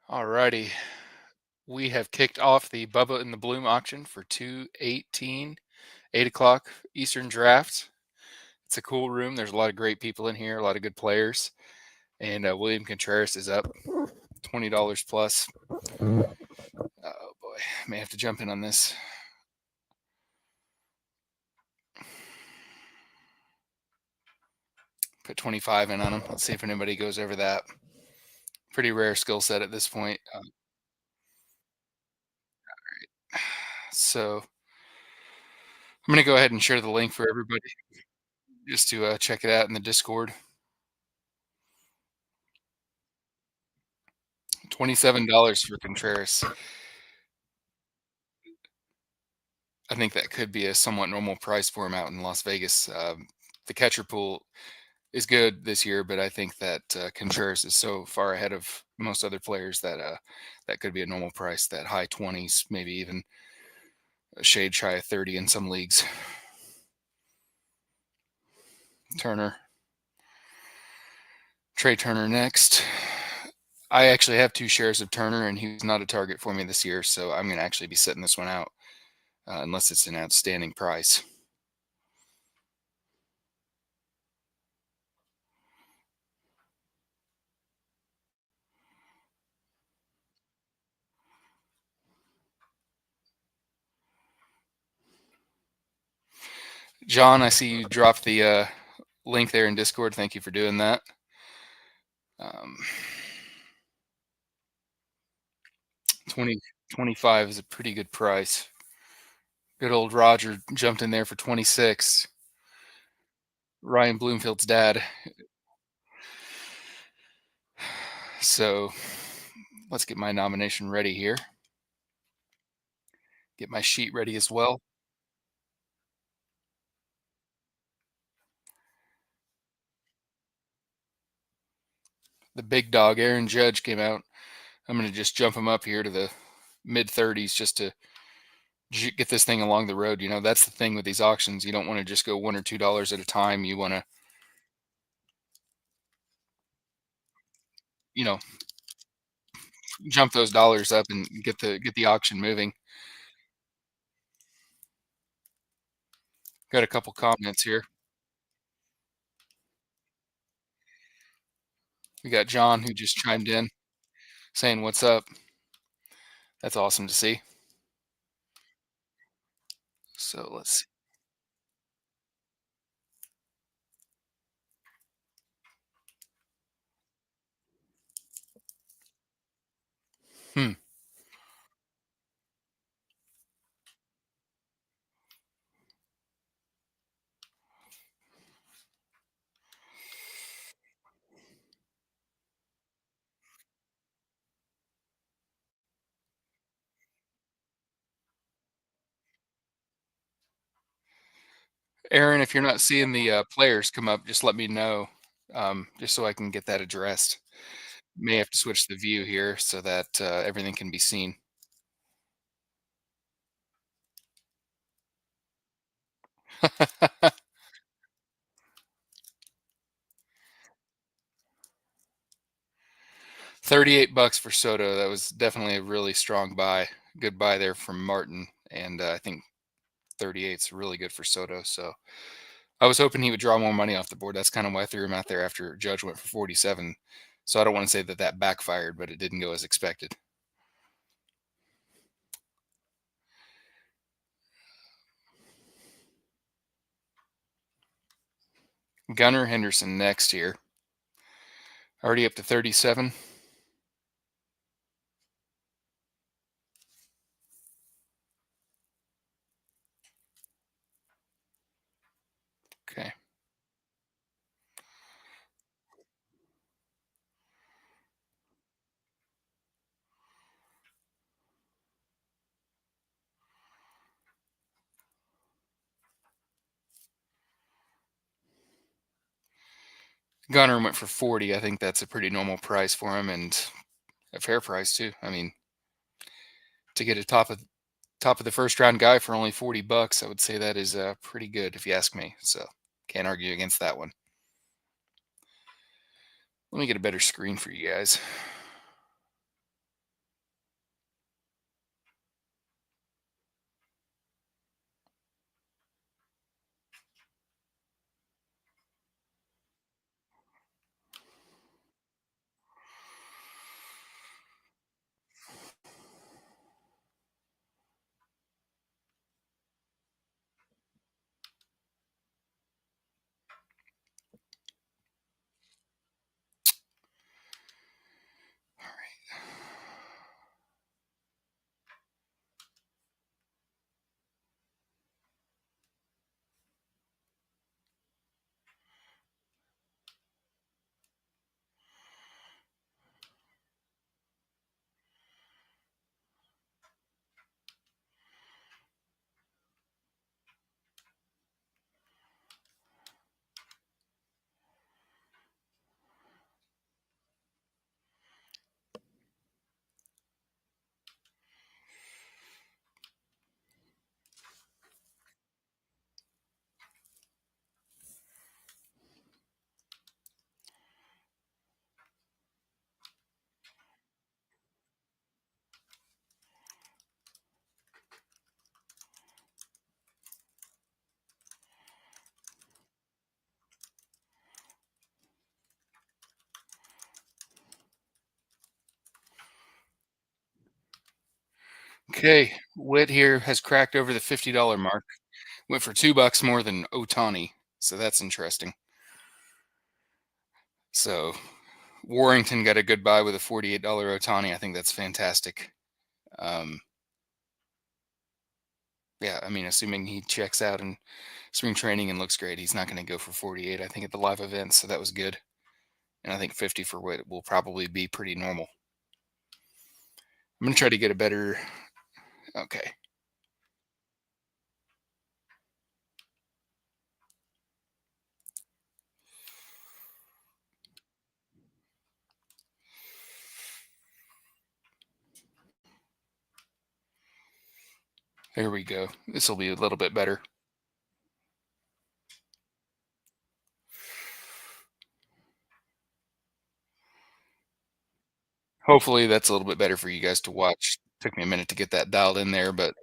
Alrighty. We have kicked off the Bubba in the Bloom auction for 218, 8 o'clock Eastern draft. It's a cool room. There's a lot of great people in here, a lot of good players. And William Contreras is up $20 plus. Oh boy, may have to jump in on this. Put 25 in on him. Let's see if anybody goes over that. Pretty rare skill set at this point. So I'm going to go ahead and share the link for everybody just to check it out in the Discord. $27 for Contreras. I think that could be a somewhat normal price for him out in Las Vegas. The catcher pool is good this year, but I think that Contreras is so far ahead of most other players that that could be a normal price. That high 20s, maybe even a shade shy of 30 in some leagues. Turner, Trey Turner next. I actually have 2 shares of Turner, and he's not a target for me this year, so I'm going to actually be setting this one out unless it's an outstanding price. John, I see you dropped the link there in Discord. Thank you for doing that. Um, 20, 25 is a pretty good price. Good old Roger jumped in there for 26. Ryan Bloomfield's dad. So let's get my nomination ready here. Get my sheet ready as well. The big dog, Aaron Judge, came out. I'm going to just jump him up here to the mid 30s just to get this thing along the road. You know, that's the thing with these auctions. You don't want to just go $1 or $2 at a time. You want to, you know, jump those dollars up and get the auction moving. Got a couple comments here. We got John who just chimed in saying what's up. That's awesome to see. So let's see. Hmm. Aaron, if you're not seeing the players come up, just let me know, just so I can get that addressed. May have to switch the view here so that everything can be seen. $38 for Soto. That was definitely a really strong buy. Good buy there from Martin, and I think 38's really good for Soto. So I was hoping he would draw more money off the board. That's kind of why I threw him out there after Judge went for 47. So I don't want to say that that backfired, but it didn't go as expected. Gunnar Henderson next here. Already up to 37. Okay. Gunner went for 40. I think that's a pretty normal price for him and a fair price too. I mean, to get a top of the first round guy for only $40, I would say that is pretty good if you ask me. So can't argue against that one. Let me get a better screen for you guys. Okay, Wit here has cracked over the $50 mark. Went for $2 more than Ohtani, so that's interesting. So Warrington got a good buy with a $48 Ohtani. I think that's fantastic. Um, yeah, I mean, assuming he checks out in spring training and looks great, he's not going to go for 48. I think at the live event, so that was good. And I think 50 for Wit will probably be pretty normal. I'm going to try to get a better. Okay, there we go. This will be a little bit better. Hopefully, that's a little bit better for you guys to watch. Took me a minute to get that dialed in there, but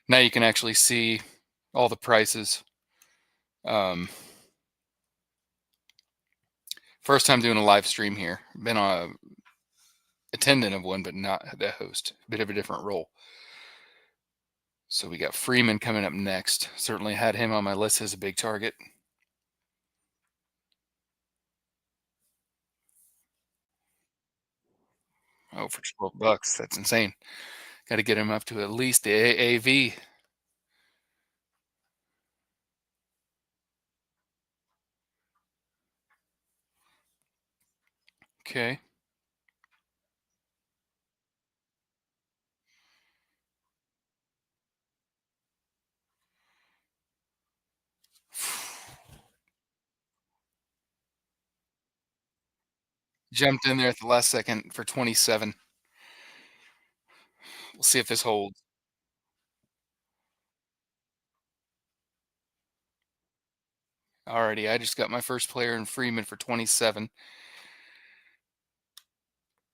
now you can actually see all the prices. Um, First time doing a live stream here. Been a attendant of one, but not the host. Bit of a different role. So we got Freeman coming up next. Certainly had him on my list as a big target. Oh, for $12, that's insane. Got to get him up to at least the AAV. Okay. Jumped in there at the last second for 27. We'll see if this holds. Alrighty, I just got my first player in Freeman for 27.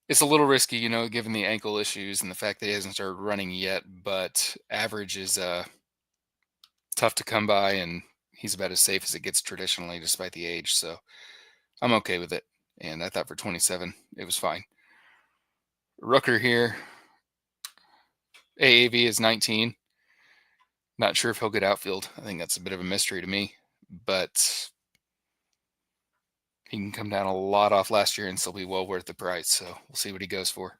It's a little risky, given the ankle issues and the fact that he hasn't started running yet, but average is tough to come by, and he's about as safe as it gets traditionally, despite the age. So I'm okay with it. And I thought for 27, it was fine. Rooker here, AAV is 19. Not sure if he'll get outfield. I think that's a bit of a mystery to me, but he can come down a lot off last year and still be well worth the price. So we'll see what he goes for.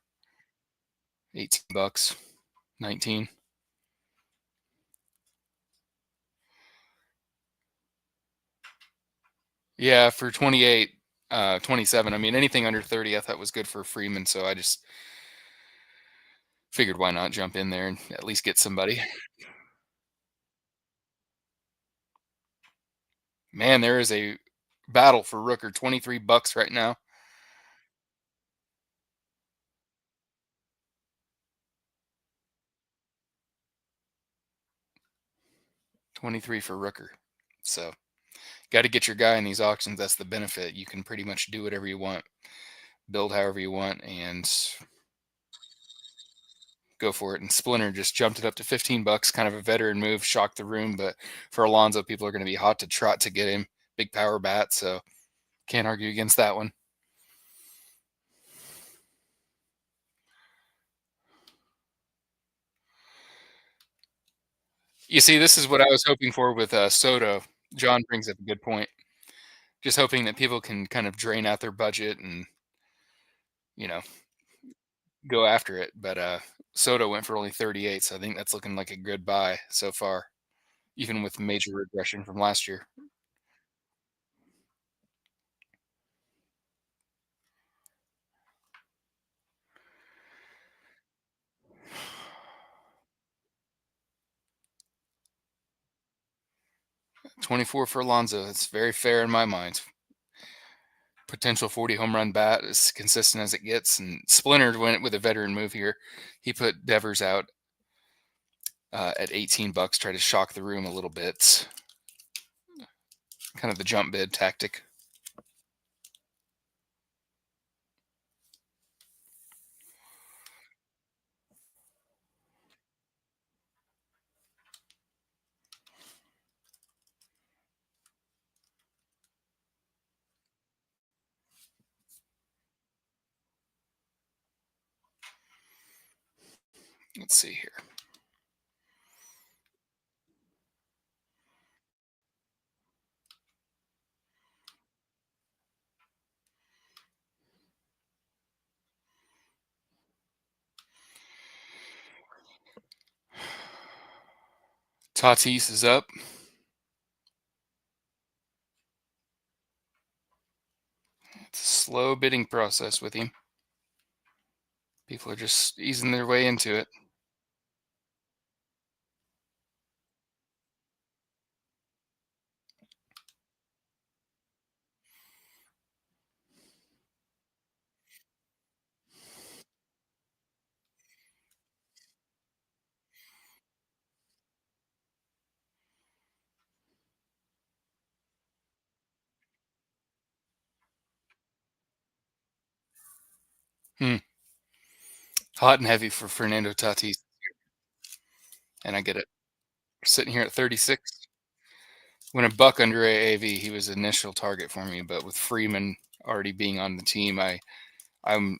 $18, 19. Yeah, for 28, 27. I mean, anything under 30, I thought was good for Freeman. So I just figured why not jump in there and at least get somebody. Man, there is a battle for Rooker. $23 right now. 23 for Rooker. So got to get your guy in these auctions. That's the benefit. You can pretty much do whatever you want, build however you want, and go for it. And Splinter just jumped it up to $15. Kind of a veteran move, shocked the room. But for Alonso, people are going to be hot to trot to get him. Big power bat, so can't argue against that one. You see, this is what I was hoping for with Soto. John brings up a good point. Just hoping that people can kind of drain out their budget and you know go after it. But Soto went for only 38, so I think that's looking like a good buy so far, even with major regression from last year. 24 for Alonso. It's very fair in my mind. Potential 40 home run bat, as consistent as it gets. And Splinter went with a veteran move here. He put Devers out at $18, try to shock the room a little bit. Kind of the jump bid tactic. Let's see here. Tatis is up. It's a slow bidding process with him. People are just easing their way into it. Hmm. Hot and heavy for Fernando Tatis, and I get it. Sitting here at 36. When a buck under AAV, he was initial target for me, but with Freeman already being on the team, I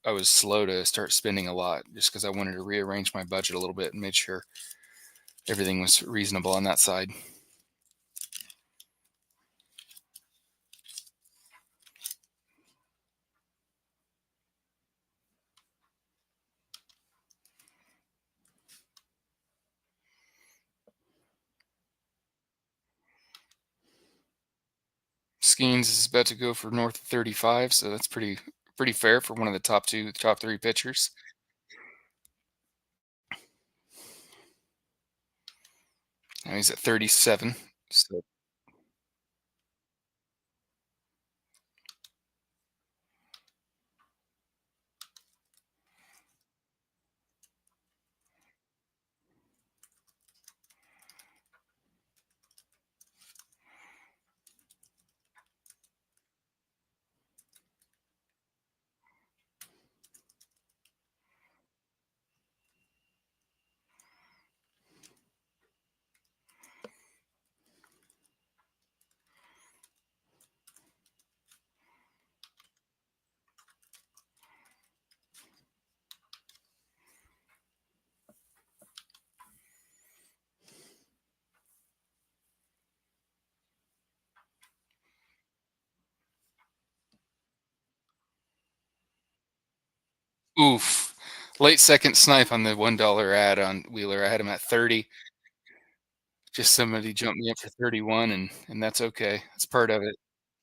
was slow to start spending a lot just because I wanted to rearrange my budget a little bit and make sure everything was reasonable on that side. Skeens is about to go for north of 35, so that's pretty fair for one of the top three pitchers. Now he's at 37. So oof. Late second snipe on the $1 ad on Wheeler. I had him at 30. Just somebody jumped me up for 31, and that's okay. It's part of it.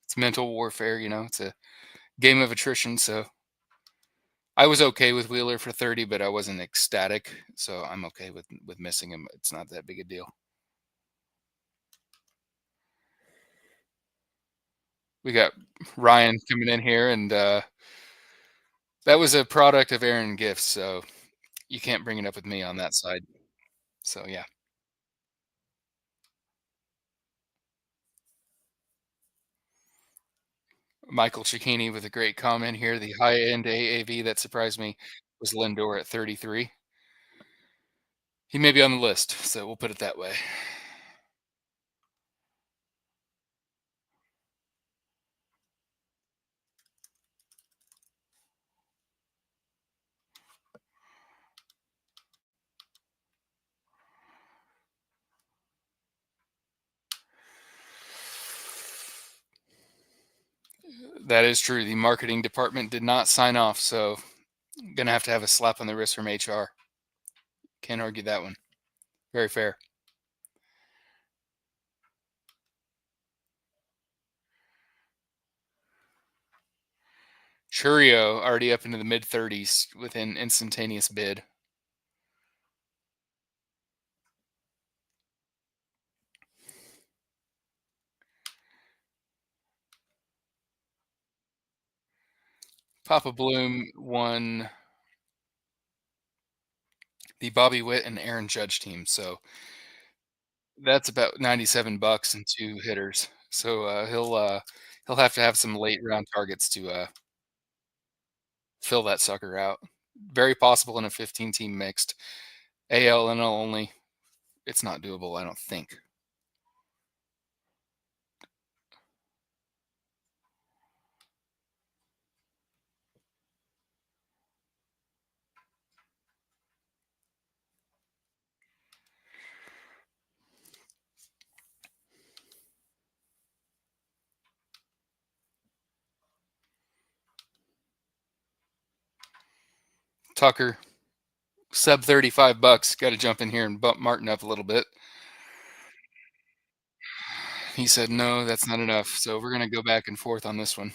It's mental warfare, it's a game of attrition, so I was okay with Wheeler for 30, but I wasn't ecstatic, so I'm okay with missing him. It's not that big a deal. We got Ryan coming in here, and that was a product of Aaron Gifts, so you can't bring it up with me on that side. So yeah, Michael Cicchini with a great comment here. The high end AAV that surprised me was Lindor at 33. He may be on the list, so we'll put it that way. That is true. The marketing department did not sign off, so I'm gonna have a slap on the wrist from HR. Can't argue that one. Very fair. Churio already up into the mid 30s with an instantaneous bid. Papa Bloom won the Bobby Witt and Aaron Judge team, so that's about 97 bucks and two hitters. So he'll have to have some late round targets to fill that sucker out. Very possible in a 15 team mixed. AL and L only. It's not doable, I don't think. Tucker, sub 35 bucks. Got to jump in here and bump Martin up a little bit. He said, "No, that's not enough." So we're gonna go back and forth on this one.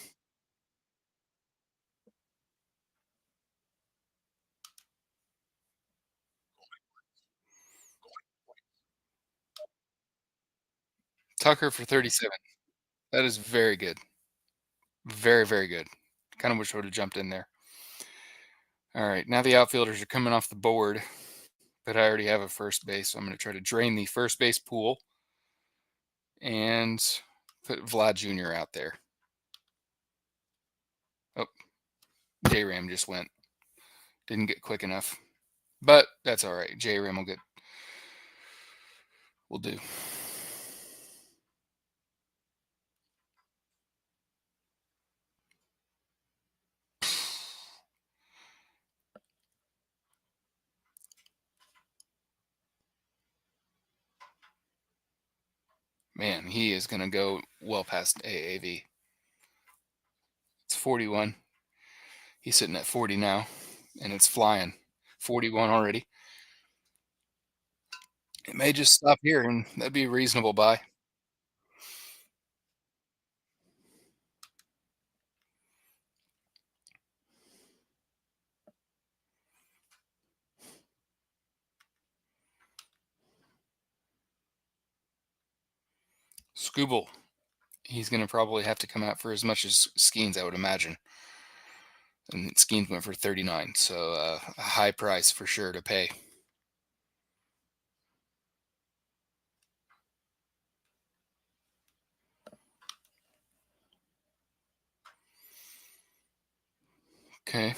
Tucker for 37. That is very good. Very, very good. Kind of wish I would have jumped in there. All right, now the outfielders are coming off the board, but I already have a first base, so I'm going to try to drain the first base pool and put Vlad Jr. out there. Oh, J Ram just went. Didn't get quick enough, but that's all right. J Ram will do. Man, he is going to go well past AAV. It's 41. He's sitting at 40 now, and it's flying. 41 already. It may just stop here, and that'd be a reasonable buy. Scooble. He's going to probably have to come out for as much as Skeens, I would imagine. And Skeens went for 39, so a high price for sure to pay. Okay.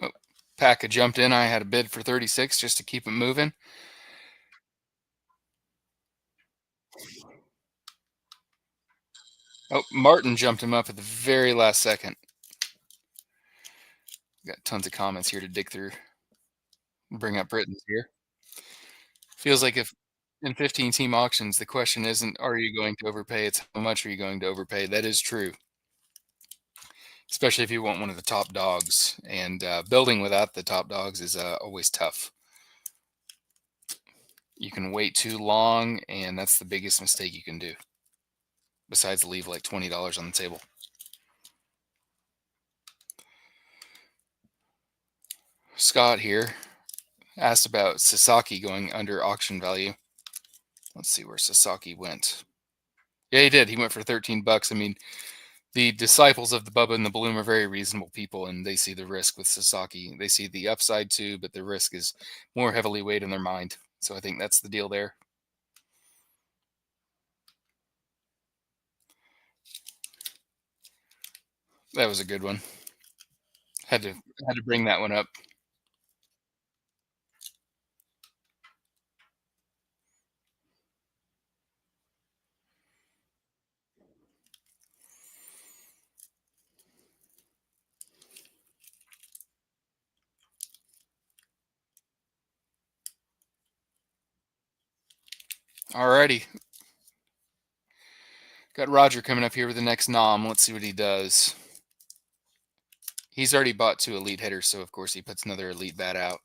Oh, Pack jumped in. I had a bid for 36 just to keep it moving. Oh, Martin jumped him up at the very last second. Got tons of comments here to dig through. Bring up Britain's here. Feels like if in 15 team auctions, the question isn't, are you going to overpay? It's how much are you going to overpay? That is true, especially if you want one of the top dogs. And building without the top dogs is always tough. You can wait too long, and that's the biggest mistake you can do, besides leave like $20 on the table. Scott here asked about Sasaki going under auction value. Let's see where Sasaki went. Yeah, he did. He went for 13 bucks. I mean, the disciples of the Bubba and the Bloom are very reasonable people, and they see the risk with Sasaki. They see the upside too, but the risk is more heavily weighed in their mind. So I think that's the deal there. That was a good one. Had to bring that one up. Alrighty. Got Roger coming up here with the next nom. Let's see what he does. He's already bought 2 elite hitters, so of course he puts another elite bat out.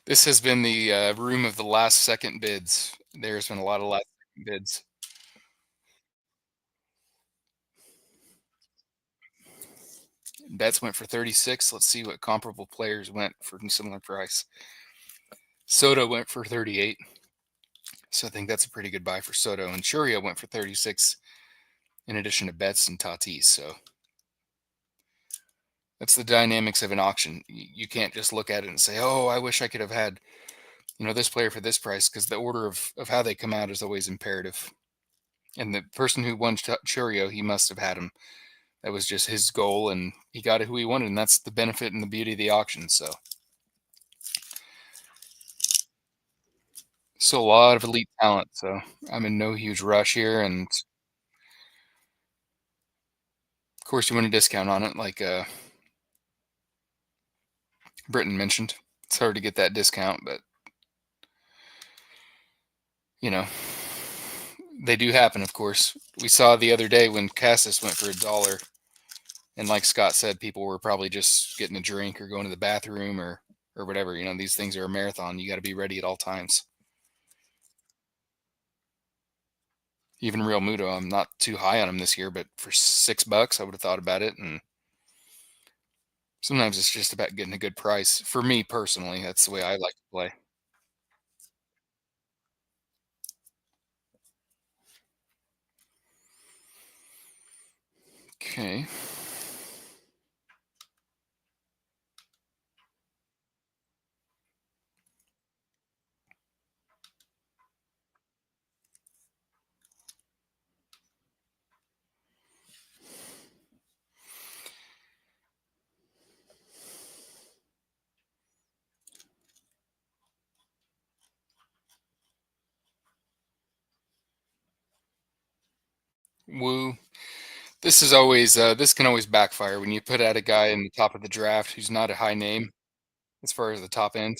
This has been the room of the last second bids. There's been a lot of last second bids. Bets went for 36. Let's see what comparable players went for a similar price. Soto went for 38. So I think that's a pretty good buy for Soto. And Churio went for 36 in addition to Betts and Tatis. So that's the dynamics of an auction. You can't just look at it and say, oh, I wish I could have had, this player for this price, because the order of how they come out is always imperative. And the person who won Churio, he must have had him That was just his goal, and he got it who he wanted, and that's the benefit and the beauty of the auction. So, still a lot of elite talent. So, I'm in no huge rush here, and of course, you want a discount on it, like Britton mentioned. It's hard to get that discount, but you know, they do happen. Of course, we saw the other day when Cassis went for $1. And like Scott said, people were probably just getting a drink or going to the bathroom or whatever. These things are a marathon. You got to be ready at all times. Even Real Muto, I'm not too high on him this year, but for $6, I would have thought about it. And sometimes it's just about getting a good price. For me personally, that's the way I like to play. Okay. Woo. This can always backfire when you put out a guy in the top of the draft who's not a high name as far as the top end.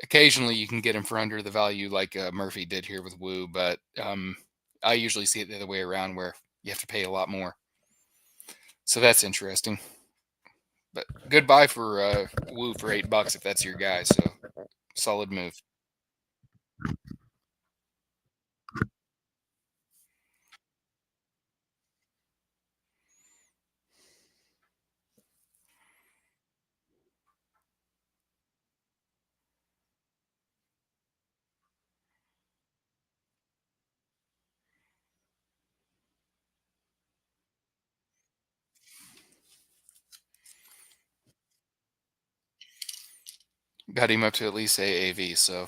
Occasionally, you can get him for under the value, like Murphy did here with Woo, but I usually see it the other way around, where you have to pay a lot more. So that's interesting. But goodbye for Woo for $8 if that's your guy. So solid move. Got him up to at least AAV. So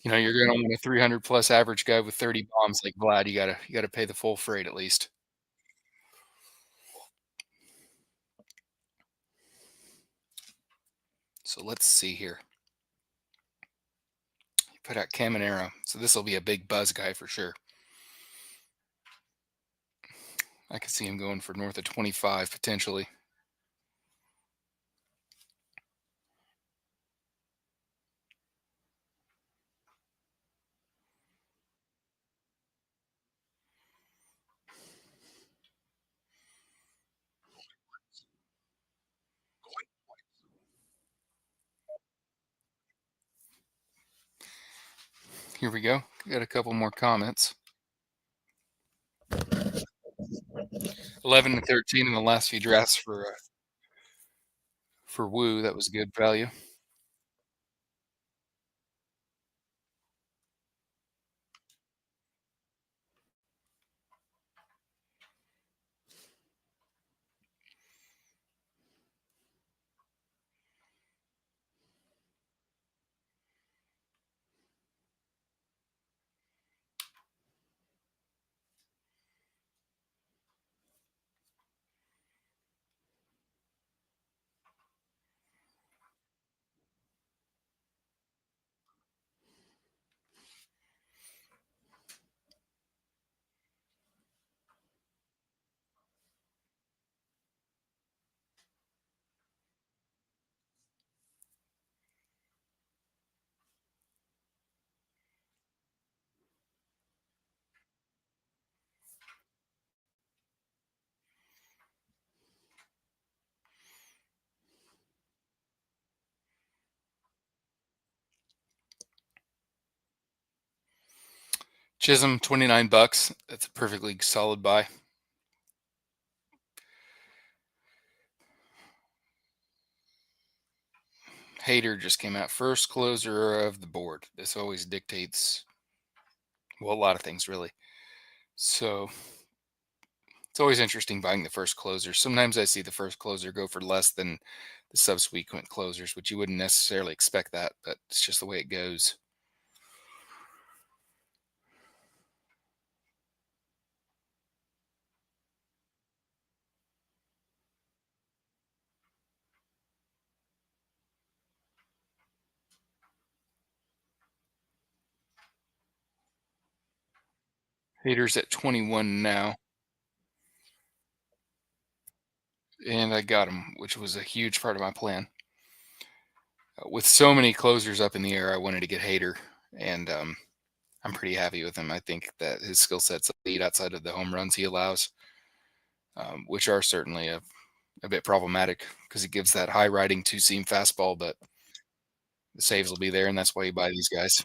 you're going to want a 300 plus average guy with 30 bombs like Vlad. You gotta pay the full freight at least. So let's see here. Put out Caminero. So this will be a big buzz guy for sure. I could see him going for north of 25 potentially. Here we go. Got a couple more comments. 11 and 13 in the last few drafts for Woo. That was good value. Chisholm, $29. That's a perfectly solid buy. Hader just came out first closer of the board. This always dictates, well, a lot of things really. So it's always interesting buying the first closer. Sometimes I see the first closer go for less than the subsequent closers, which you wouldn't necessarily expect that, but it's just the way it goes. Hader's at 21 now, and I got him, which was a huge part of my plan. With so many closers up in the air, I wanted to get Hader, and I'm pretty happy with him. I think that his skill set's elite outside of the home runs he allows, which are certainly a bit problematic because he gives that high riding two seam fastball, but the saves will be there, and that's why you buy these guys.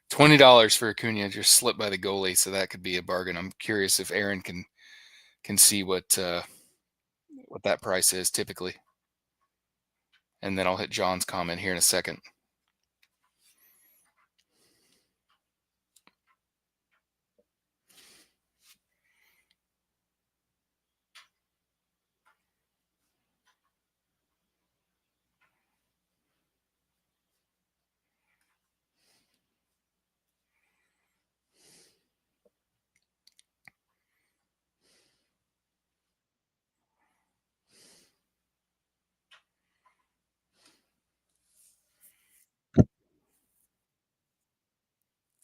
$20 for Acuna just slipped by the goalie, so that could be a bargain. I'm curious if Aaron can see what that price is typically, and then I'll hit John's comment here in a second.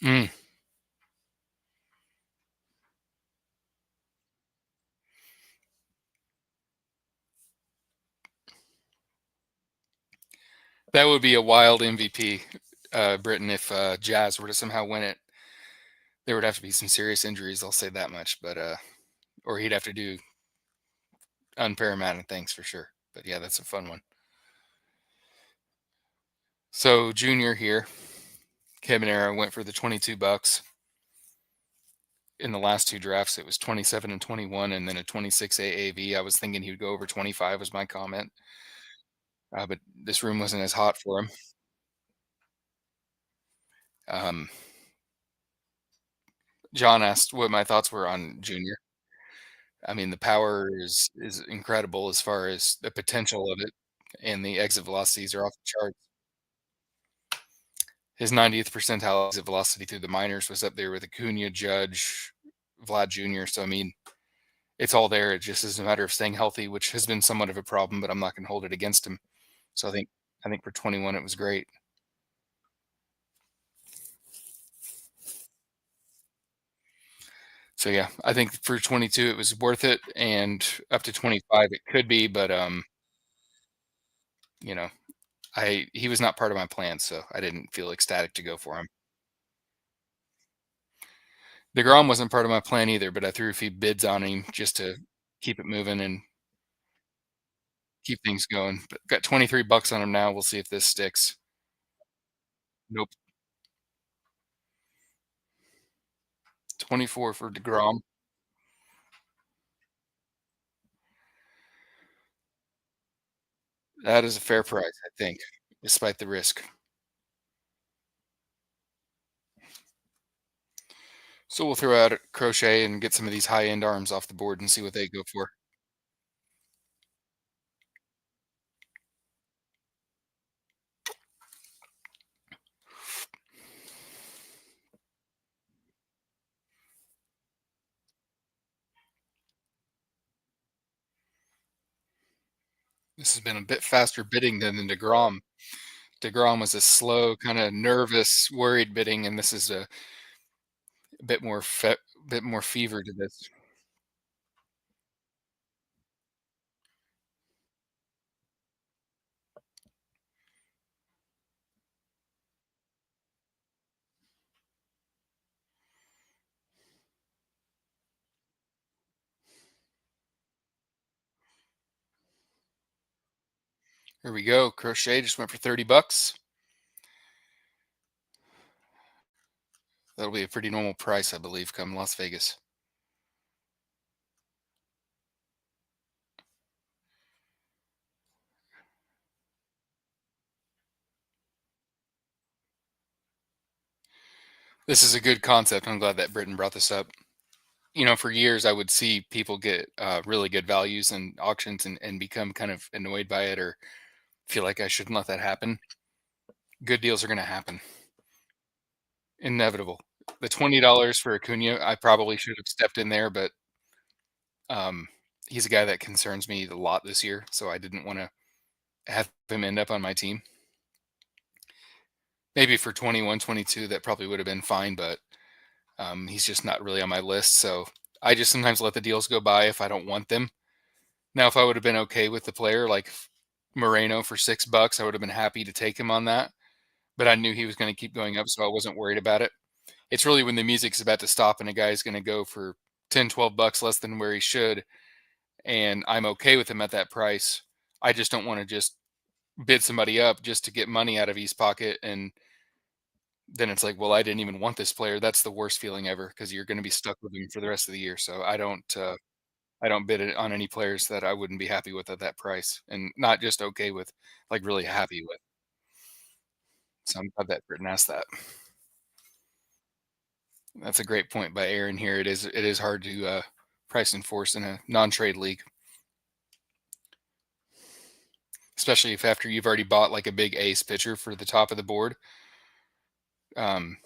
Mm, that would be a wild MVP, Britain, if Jazz were to somehow win it. There would have to be some serious injuries. I'll say that much, but or he'd have to do unparamount things for sure. But yeah, that's a fun one. So Junior here, Cabanera went for the $22. In the last two drafts, it was 27 and 21, and then a 26 AAV. I was thinking he would go over 25, was my comment, but this room wasn't as hot for him. Um, John asked what my thoughts were on Junior. I mean, the power is incredible as far as the potential of it, and the exit velocities are off the charts. His 90th percentile exit velocity through the minors was up there with Acuna, Judge, Vlad Jr. So I mean, it's all there. It just is a matter of staying healthy, which has been somewhat of a problem, but I'm not going to hold it against him. So I think for 21 it was great. So yeah, I think for 22 it was worth it, and up to 25 it could be, but you know, he was not part of my plan, so I didn't feel ecstatic to go for him. DeGrom wasn't part of my plan either, but I threw a few bids on him just to keep it moving and keep things going. But got 23 bucks on him now. We'll see if this sticks. Nope. 24 for DeGrom. That is a fair price, I think, despite the risk. So we'll throw out a Crochet and get some of these high-end arms off the board and see what they go for. This has been a bit faster bidding than the DeGrom. DeGrom was a slow, kind of nervous, worried bidding, and this is a bit more fever to this. Here we go. Crochet just went for 30 bucks. That'll be a pretty normal price, I believe, come Las Vegas. This is a good concept. I'm glad that Britain brought this up. For years I would see people get really good values in auctions and become kind of annoyed by it or feel like I shouldn't let that happen. Good deals are going to happen. Inevitable. The $20 for Acuna, I probably should have stepped in there, but um, he's a guy that concerns me a lot this year, so I didn't want to have him end up on my team. Maybe for 21, 22, that probably would have been fine, but he's just not really on my list. So I just sometimes let the deals go by if I don't want them. Now, if I would have been okay with the player like Moreno for $6, I would have been happy to take him on that. But I knew he was going to keep going up, so I wasn't worried about it. It's really when the music's about to stop and a guy's going to go for 10, $12 less than where he should, and I'm okay with him at that price. I just don't want to just bid somebody up just to get money out of his pocket, and then it's like, well, I didn't even want this player. That's the worst feeling ever because you're going to be stuck with him for the rest of the year. So I don't bid it on any players that I wouldn't be happy with at that price, and not just okay with, like really happy with. So I'm glad that Britton asked that. That's a great point by Aaron here. It is hard to price enforce in a non-trade league, especially if after you've already bought like a big ace pitcher for the top of the board, um,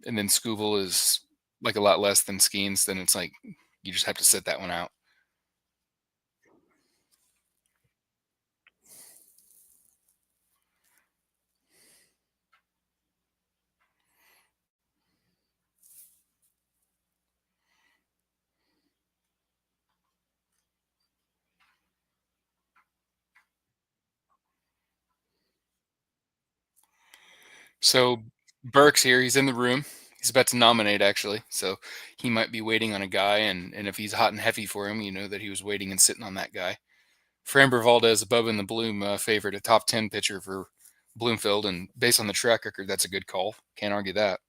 and then Scooble is like a lot less than Skeens. Then it's like you just have to sit that one out. So Burke's here. He's in the room. He's about to nominate actually. So he might be waiting on a guy, and if he's hot and heavy for him, you know that he was waiting and sitting on that guy. Framber Valdez above in the Bloom favorite, a top 10 pitcher for Bloomfield, and based on the track record, that's a good call. Can't argue that.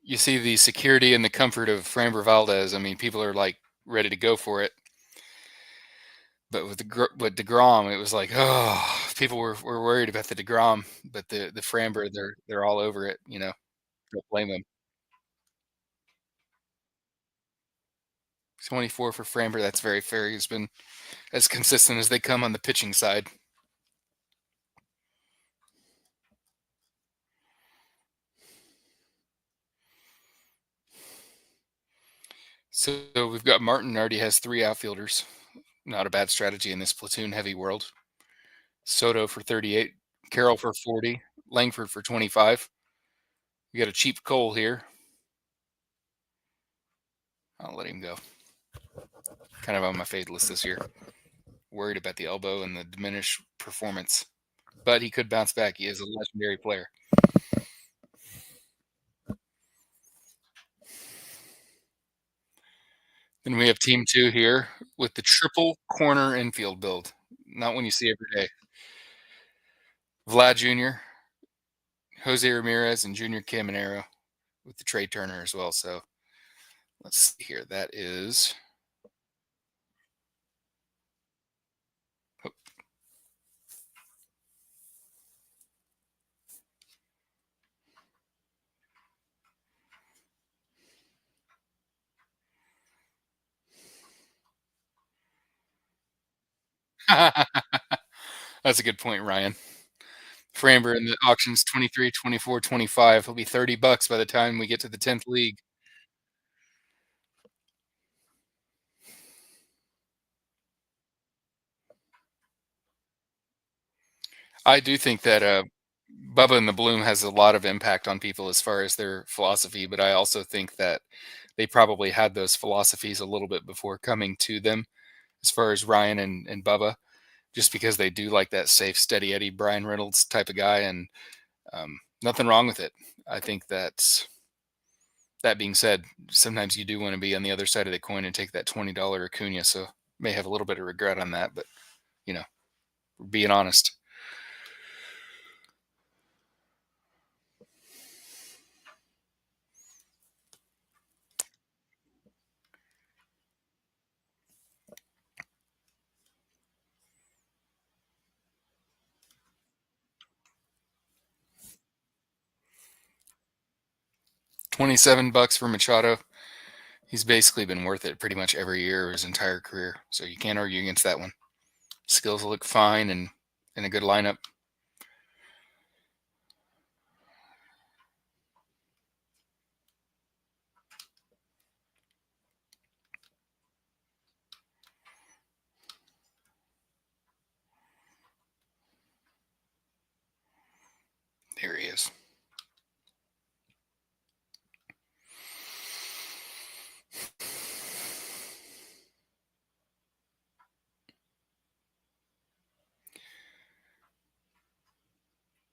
You see the security and the comfort of Framber Valdez. I mean, people are like ready to go for it. But with Degrom, it was like, oh, people were worried about the Degrom, but the Framber, they're all over it. You know, don't blame them. 24 for Framber. That's very fair. He's been as consistent as they come on the pitching side. So we've got Martin already has three outfielders. Not a bad strategy in this platoon heavy world. Soto for 38, Carroll for 40, Langford for 25. We got a cheap Cole here. I'll let him go. Kind of on my fade list this year. Worried about the elbow and the diminished performance, but he could bounce back. He is a legendary player. Then we have team two here with the triple corner infield build. Not one you see every day. Vlad Jr., Jose Ramirez, and Junior Caminero with the Trey Turner as well. So let's see here. That is. That's a good point, Ryan. Framber in the auctions 23, 24, 25. He'll be $30 by the time we get to the 10th league. I do think that Bubba and the Bloom has a lot of impact on people as far as their philosophy, but I also think that they probably had those philosophies a little bit before coming to them, as far as Ryan and Bubba, just because they do like that safe, steady Eddie Brian Reynolds type of guy, and nothing wrong with it. I think that being said, sometimes you do want to be on the other side of the coin and take that $20 Acuna, so may have a little bit of regret on that, but you know, being honest. 27 bucks for Machado. He's basically been worth it pretty much every year of his entire career. So you can't argue against that one. Skills look fine and in a good lineup. There he is.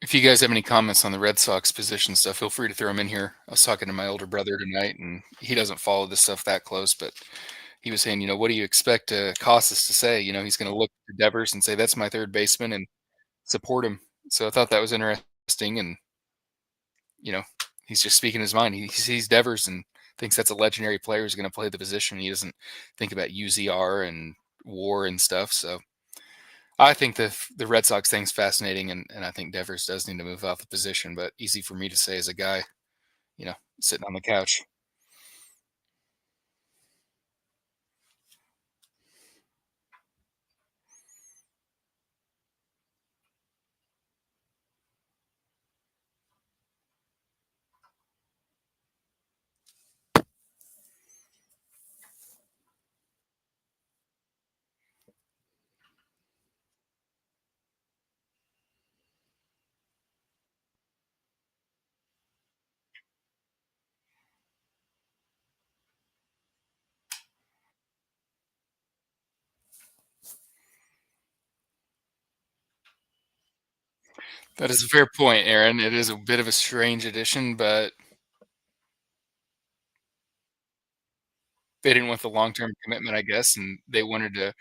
If you guys have any comments on the Red Sox position stuff, feel free to throw them in here. I was talking to my older brother tonight, and he doesn't follow this stuff that close, but he was saying, what do you expect Costas to say? He's going to look to Devers and say, "That's my third baseman," and support him. So I thought that was interesting, and you know, he's just speaking his mind. He sees Devers and thinks that's a legendary player who's going to play the position. He doesn't think about UZR and WAR and stuff. So I think the Red Sox thing's fascinating, and I think Devers does need to move out the position, but easy for me to say as a guy, sitting on the couch. That is a fair point, Aaron. It is a bit of a strange addition, but they didn't want the long-term commitment, I guess, and they wanted to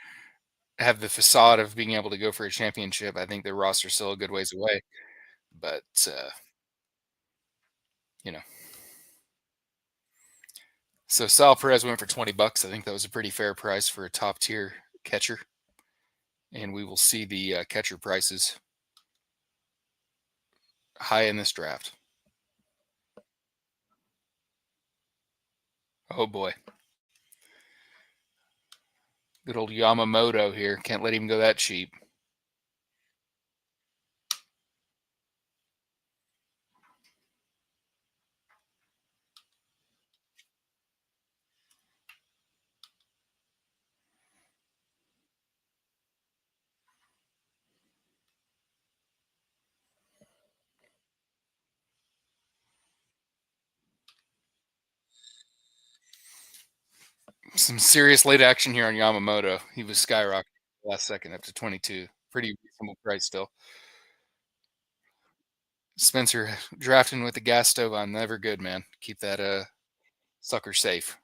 have the facade of being able to go for a championship. I think the roster's still a good ways away, but you know. So Sal Perez went for $20. I think that was a pretty fair price for a top tier catcher, and we will see the catcher prices high in this draft. Oh boy, good old Yamamoto here. Can't let him go that cheap. Some serious late action here on Yamamoto. He was skyrocketing last second up to 22. Pretty reasonable price still. Spencer drafting with the gas stove on, never good, man. Keep that sucker safe.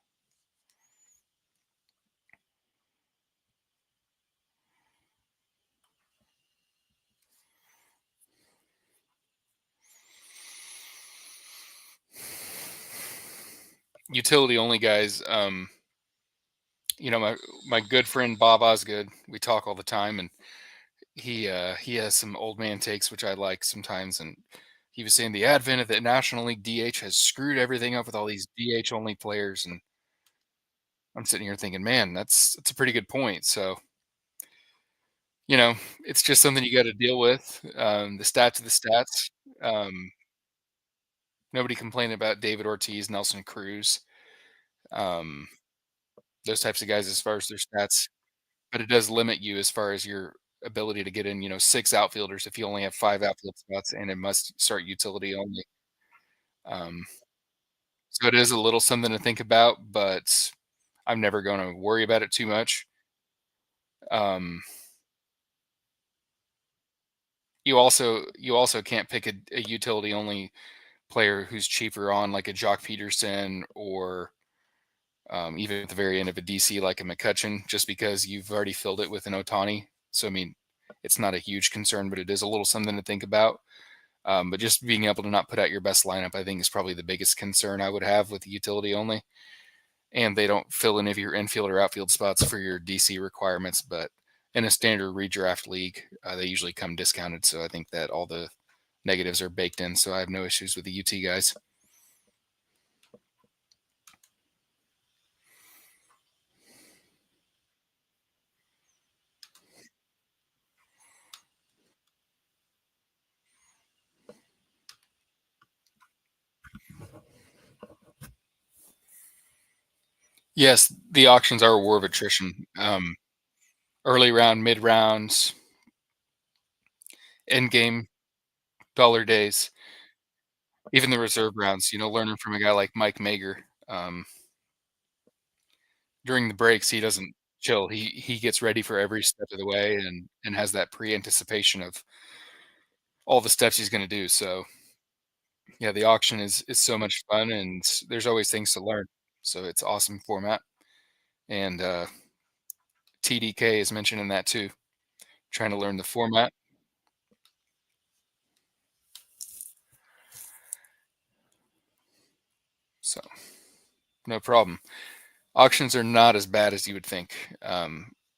Utility only guys. My good friend Bob Osgood. We talk all the time, and he has some old man takes which I like sometimes. And he was saying the advent of the National League DH has screwed everything up with all these DH only players. And I'm sitting here thinking, man, that's a pretty good point. So it's just something you got to deal with. The stats are the stats. Um, Nobody complained about David Ortiz, Nelson Cruz, um, those types of guys as far as their stats, but it does limit you as far as your ability to get in, six outfielders if you only have five outfield spots, and it must start utility only. Um, so it is a little something to think about, but I'm never going to worry about it too much. Um, you also can't pick a utility only player who's cheaper on like a Jock Peterson or even at the very end of a DC like a McCutcheon, just because you've already filled it with an Ohtani. So, I mean, it's not a huge concern, but it is a little something to think about. But just being able to not put out your best lineup, I think, is probably the biggest concern I would have with the utility only. And they don't fill any of your infield or outfield spots for your DC requirements. But in a standard redraft league, they usually come discounted. So I think that all the negatives are baked in. So I have no issues with the UT guys. Yes, the auctions are a war of attrition. Early round, mid rounds, end game, dollar days. Even the reserve rounds, learning from a guy like Mike Mager, during the breaks, he doesn't chill. He gets ready for every step of the way and has that pre-anticipation of all the steps he's gonna do. So, yeah, the auction is so much fun, and there's always things to learn. So it's awesome format, and, TDK is mentioned in that too, trying to learn the format. So, no problem. Auctions are not as bad as you would think.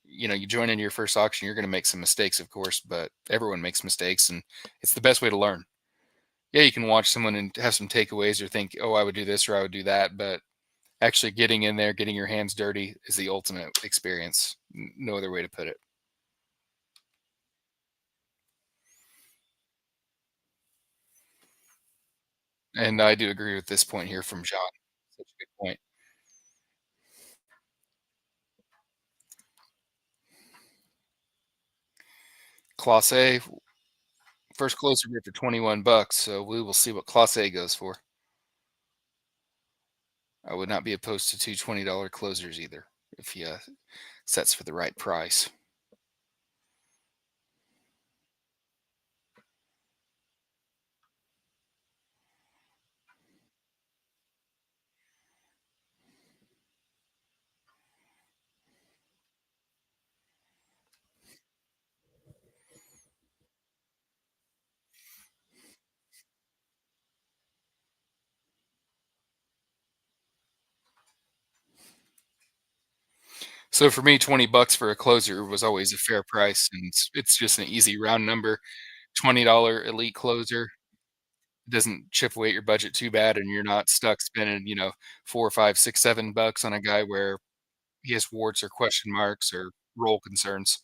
You join into your first auction, you're gonna make some mistakes, of course, but everyone makes mistakes, and it's the best way to learn. Yeah, you can watch someone and have some takeaways or think, "Oh, I would do this or I would do that," but actually getting in there, getting your hands dirty is the ultimate experience. No other way to put it. And I do agree with this point here from John. Such a good point. Class A, first closer here for 21 bucks, so we will see what Class A goes for. I would not be opposed to two $20 closers either if he sets for the right price. So for me, 20 bucks for a closer was always a fair price, and it's just an easy round number. $20 elite closer doesn't chip away at your budget too bad, and you're not stuck spending, 4, 5, 6, $7 on a guy where he has warts or question marks or role concerns.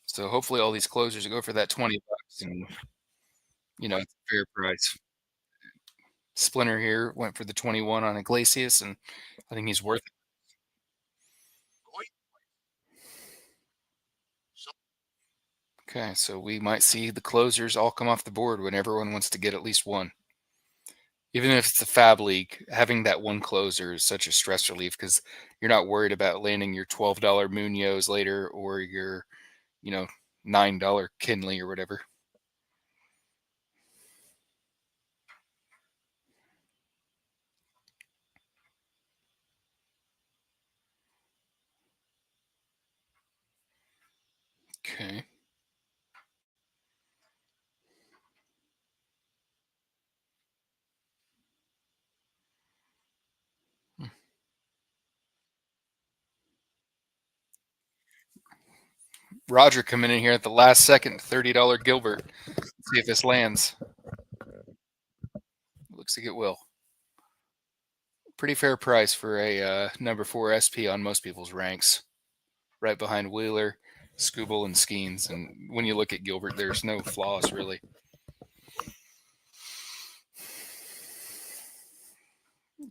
So hopefully all these closers go for that 20 bucks and, it's a fair price. Splinter here went for the 21 on Iglesias, and I think he's worth it. Okay, so we might see the closers all come off the board when everyone wants to get at least one. Even if it's a fab league, having that one closer is such a stress relief because you're not worried about landing your $12 Munoz later or your, you know, $9 Kinley or whatever. Okay. Hmm. Roger coming in here at the last second, $30 Gilbert. See if this lands. Looks like it will. Pretty fair price for a number 4 SP on most people's ranks, right behind Wheeler, Scooble, and Skeens. And when you look at Gilbert, there's no flaws really.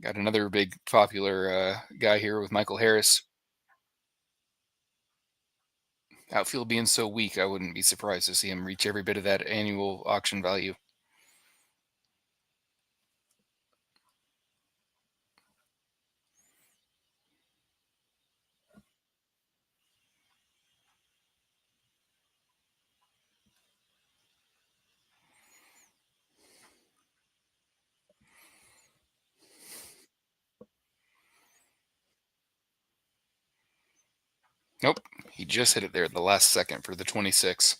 Got another big popular guy here with Michael Harris. Outfield being so weak, I wouldn't be surprised to see him reach every bit of that annual auction value. Nope, he just hit it there at the last second for the 26.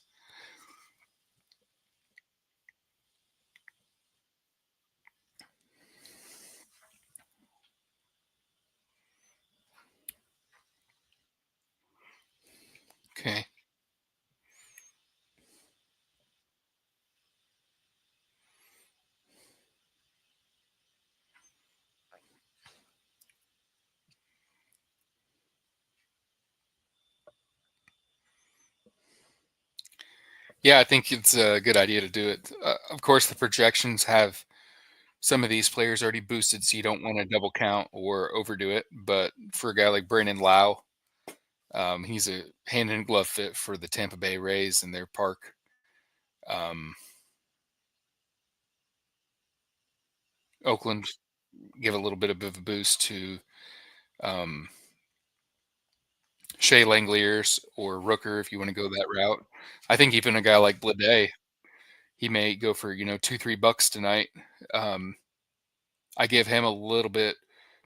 Okay. Yeah, I think it's a good idea to do it. Of course, the projections have Some of these players already boosted, so you don't want to double count or overdo it. But for a guy like Brandon Lau, he's a hand in glove fit for the Tampa Bay Rays and their park. Um, Oakland give a little bit of a boost to um, Shea Langeliers or Rooker if you want to go that route. I think even a guy like Blade, he may go for $2-3 tonight. Um, I give him a little bit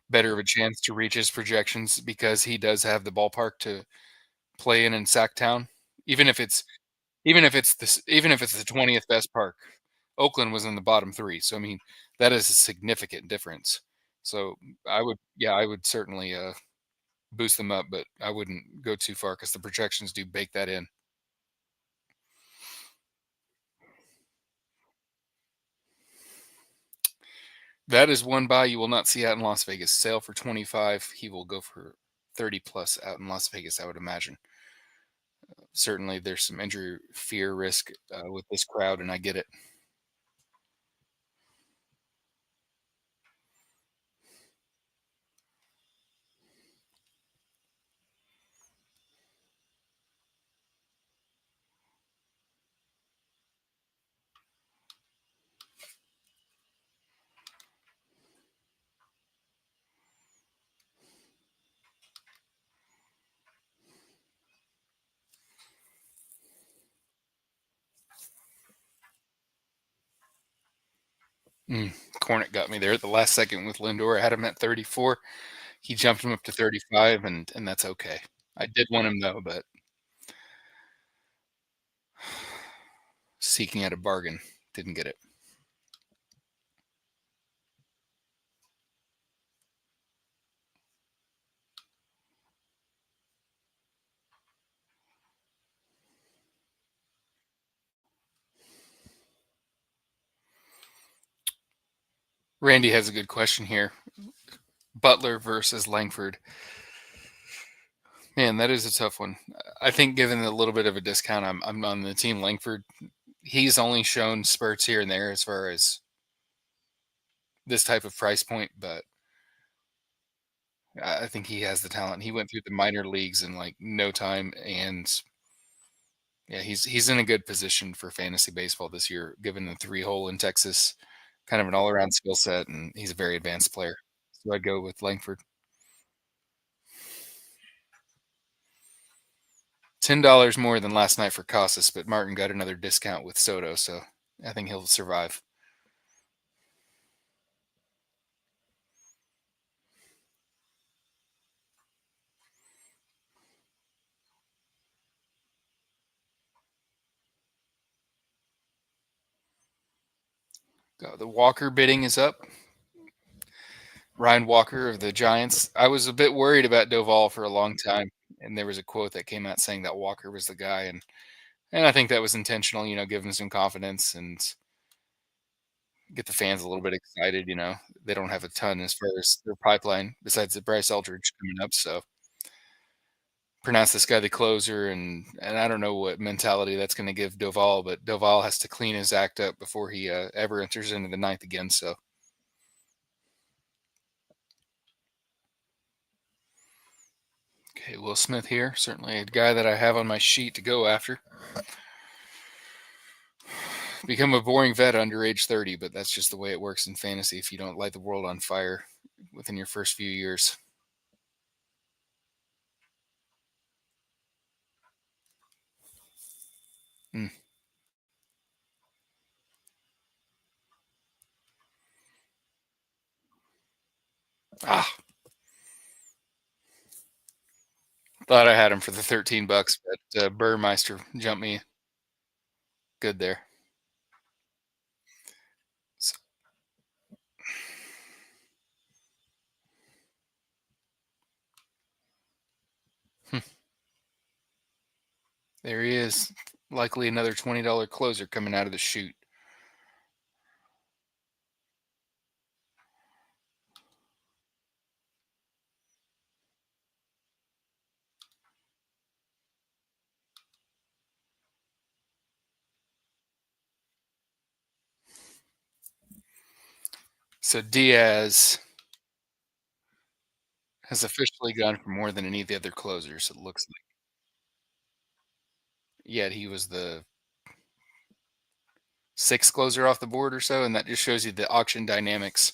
better of a chance to reach his projections because he does have the ballpark to play in Sacktown. Even if it's even if it's the 20th best park, Oakland was in the bottom three. So I mean, that is a significant difference. So I would certainly boost them up, but I wouldn't go too far because the projections do bake that in. That is one buy you will not see out in Las Vegas. Sale for 25. He will go for 30 plus out in Las Vegas, I would imagine. Certainly, there's some injury fear risk with this crowd, and I get it. Cornet got me there at the last second with Lindor. I had him at 34. He jumped him up to 35, and that's okay. I did want him though, but seeking out a bargain didn't get it. Randy has a good question here. Butler versus Langford. Man, that is a tough one. I think given a little bit of a discount, I'm on the team Langford. He's only shown spurts here and there as far as this type of price point, but I think he has the talent. He went through the minor leagues in like no time, and yeah, he's in a good position for fantasy baseball this year, given the three hole in Texas, kind of an all around skill set, and he's a very advanced player. So I'd go with Langford. $10 more than last night for Casas, but Martin got another discount with Soto, so I think he'll survive. The Walker bidding is up. Ryan Walker of the Giants. I was a bit worried about Doval for a long time, and there was a quote that came out saying that Walker was the guy, and I think that was intentional. Give him some confidence and get the fans a little bit excited. They don't have a ton as far as their pipeline besides the Bryce Eldridge coming up, so pronounce this guy the closer, and I don't know what mentality that's going to give Doval, but Doval has to clean his act up before he ever enters into the ninth again. So. Okay, Will Smith here. Certainly a guy that I have on my sheet to go after. Become a boring vet under age 30, but that's just the way it works in fantasy if you don't light the world on fire within your first few years. Mm. Ah, thought I had him for the $13, but Burmeister jumped me good there. So, hmm, there he is. Likely another $20 closer coming out of the chute. So Diaz has officially gone for more than any of the other closers, it looks like. Yet he was the sixth closer off the board or so, and that just shows you the auction dynamics.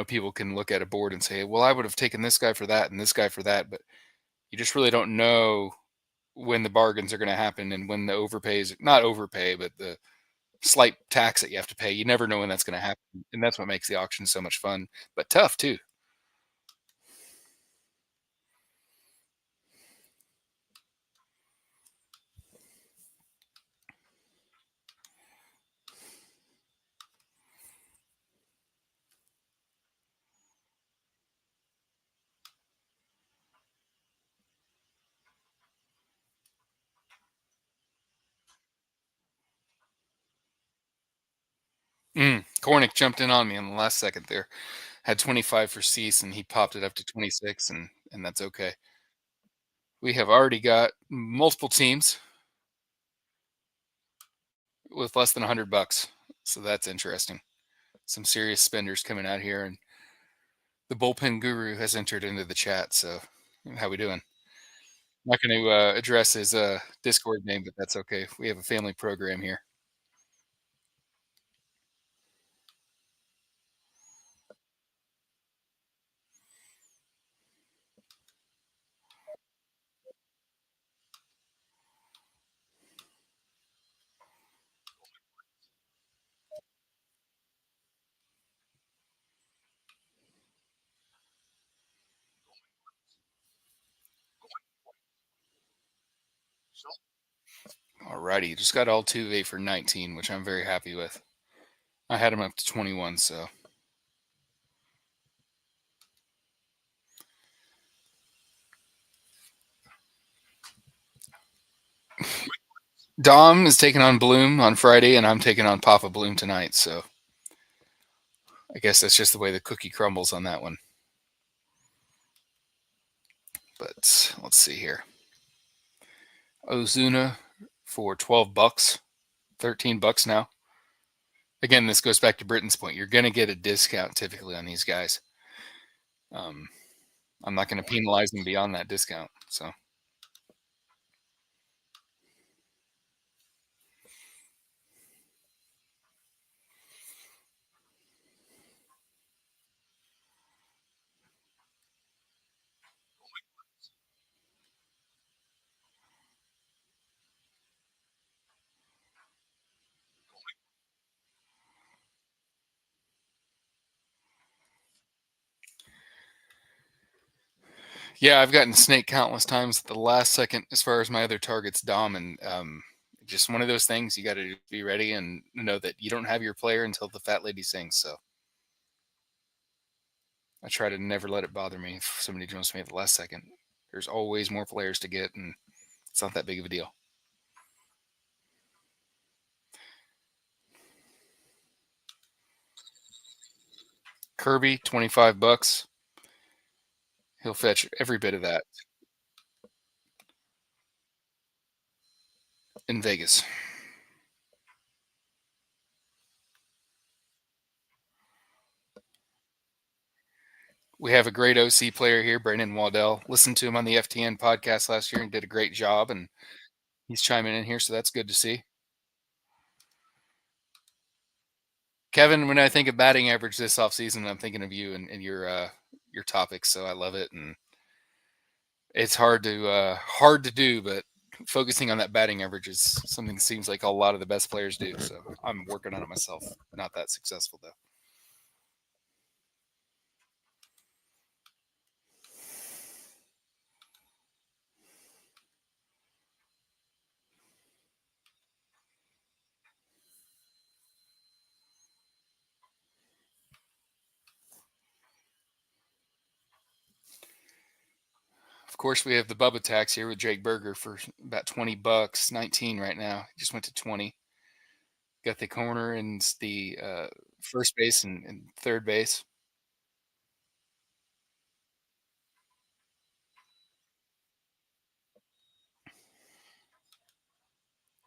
People can look at a board and say, "Well, I would have taken this guy for that and this guy for that," but you just really don't know when the bargains are going to happen and when the overpays, not overpay, but the slight tax that you have to pay. You never know when that's going to happen, and that's what makes the auction so much fun, but tough too. Cornick jumped in on me in the last second there. Had 25 for Cease, and he popped it up to 26, and that's okay. We have already got multiple teams with less than $100, so that's interesting. Some serious spenders coming out here, and the bullpen guru has entered into the chat. So, how we doing? Not going to address his Discord name, but that's okay. We have a family program here. Alrighty, just got all two 8 for 19, which I'm very happy with. I had him up to 21, so Dom is taking on Bloom on Friday, and I'm taking on Papa Bloom tonight. So I guess that's just the way the cookie crumbles on that one. But let's see here. Ozuna for $12, $13 now. Again, this goes back to Britton's point. You're going to get a discount typically on these guys. I'm not going to penalize them beyond that discount. So yeah, I've gotten snake countless times at the last second as far as my other targets, Dom, and just one of those things you got to be ready and know that you don't have your player until the fat lady sings. So I try to never let it bother me if somebody jumps me at the last second. There's always more players to get, and it's not that big of a deal. Kirby, $25. He'll fetch every bit of that in Vegas. We have a great OC player here, Brandon Waddell. Listened to him on the FTN podcast last year and did a great job, and he's chiming in here, so that's good to see. Kevin, when I think of batting average this offseason, I'm thinking of you and your topics, so I love it, and it's hard to do, but focusing on that batting average is something that seems like a lot of the best players do. So I'm working on it myself. Not that successful though. Of course, we have the Bubba tax here with Jake Berger for about $20, 19 right now. He just went to 20. Got the corner and the first base and third base.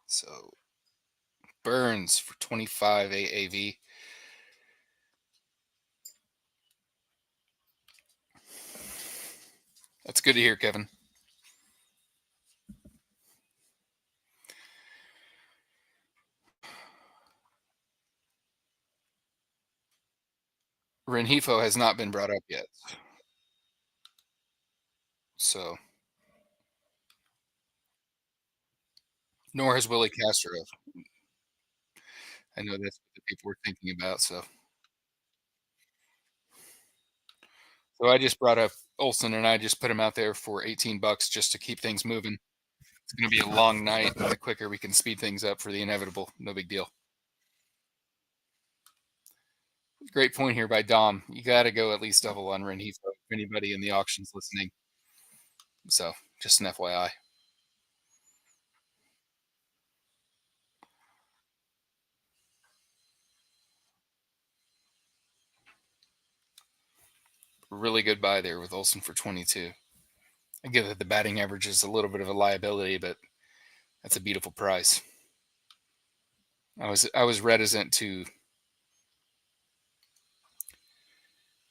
So Burns for 25 AAV. That's good to hear, Kevin. Renhefo has not been brought up yet, so nor has Willie Castro. I know that's what the people were thinking about. So I just brought up Olson, and I just put him out there for $18 just to keep things moving. It's going to be a long night. The quicker we can speed things up for the inevitable, no big deal. Great point here by Dom. You got to go at least double on Renhefo if anybody in the auction's listening. So just an FYI. Really good buy there with Olson for 22. I get that the batting average is a little bit of a liability, but that's a beautiful price.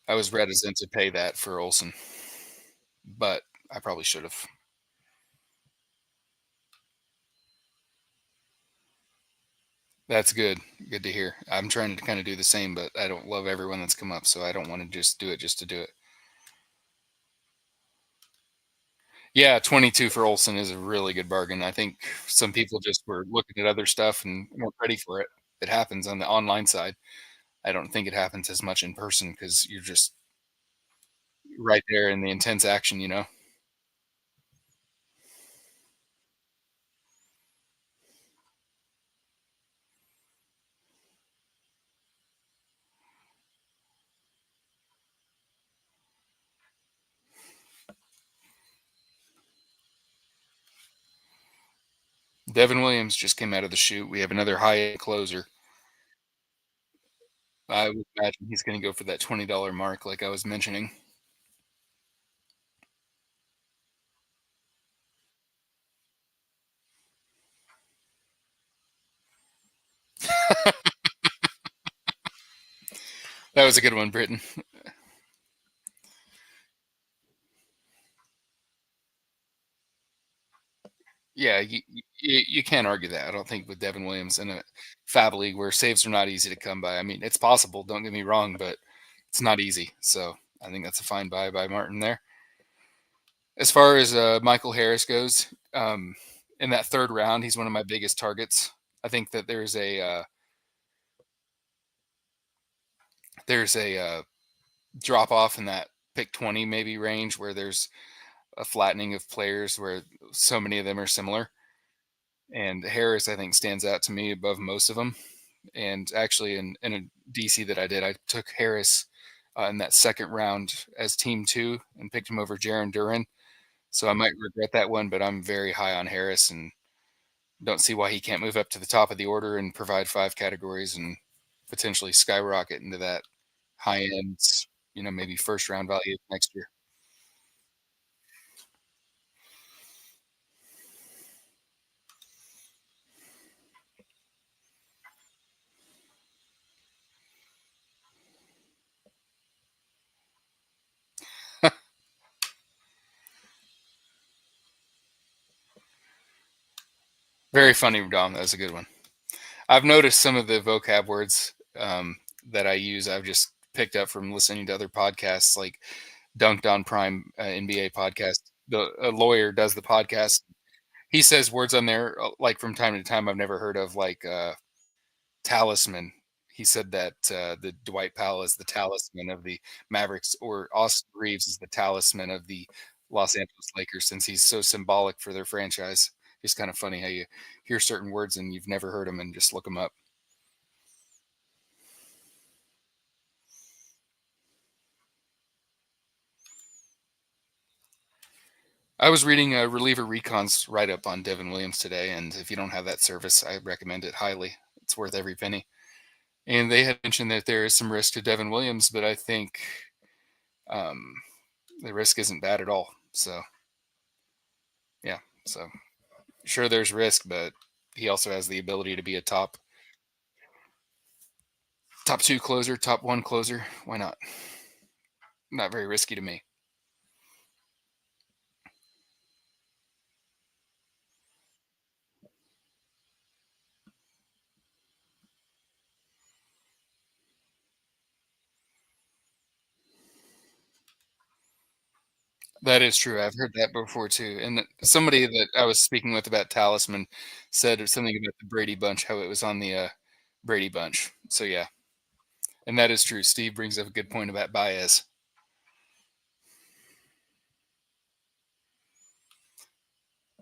I was reticent to pay that for Olson, but I probably should have. That's good. Good to hear. I'm trying to kind of do the same, but I don't love everyone that's come up, so I don't want to just do it just to do it. Yeah, 22 for Olson is a really good bargain. I think some people just were looking at other stuff and weren't ready for it. It happens on the online side. I don't think it happens as much in person because you're just right there in the intense action. Devin Williams just came out of the chute. We have another high end closer. I would imagine he's going to go for that $20 mark, like I was mentioning. That was a good one, Britton. Yeah, you can't argue that. I don't think with Devin Williams in a fab league where saves are not easy to come by. I mean, it's possible. Don't get me wrong, but it's not easy. So I think that's a fine buy by Martin there. As far as Michael Harris goes, in that third round, he's one of my biggest targets. I think that there's a drop off in that pick 20 maybe range where there's a flattening of players where so many of them are similar. And Harris, I think, stands out to me above most of them. And actually, in a DC that I did, I took Harris in that second round as team two and picked him over Jaron Duran. So I might regret that one, but I'm very high on Harris and don't see why he can't move up to the top of the order and provide five categories and potentially skyrocket into that high end, maybe first round value next year. Very funny, Dom. That was a good one. I've noticed some of the vocab words that I use. I've just picked up from listening to other podcasts, like Dunked on Prime NBA podcast. The a lawyer does the podcast. He says words on there like from time to time I've never heard of, like talisman. He said that the Dwight Powell is the talisman of the Mavericks, or Austin Reeves is the talisman of the Los Angeles Lakers, since he's so symbolic for their franchise. It's kind of funny how you hear certain words and you've never heard them and just look them up. I was reading a reliever recons write up on Devin Williams today, and if you don't have that service, I recommend it highly. It's worth every penny. And they had mentioned that there is some risk to Devin Williams, but I think um, the risk isn't bad at all. So yeah, so sure there's risk, but he also has the ability to be a top two closer, top one closer. Why not? Not very risky to me. That is true. I've heard that before too. And somebody that I was speaking with about Talisman said something about the Brady Bunch, how it was on the Brady Bunch. So yeah, and that is true. Steve brings up a good point about Baez.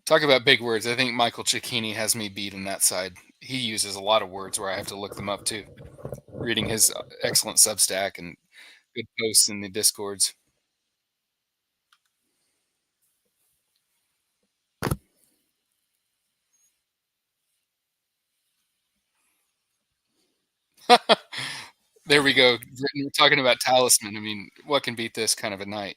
Talk about big words. I think Michael Cicchini has me beat on that side. He uses a lot of words where I have to look them up too. Reading his excellent Substack and good posts in the Discords. There we go. We're talking about Talisman. I mean, what can beat this kind of a night?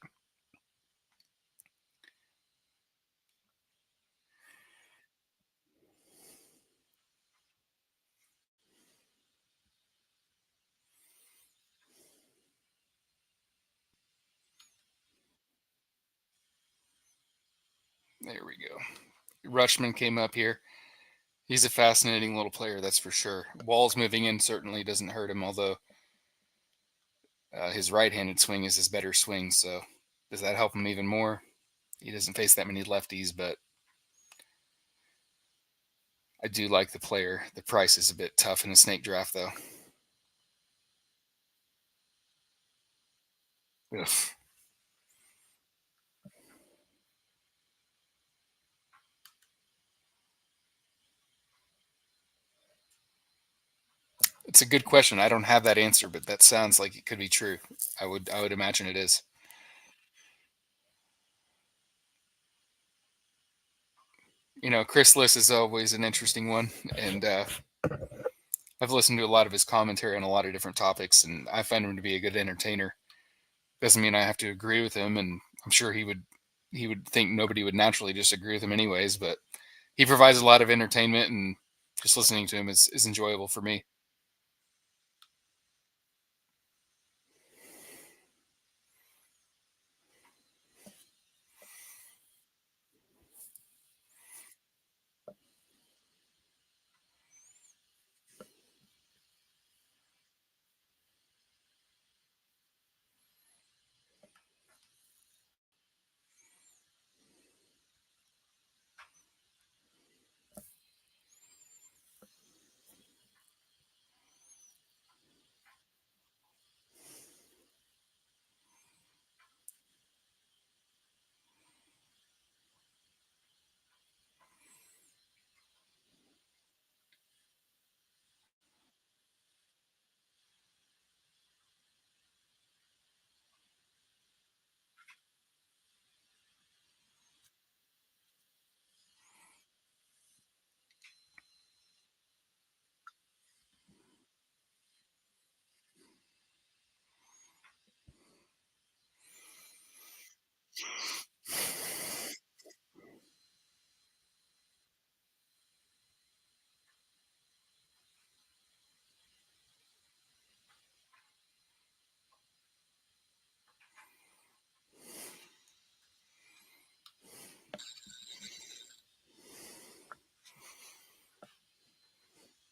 There we go. Rushman came up here. He's a fascinating little player, that's for sure. Walls moving in certainly doesn't hurt him, although his right-handed swing is his better swing. So does that help him even more? He doesn't face that many lefties, but I do like the player. The price is a bit tough in the snake draft, though. Ugh. It's a good question. I don't have that answer, but that sounds like it could be true. I would imagine it is. Chris Liss is always an interesting one, and I've listened to a lot of his commentary on a lot of different topics, and I find him to be a good entertainer. Doesn't mean I have to agree with him, and I'm sure he would think nobody would naturally disagree with him anyways. But he provides a lot of entertainment, and just listening to him is enjoyable for me.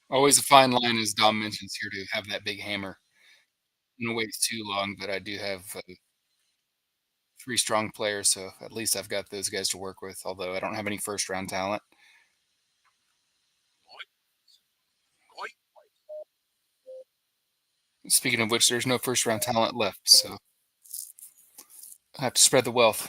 Always a fine line, as Dom mentions here, to have that big hammer. No waits too long, but I do have three strong players, so at least I've got those guys to work with. Although I don't have any first round talent. Speaking of which, there's no first round talent left, so I have to spread the wealth.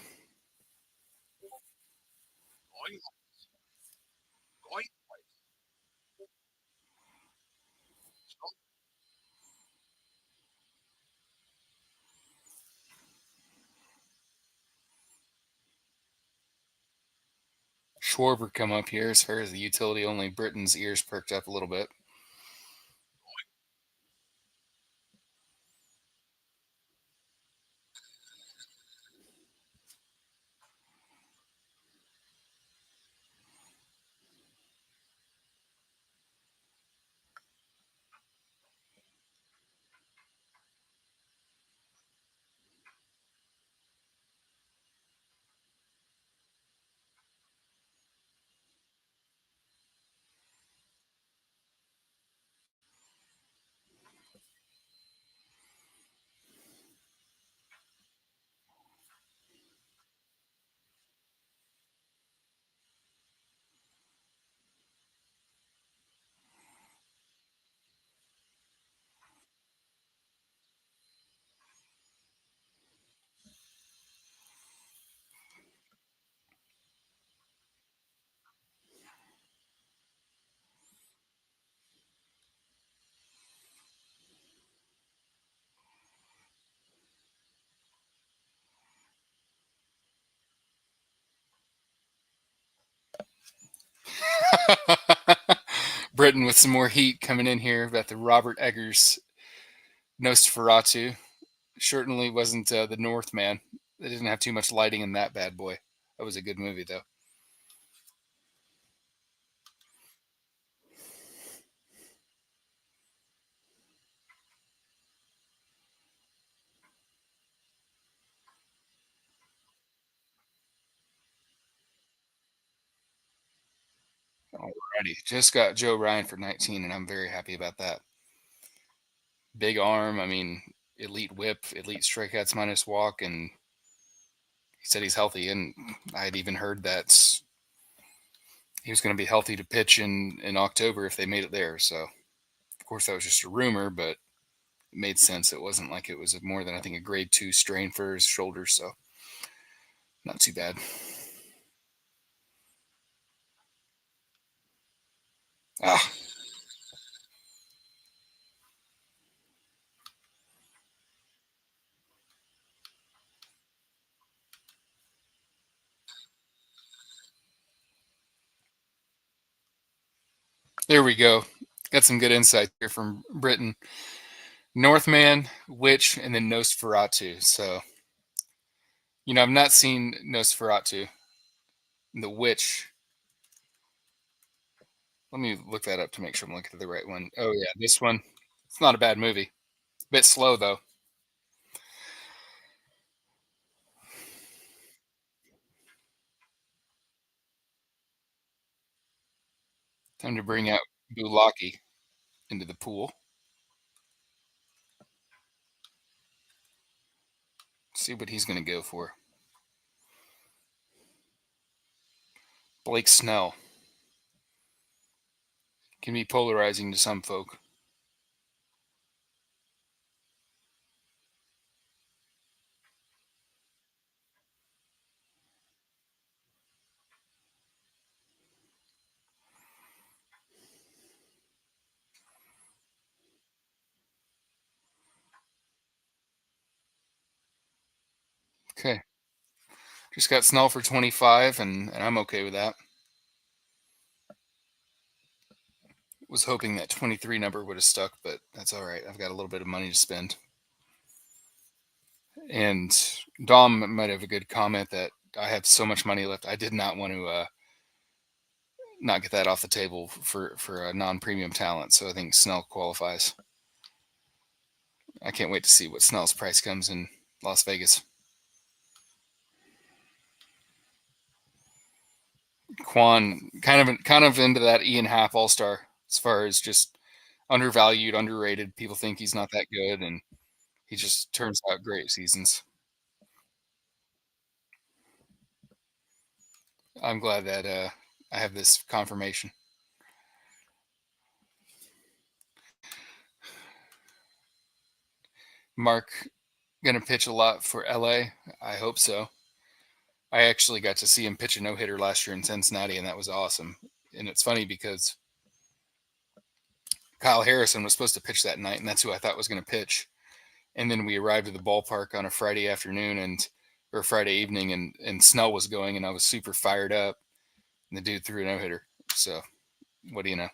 Schwarber come up here as far as the utility only. Britain's ears perked up a little bit. Britain with some more heat coming in here about the Robert Eggers Nosferatu. Certainly wasn't the Northman. They didn't have too much lighting in that bad boy. That was a good movie, though. Alrighty. Just got Joe Ryan for 19, and I'm very happy about that. Big arm. I mean, elite whip, elite strikeouts minus walk, and he said he's healthy. And I had even heard that he was going to be healthy to pitch in October if they made it there. So, of course, that was just a rumor, but it made sense. It wasn't like it was more than, I think, a grade 2 strain for his shoulder. So, not too bad. Ah, there we go. Got some good insight here from Britain. Northman, Witch, and then Nosferatu. So, I've not seen Nosferatu. The Witch. Let me look that up to make sure I'm looking at the right one. Oh, yeah, this one. It's not a bad movie. Bit slow, though. Time to bring out Bulaki into the pool. See what he's going to go for. Blake Snell. Can be polarizing to some folk. Okay. Just got Snell for 25, and I'm okay with that. Was hoping that 23 number would have stuck, but that's all right. I've got a little bit of money to spend. And Dom might have a good comment that I have so much money left. I did not want to not get that off the table for a non-premium talent. So I think Snell qualifies. I can't wait to see what Snell's price comes in Las Vegas. Quan kind of into that Ian Happ All Star as far as just undervalued, underrated. People think he's not that good, and he just turns out great seasons. I'm glad that I have this confirmation. Mark gonna pitch a lot for LA. I hope so. I actually got to see him pitch a no hitter last year in Cincinnati, and that was awesome. And it's funny because Kyle Harrison was supposed to pitch that night, and that's who I thought was going to pitch. And then we arrived at the ballpark on a Friday afternoon or Friday evening, and Snell was going, and I was super fired up. And the dude threw a no hitter. So, what do you know?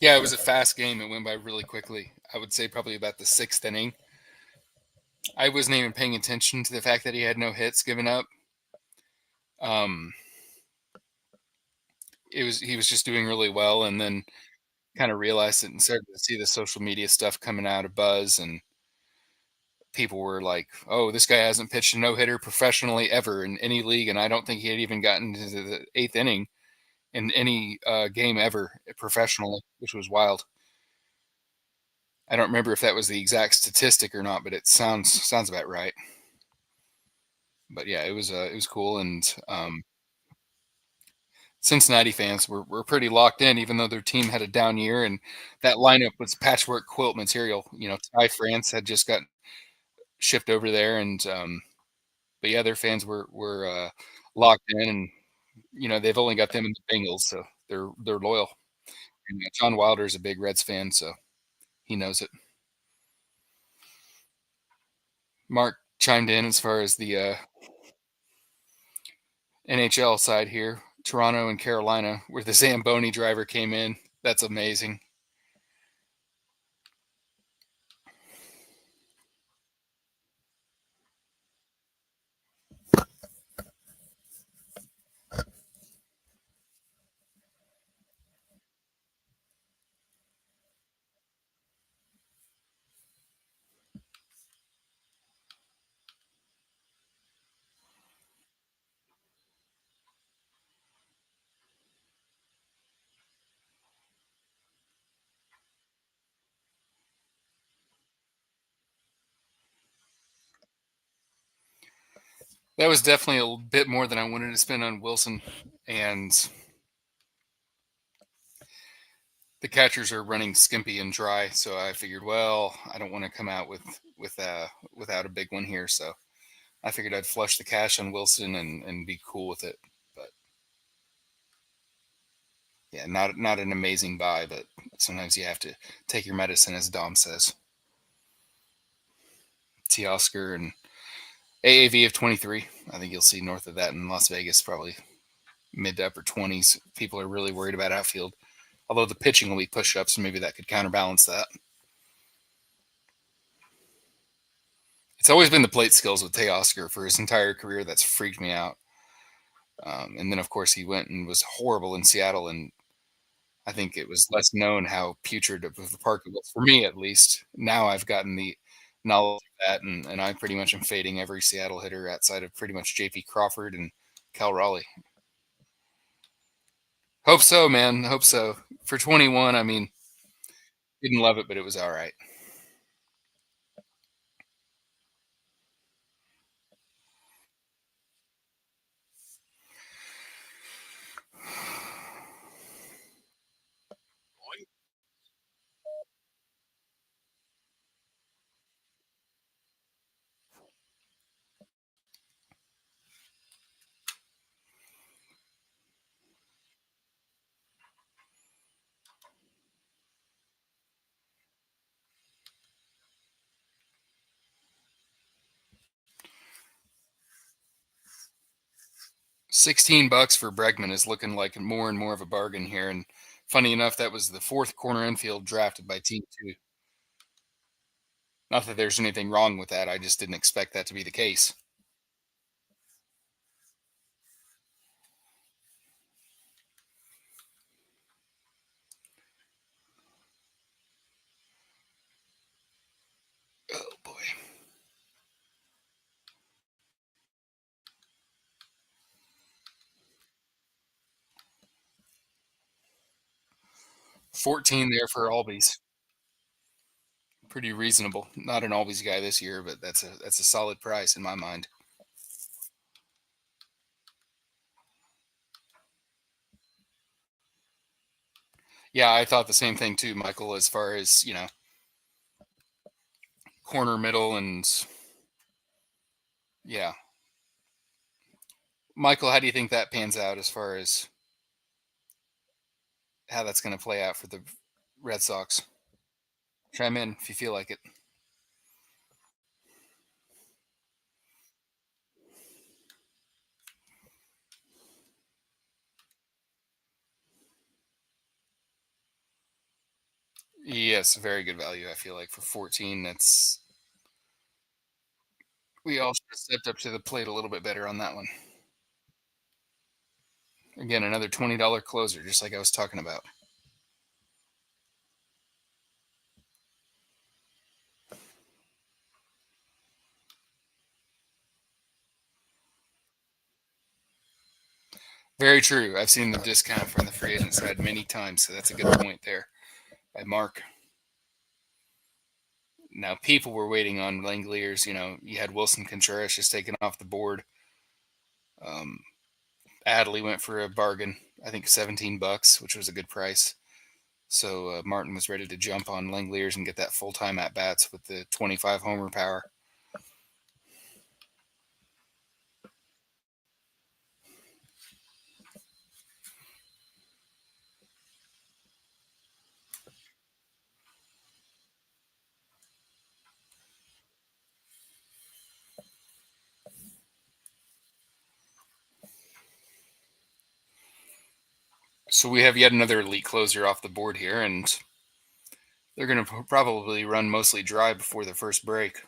Yeah, it was a fast game. It went by really quickly. I would say probably about the sixth inning. I wasn't even paying attention to the fact that he had no hits given up. Um, he was just doing really well, and then kind of realized it and started to see the social media stuff coming out of Buzz, and people were like, "Oh, this guy hasn't pitched a no hitter professionally ever in any league," and I don't think he had even gotten to the eighth inning in any game ever professionally, which was wild. I don't remember if that was the exact statistic or not, but it sounds about right. But yeah, it was cool, and Cincinnati fans were pretty locked in, even though their team had a down year, and that lineup was patchwork quilt material. Ty France had just got shipped over there, and but yeah, their fans were locked in, and they've only got them in the Bengals, so they're loyal. And John Wilder is a big Reds fan, so he knows it. Mark chimed in as far as the NHL side here. Toronto and Carolina, where the Zamboni driver came in. That's amazing. That was definitely a bit more than I wanted to spend on Wilson, and the catchers are running skimpy and dry. So I figured, well, I don't want to come out without a big one here. So I figured I'd flush the cash on Wilson and be cool with it. But yeah, not an amazing buy, but sometimes you have to take your medicine, as Dom says. Teoscar and AAV of 23. I think you'll see north of that in Las Vegas, probably mid to upper 20s. People are really worried about outfield. Although the pitching will be pushed up, so maybe that could counterbalance that. It's always been the plate skills with Teoscar for his entire career that's freaked me out. And then, of course, he went and was horrible in Seattle, and I think it was less known how putrid of the park it was, for me at least. Now I've gotten the knowledge of that, and I pretty much am fading every Seattle hitter outside of pretty much J.P. Crawford and Cal Raleigh. Hope so, man. Hope so. For 21, I mean, didn't love it, but it was all right. Boy. 16 bucks for Bregman is looking like more and more of a bargain here. And funny enough, that was the fourth corner infield drafted by Team 2. Not that there's anything wrong with that. I just didn't expect that to be the case. Oh, boy. 14 there for Albies. Pretty reasonable. Not an Albies guy this year, but that's a solid price in my mind. Yeah, I thought the same thing too, Michael, as far as, corner middle and yeah. Michael, how do you think that pans out as far as how that's going to play out for the Red Sox? Chime in if you feel like it. Yes, very good value. I feel like for 14, that's we all should have stepped up to the plate a little bit better on that one. Again, another $20 closer, just like I was talking about. Very true. I've seen the discount from the free agent side many times, so that's a good point there by Mark. Now people were waiting on Langoliers. You had Wilson Contreras just taken off the board. Um, Adley went for a bargain, I think $17, which was a good price. So Martin was ready to jump on Langoliers and get that full-time at-bats with the 25 homer power. So we have yet another elite closer off the board here, and they're going to probably run mostly dry before the first break.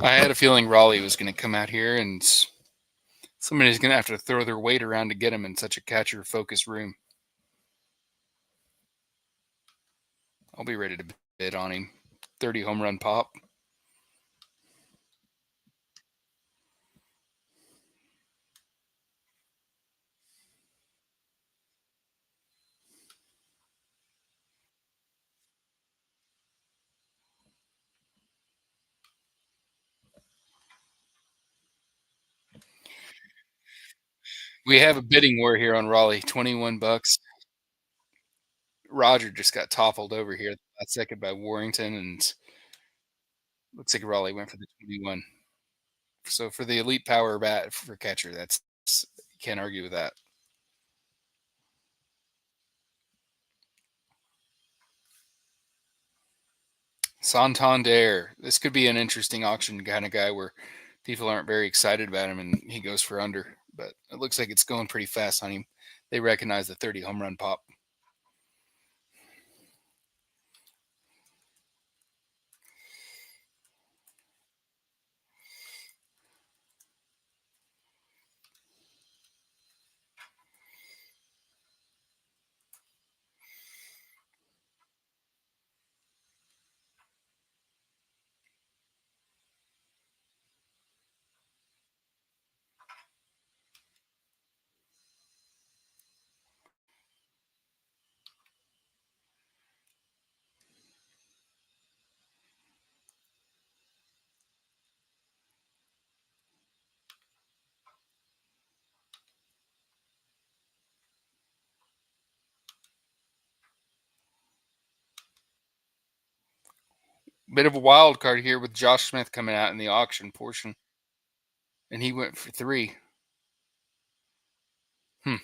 I had a feeling Raleigh was going to come out here and somebody's going to have to throw their weight around to get him in such a catcher-focused room. I'll be ready to bid on him. 30 home run pop. We have a bidding war here on Raleigh. $21. Roger just got toppled over here last second by Warrington, and looks like Raleigh went for the 21. So for the elite power bat for catcher, that's you can't argue with that. Santander. This could be an interesting auction kind of guy where people aren't very excited about him and he goes for under. But it looks like it's going pretty fast on him. They recognize the 30 home run pop. Bit of a wild card here with Josh Smith coming out in the auction portion. And he went for 3. Hmm.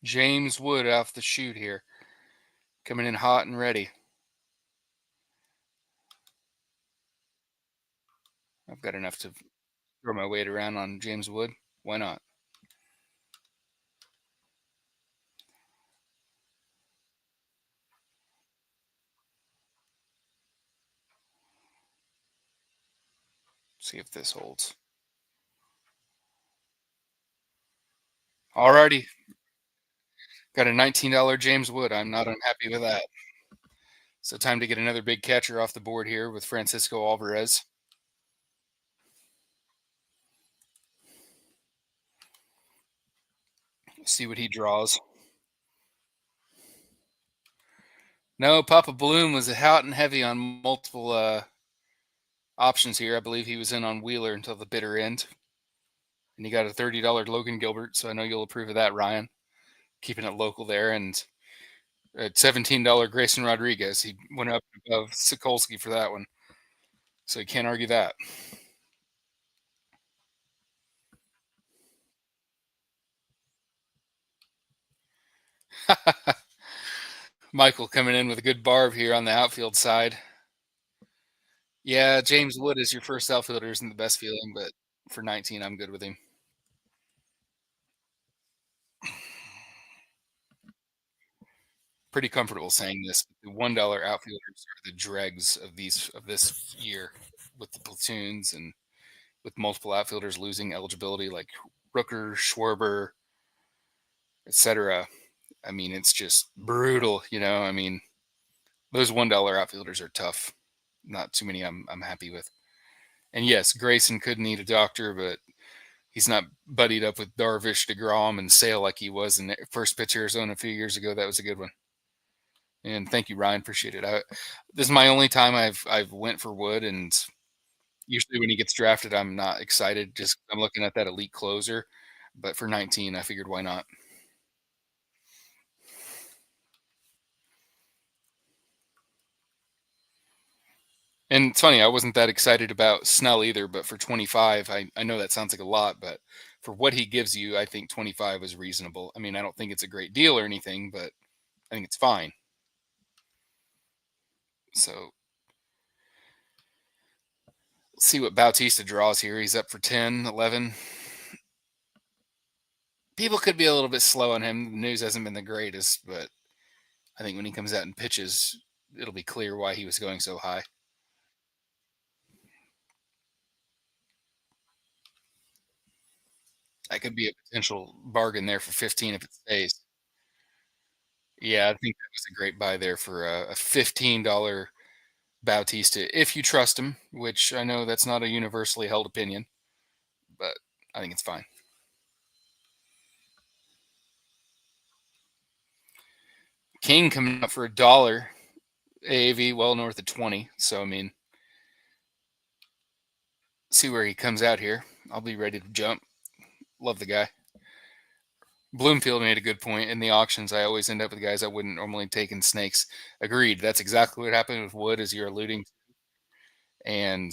James Wood off the shoot here. Coming in hot and ready. I've got enough to throw my weight around on James Wood. Why not? See if this holds. Alrighty. Got a $19 James Wood. I'm not unhappy with that. So time to get another big catcher off the board here with Francisco Alvarez. See what he draws. No, Papa Bloom was hot and heavy on multiple options here. I believe he was in on Wheeler until the bitter end. And he got a $30 Logan Gilbert, so I know you'll approve of that, Ryan. keeping it local there. And at $17 Grayson Rodriguez, he went up above Sikolsky for that one. So you can't argue that. Michael coming in with a good barb here on the outfield side. Yeah, James Wood is your first outfielder isn't the best feeling, but for 19, I'm good with him. Pretty comfortable saying this. The $1 outfielders are the dregs of this year with the platoons and with multiple outfielders losing eligibility like Rooker, Schwarber, etc. I mean, it's just brutal, you know. I mean, those $1 outfielders are tough. Not too many I'm happy with. And yes, Grayson could need a doctor, but he's not buddied up with Darvish, DeGrom, and Sale like he was in the first pitch Arizona a few years ago. That was a good one. And thank you, Ryan. Appreciate it. This is my only time I've went for Wood, and usually when he gets drafted, I'm not excited. Just I'm looking at that elite closer, but for 19, I figured why not. And it's funny, I wasn't that excited about Snell either, but for 25, I know that sounds like a lot, but for what he gives you, I think 25 is reasonable. I mean, I don't think it's a great deal or anything, but I think it's fine. So let's see what Bautista draws here. He's up for 10, 11. People could be a little bit slow on him. The news hasn't been the greatest, but I think when he comes out and pitches, it'll be clear why he was going so high. That could be a potential bargain there for 15 if it stays. Yeah, I think that was a great buy there for a $15 Bautista, if you trust him, which I know that's not a universally held opinion, but I think it's fine. King coming up for $1, AAV well north of 20. So I mean, see where he comes out here. I'll be ready to jump. Love the guy. Bloomfield made a good point. In the auctions, I always end up with guys I wouldn't normally take in snakes. Agreed. That's exactly what happened with Wood, as you're alluding to, and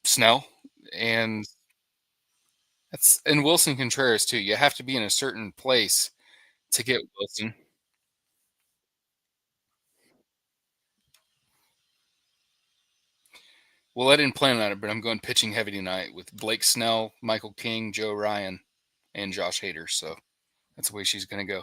Snell, and that's and Wilson Contreras too. You have to be in a certain place to get Wilson. Well, I didn't plan on it, but I'm going pitching heavy tonight with Blake Snell, Michael King, Joe Ryan, and Josh Hader. So that's the way she's going to go.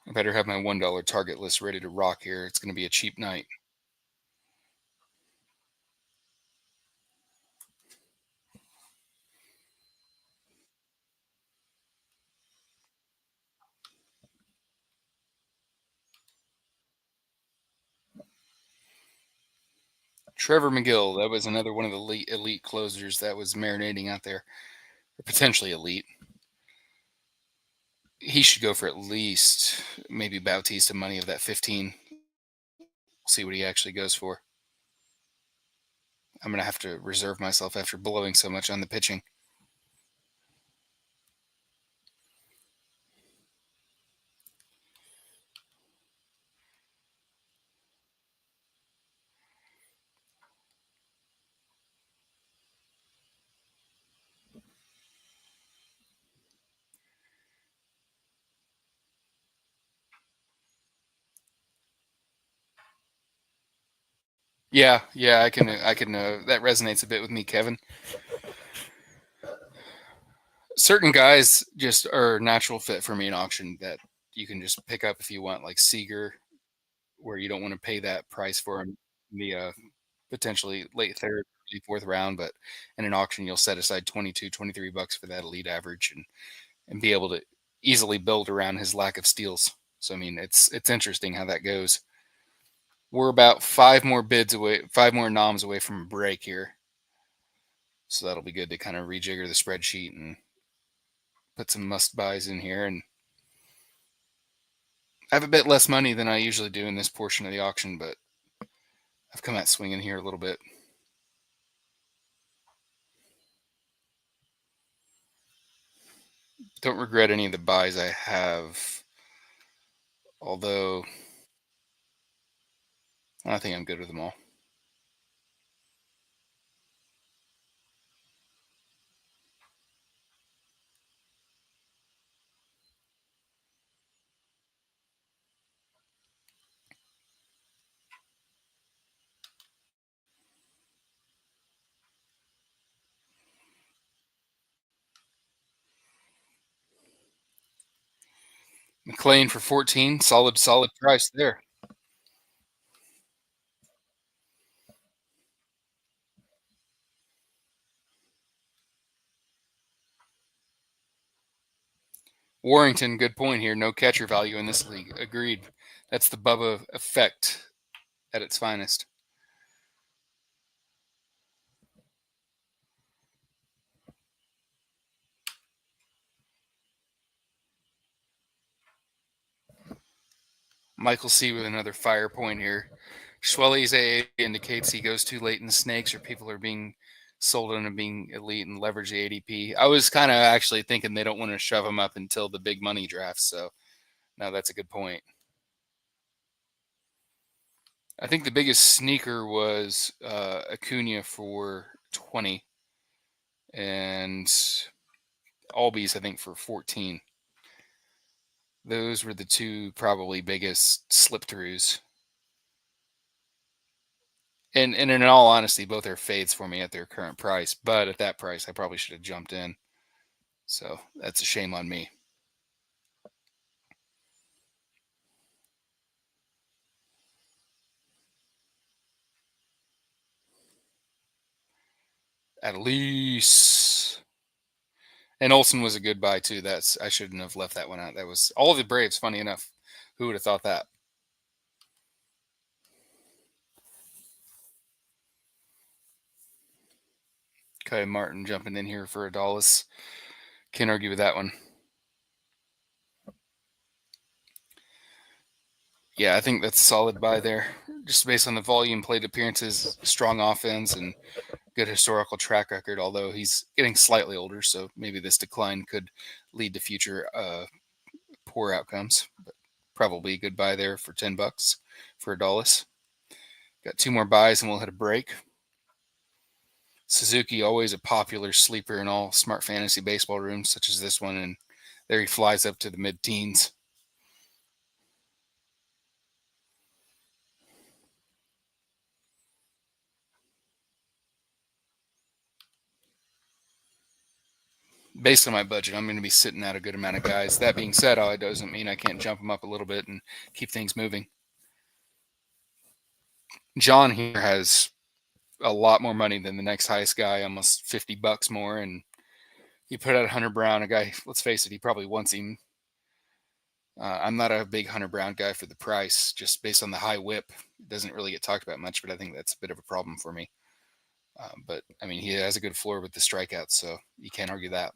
I better have my $1 target list ready to rock here. It's going to be a cheap night. Trevor McGill, that was another one of the elite closers that was marinating out there, or potentially elite. He should go for at least maybe Bautista money of that 15. We'll see what he actually goes for. I'm going to have to reserve myself after blowing so much on the pitching. Yeah, I can. That resonates a bit with me, Kevin. Certain guys just are a natural fit for me in auction that you can just pick up if you want, like Seager, where you don't want to pay that price for him in the potentially late third, early fourth round, but in an auction you'll set aside 22, 23 bucks for that elite average and be able to easily build around his lack of steals. So I mean, it's interesting how that goes. We're about five more bids away, five more noms away from a break here. So that'll be good to kind of rejigger the spreadsheet and put some must buys in here and I have a bit less money than I usually do in this portion of the auction, but I've come out swinging here a little bit. Don't regret any of the buys I have, although I think I'm good with them all. McLean for 14, solid price there. Warrington, good point here. No catcher value in this league. Agreed. That's the Bubba effect at its finest. Michael C with another fire point here. Schwelly's AA indicates he goes too late in the snakes, or people are being sold into being elite and leverage the ADP. I was kind of actually thinking they don't want to shove him up until the big money drafts. So now that's a good point. I think the biggest sneaker was Acuna for 20 and Albies, I think, for 14. Those were the two probably biggest slip throughs. And in all honesty, both are fades for me at their current price. But at that price, I probably should have jumped in. So that's a shame on me. At least. And Olsen was a good buy too. I shouldn't have left that one out. That was all of the Braves. Funny enough, who would have thought that? Okay, Martin jumping in here for Adalis. Can't argue with that one. Yeah, I think that's a solid buy there. Just based on the volume, plate appearances, strong offense, and good historical track record. Although he's getting slightly older, so maybe this decline could lead to future poor outcomes. But probably a good buy there for $10 for Adalis. Got two more buys and we'll hit a break. Suzuki, always a popular sleeper in all smart fantasy baseball rooms, such as this one, and there he flies up to the mid-teens. Based on my budget, I'm going to be sitting at a good amount of guys. That being said, it doesn't mean I can't jump them up a little bit and keep things moving. John here has a lot more money than the next highest guy, almost $50 more, and he put out Hunter Brown, a guy. Let's face it, he probably wants him. I'm not a big Hunter Brown guy for the price, just based on the high whip. It doesn't really get talked about much, but I think that's a bit of a problem for me. But I mean, he has a good floor with the strikeouts, so you can't argue that.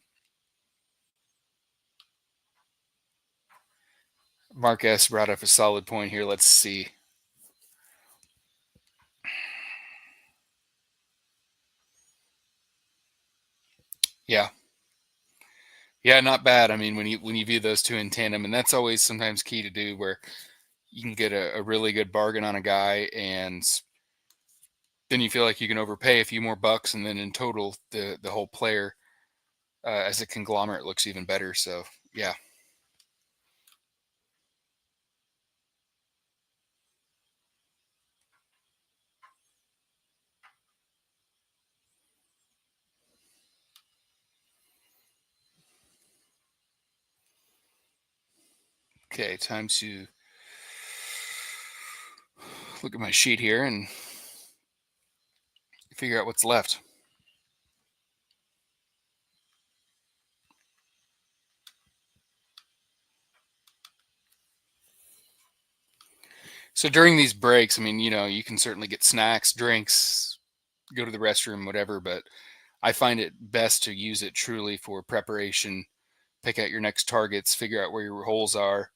Mark S brought up a solid point here. Let's see. Yeah. Yeah, not bad. I mean, when you view those two in tandem, and that's always sometimes key to do, where you can get a really good bargain on a guy, and then you feel like you can overpay a few more bucks, and then in total, the whole player as a conglomerate looks even better. So yeah. Okay, time to look at my sheet here and figure out what's left. So during these breaks, I mean, you can certainly get snacks, drinks, go to the restroom, whatever, but I find it best to use it truly for preparation, pick out your next targets, figure out where your holes are,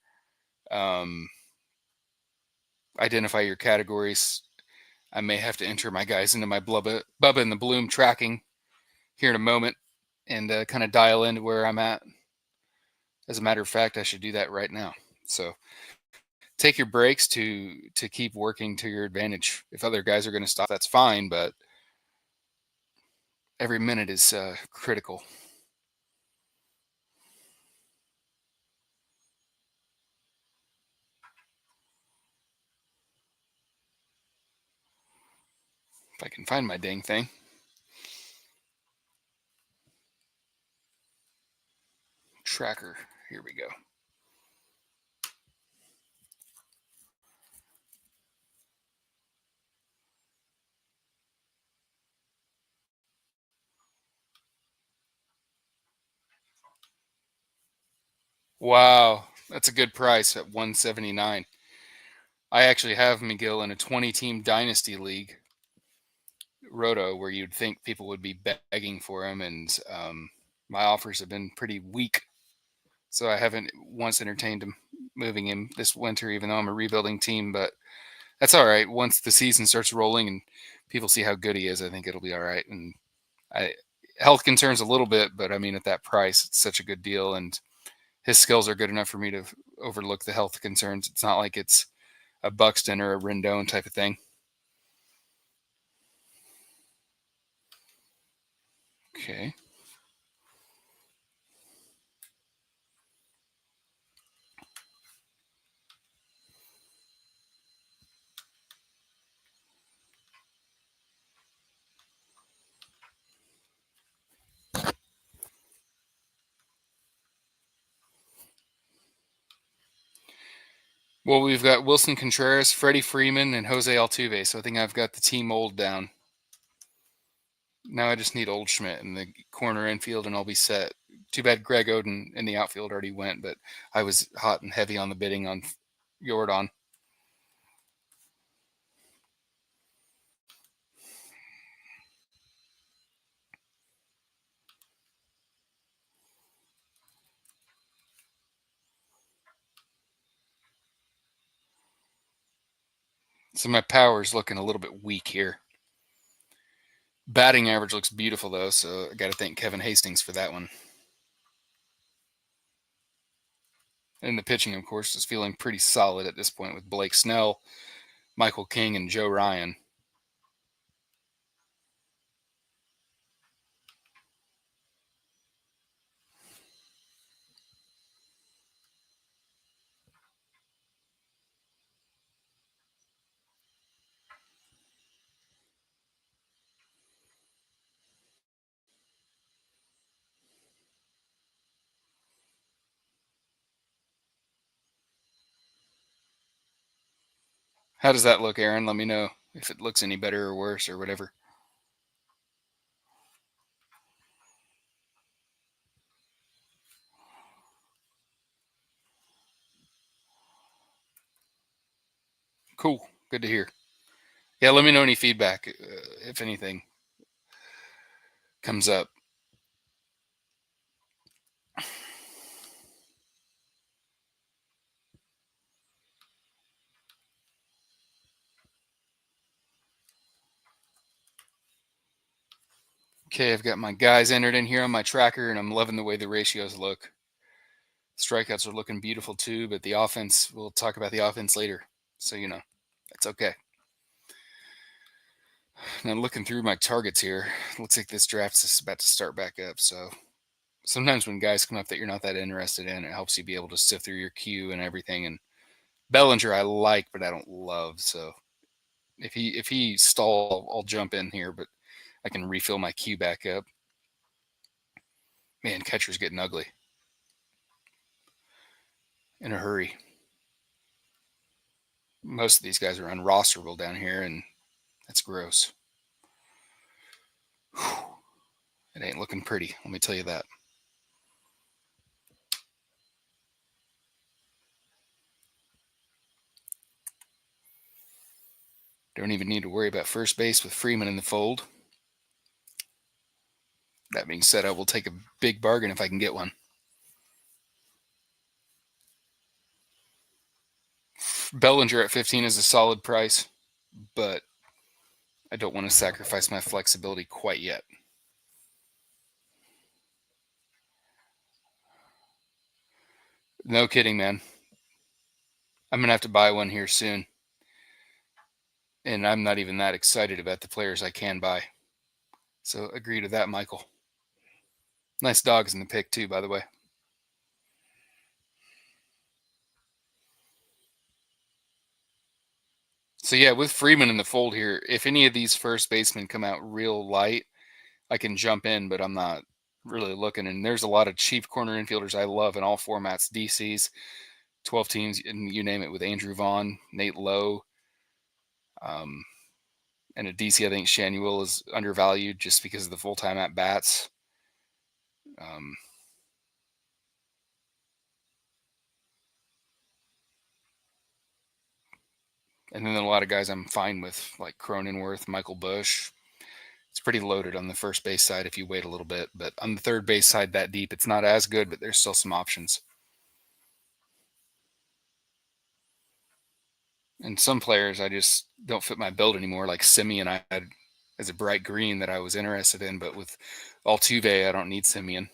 Identify your categories. I may have to enter my guys into my Bubba in the Bloom tracking here in a moment and kind of dial into where I'm at. As a matter of fact, I should do that right now. So take your breaks to keep working to your advantage. If other guys are going to stop, that's fine, but every minute is critical. If I can find my dang thing. Tracker. Here we go. Wow, that's a good price at 179. I actually have McGill in a 20-team dynasty league, Roto, where you'd think people would be begging for him, and my offers have been pretty weak. So I haven't once entertained him moving him this winter, even though I'm a rebuilding team. But that's all right. Once the season starts rolling and people see how good he is, I think it'll be all right. And health concerns a little bit, but I mean, at that price, it's such a good deal, and his skills are good enough for me to overlook the health concerns. It's not like it's a Buxton or a Rendon type of thing. Okay. Well, we've got Wilson Contreras, Freddie Freeman, and Jose Altuve. So I think I've got the team mold down. Now I just need Old Schmidt in the corner infield, and I'll be set. Too bad Greg Oden in the outfield already went, but I was hot and heavy on the bidding on Jordan. So my power's looking a little bit weak here. Batting average looks beautiful, though, so I got to thank Kevin Hastings for that one. And the pitching, of course, is feeling pretty solid at this point with Blake Snell, Michael King, and Joe Ryan. How does that look, Aaron? Let me know if it looks any better or worse or whatever. Cool. Good to hear. Yeah, let me know any feedback if anything comes up. Okay, I've got my guys entered in here on my tracker, and I'm loving the way the ratios look. Strikeouts are looking beautiful too, but the offense, we'll talk about the offense later. So, that's okay. Now, looking through my targets here, looks like this draft is about to start back up. So, sometimes when guys come up that you're not that interested in, it helps you be able to sift through your queue and everything. And Bellinger, I like, but I don't love. So, if he stall, I'll jump in here, but I can refill my queue back up. Man, catcher's getting ugly. In a hurry. Most of these guys are unrosterable down here, and that's gross. Whew. It ain't looking pretty, let me tell you that. Don't even need to worry about first base with Freeman in the fold. That being said, I will take a big bargain if I can get one. Bellinger at 15 is a solid price, but I don't want to sacrifice my flexibility quite yet. No kidding, man. I'm going to have to buy one here soon. And I'm not even that excited about the players I can buy. So agree to that, Michael. Nice dogs in the pick, too, by the way. So, yeah, with Freeman in the fold here, if any of these first basemen come out real light, I can jump in, but I'm not really looking. And there's a lot of cheap corner infielders I love in all formats, DCs, 12 teams, and you name it, with Andrew Vaughn, Nate Lowe, and a DC, I think Shanuel is undervalued just because of the full-time at-bats. And then a lot of guys I'm fine with, like Cronenworth, Michael Bush. It's pretty loaded on the first base side if you wait a little bit. But on the third base side that deep, it's not as good, but there's still some options. And some players I just don't fit my build anymore, like Simeon I had as a bright green that I was interested in, but with Altuve, I don't need Simeon.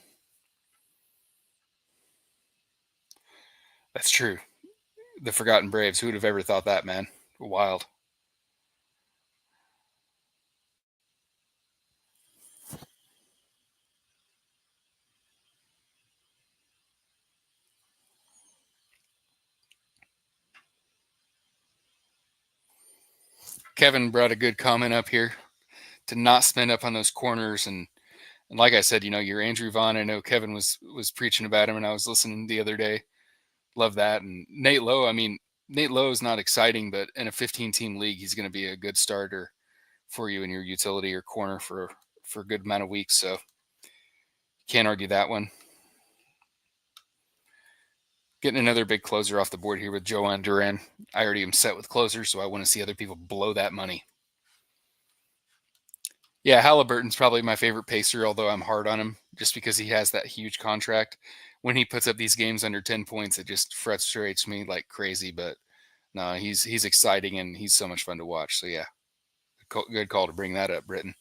That's true. The Forgotten Braves, who would have ever thought that, man? Wild. Kevin brought a good comment up here to not spend up on those corners. And like I said, your Andrew Vaughn, I know Kevin was preaching about him, and I was listening the other day. Love that. And Nate Lowe, Nate Lowe is not exciting, but in a 15-team league, he's going to be a good starter for you in your utility or corner for a good amount of weeks. So can't argue that one. Getting another big closer off the board here with Joan Duran. I already am set with closers, so I want to see other people blow that money. Yeah, Halliburton's probably my favorite pacer, although I'm hard on him just because he has that huge contract. When he puts up these games under 10 points, it just frustrates me like crazy. But no, he's exciting and he's so much fun to watch. So yeah, good call to bring that up, Britton.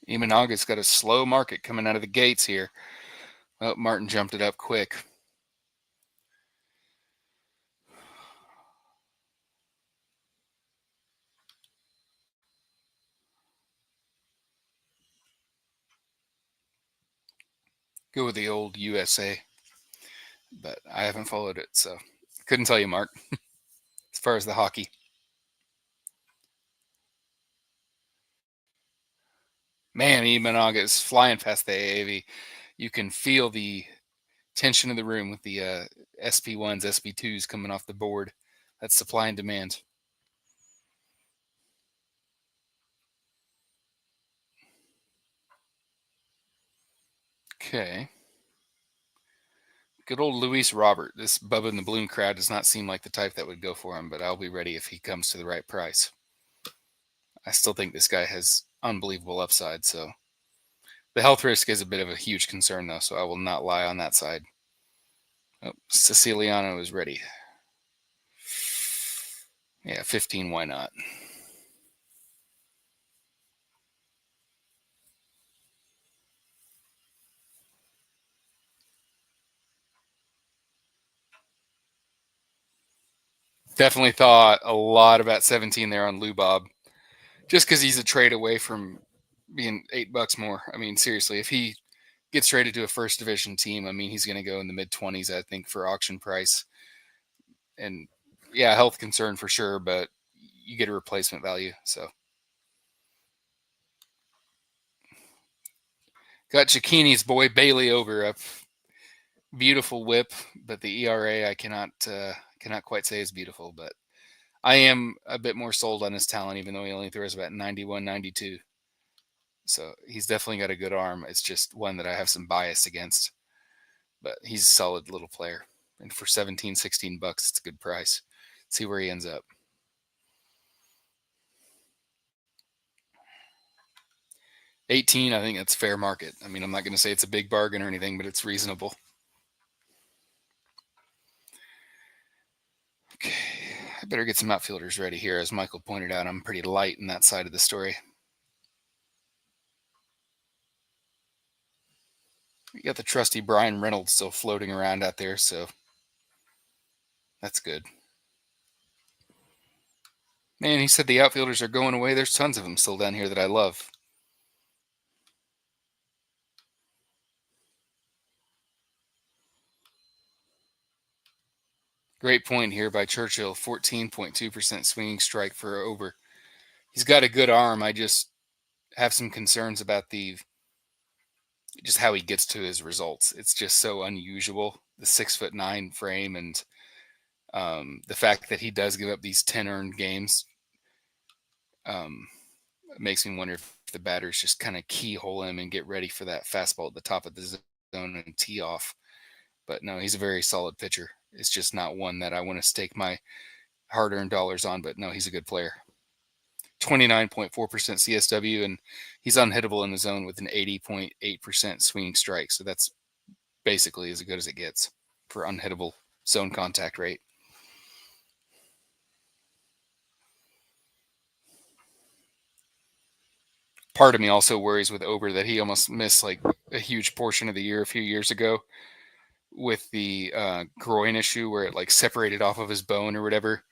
Imanaga's got a slow market coming out of the gates here. Oh, Martin jumped it up quick. Go with the old USA, but I haven't followed it, so couldn't tell you, Mark, as far as the hockey. Man, Imanaga is flying past the AAV. You can feel the tension in the room with the SP1s, SP2s coming off the board. That's supply and demand. Okay. Good old Luis Robert. This Bubba in the Bloom crowd does not seem like the type that would go for him, but I'll be ready if he comes to the right price. I still think this guy has unbelievable upside, so the health risk is a bit of a huge concern, though, so I will not lie on that side. Oh, Siciliano is ready. Yeah, 15, why not? Definitely thought a lot about 17 there on Lubob, just because he's a trade away from being $8 more. I mean, seriously, if he gets traded to a first division team, I mean, he's going to go in the mid 20s, I think, for auction price. And yeah, health concern for sure, but you get a replacement value. So got Cicchini's boy Bailey over, a beautiful whip, but the ERA I cannot cannot quite say is beautiful, but I am a bit more sold on his talent, even though he only throws about 91, 92. So he's definitely got a good arm. It's just one that I have some bias against, but he's a solid little player. And for 17, 16 bucks, it's a good price. See where he ends up. 18, I think that's fair market. I mean, I'm not going to say it's a big bargain or anything, but it's reasonable. Okay, I better get some outfielders ready here. As Michael pointed out, I'm pretty light in that side of the story. We got the trusty Brian Reynolds still floating around out there, so that's good. Man, he said the outfielders are going away. There's tons of them still down here that I love. Great point here by Churchill. 14.2% swinging strike for over. He's got a good arm. I just have some concerns about just how he gets to his results. It's just so unusual. The 6'9" frame and the fact that he does give up these 10 earned games makes me wonder if the batters just kind of keyhole him and get ready for that fastball at the top of the zone and tee off. But no, he's a very solid pitcher. It's just not one that I want to stake my hard-earned dollars on. But no, he's a good player. 29.4% CSW, and he's unhittable in the zone with an 80.8% swinging strike. So that's basically as good as it gets for unhittable zone contact rate. Part of me also worries with Ober that he almost missed like a huge portion of the year a few years ago with the groin issue where it like separated off of his bone or whatever.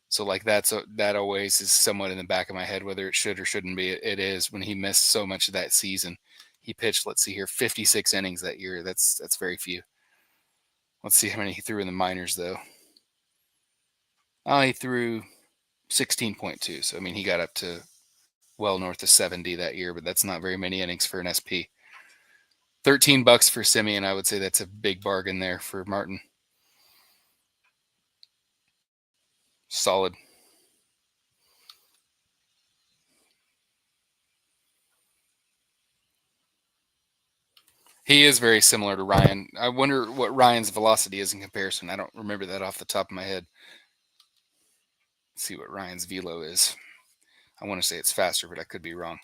So like that always is somewhat in the back of my head whether it should or shouldn't be. It is when he missed so much of that season. He pitched, let's see here, 56 innings that year. That's very few. Let's see how many he threw in the minors though. He threw 16.2. So I mean he got up to well north of 70 that year, but that's not very many innings for an SP. $13 for Simeon. I would say that's a big bargain there for Martin. Solid. He is very similar to Ryan. I wonder what Ryan's velocity is in comparison. I don't remember that off the top of my head. Let's see what Ryan's velo is. I want to say it's faster, but I could be wrong.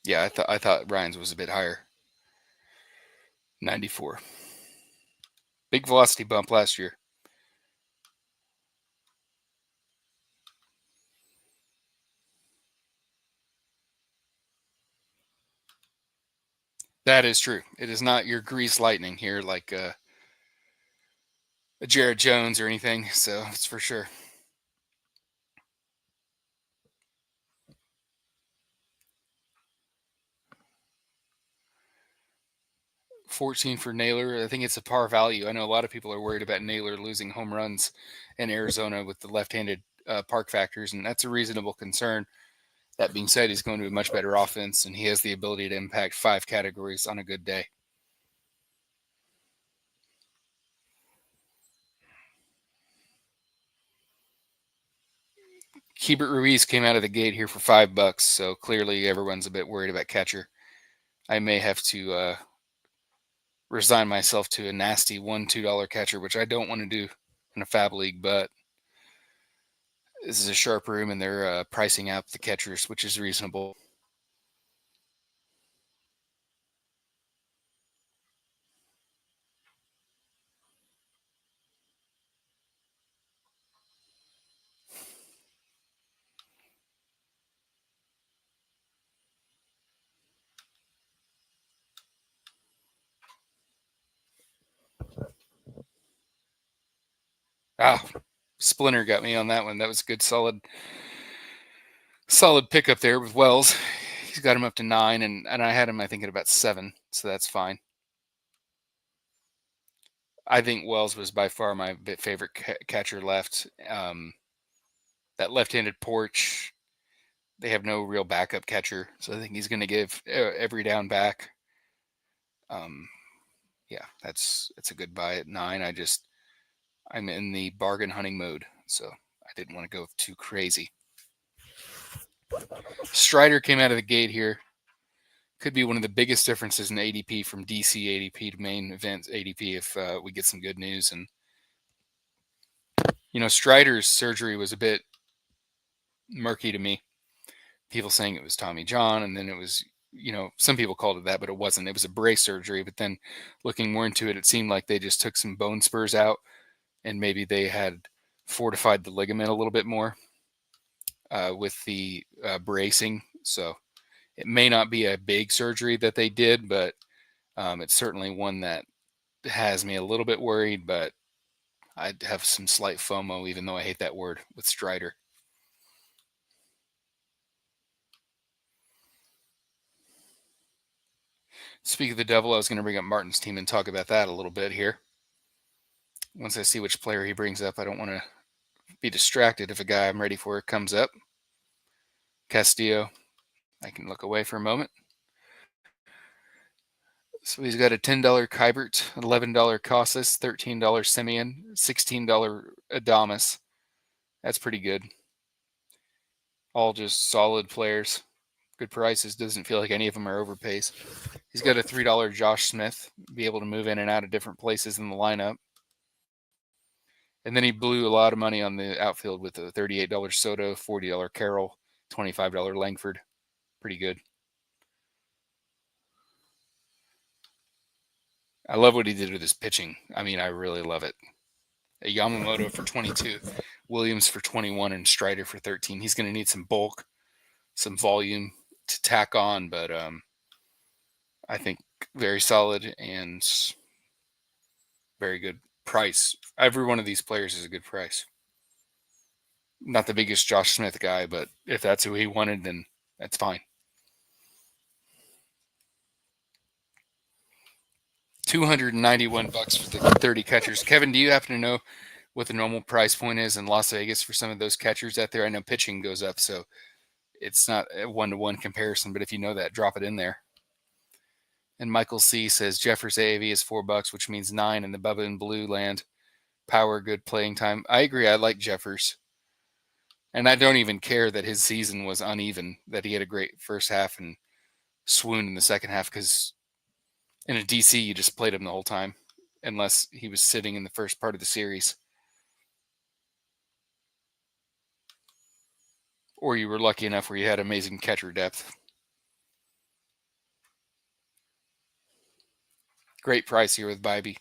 Yeah, I thought Ryan's was a bit higher. 94. Big velocity bump last year. That is true. It is not your grease lightning here like a Jared Jones or anything, so it's for sure. 14 for Naylor. I think it's a par value. I know a lot of people are worried about Naylor losing home runs in Arizona with the left-handed park factors, and that's a reasonable concern. That being said, he's going to a much better offense, and he has the ability to impact 5 categories on a good day. Keibert Ruiz came out of the gate here for $5, so clearly everyone's a bit worried about catcher. I may have to resign myself to a nasty $1-2 catcher, which I don't want to do in a fab league, but this is a sharp room, and they're pricing out the catchers, which is reasonable. Splinter got me on that one. That was a good, solid pickup there with Wells. He's got him up to 9, and I had him, I think, at about 7, so that's fine. I think Wells was by far my favorite catcher left. That left-handed Porch, they have no real backup catcher, so I think he's going to give every down back. Yeah, it's a good buy at 9. I'm in the bargain hunting mode, so I didn't want to go too crazy. Strider came out of the gate here. Could be one of the biggest differences in ADP from DC ADP to main event ADP if we get some good news. And Strider's surgery was a bit murky to me. People saying it was Tommy John, and then it was, some people called it that, but it wasn't. It was a brace surgery. But then looking more into it, it seemed like they just took some bone spurs out, and maybe they had fortified the ligament a little bit more with the bracing. So it may not be a big surgery that they did, but it's certainly one that has me a little bit worried, but I have some slight FOMO, even though I hate that word, with Strider. Speak of the devil, I was going to bring up Martin's team and talk about that a little bit here. Once I see which player he brings up, I don't want to be distracted if a guy I'm ready for comes up. Castillo, I can look away for a moment. So he's got a $10 Kybert, $11 Casas, $13 Simeon, $16 Adamas. That's pretty good. All just solid players. Good prices. Doesn't feel like any of them are overpays. He's got a $3 Josh Smith, be able to move in and out of different places in the lineup. And then he blew a lot of money on the outfield with a $38 Soto, $40 Carroll, $25 Langford. Pretty good. I love what he did with his pitching. I mean, I really love it. A Yamamoto for 22, Williams for 21, and Strider for 13. He's going to need some bulk, some volume to tack on, but I think very solid and very good price. Every one of these players is a good price. Not the biggest Josh Smith guy, but if that's who he wanted, then that's fine. $291 for the 30 catchers. Kevin, do you happen to know what the normal price point is in Las Vegas for some of those catchers out there? I know pitching goes up, so it's not a one-to-one comparison, but if you know that, drop it in there. And Michael C says Jeffers AAV is $4, which means 9 in the Bubba and Blue land. Power, good playing time. I agree. I like Jeffers. And I don't even care that his season was uneven, that he had a great first half and swooned in the second half, because in a DC, you just played him the whole time, unless he was sitting in the first part of the series. Or you were lucky enough where you had amazing catcher depth. Great price here with Bibee.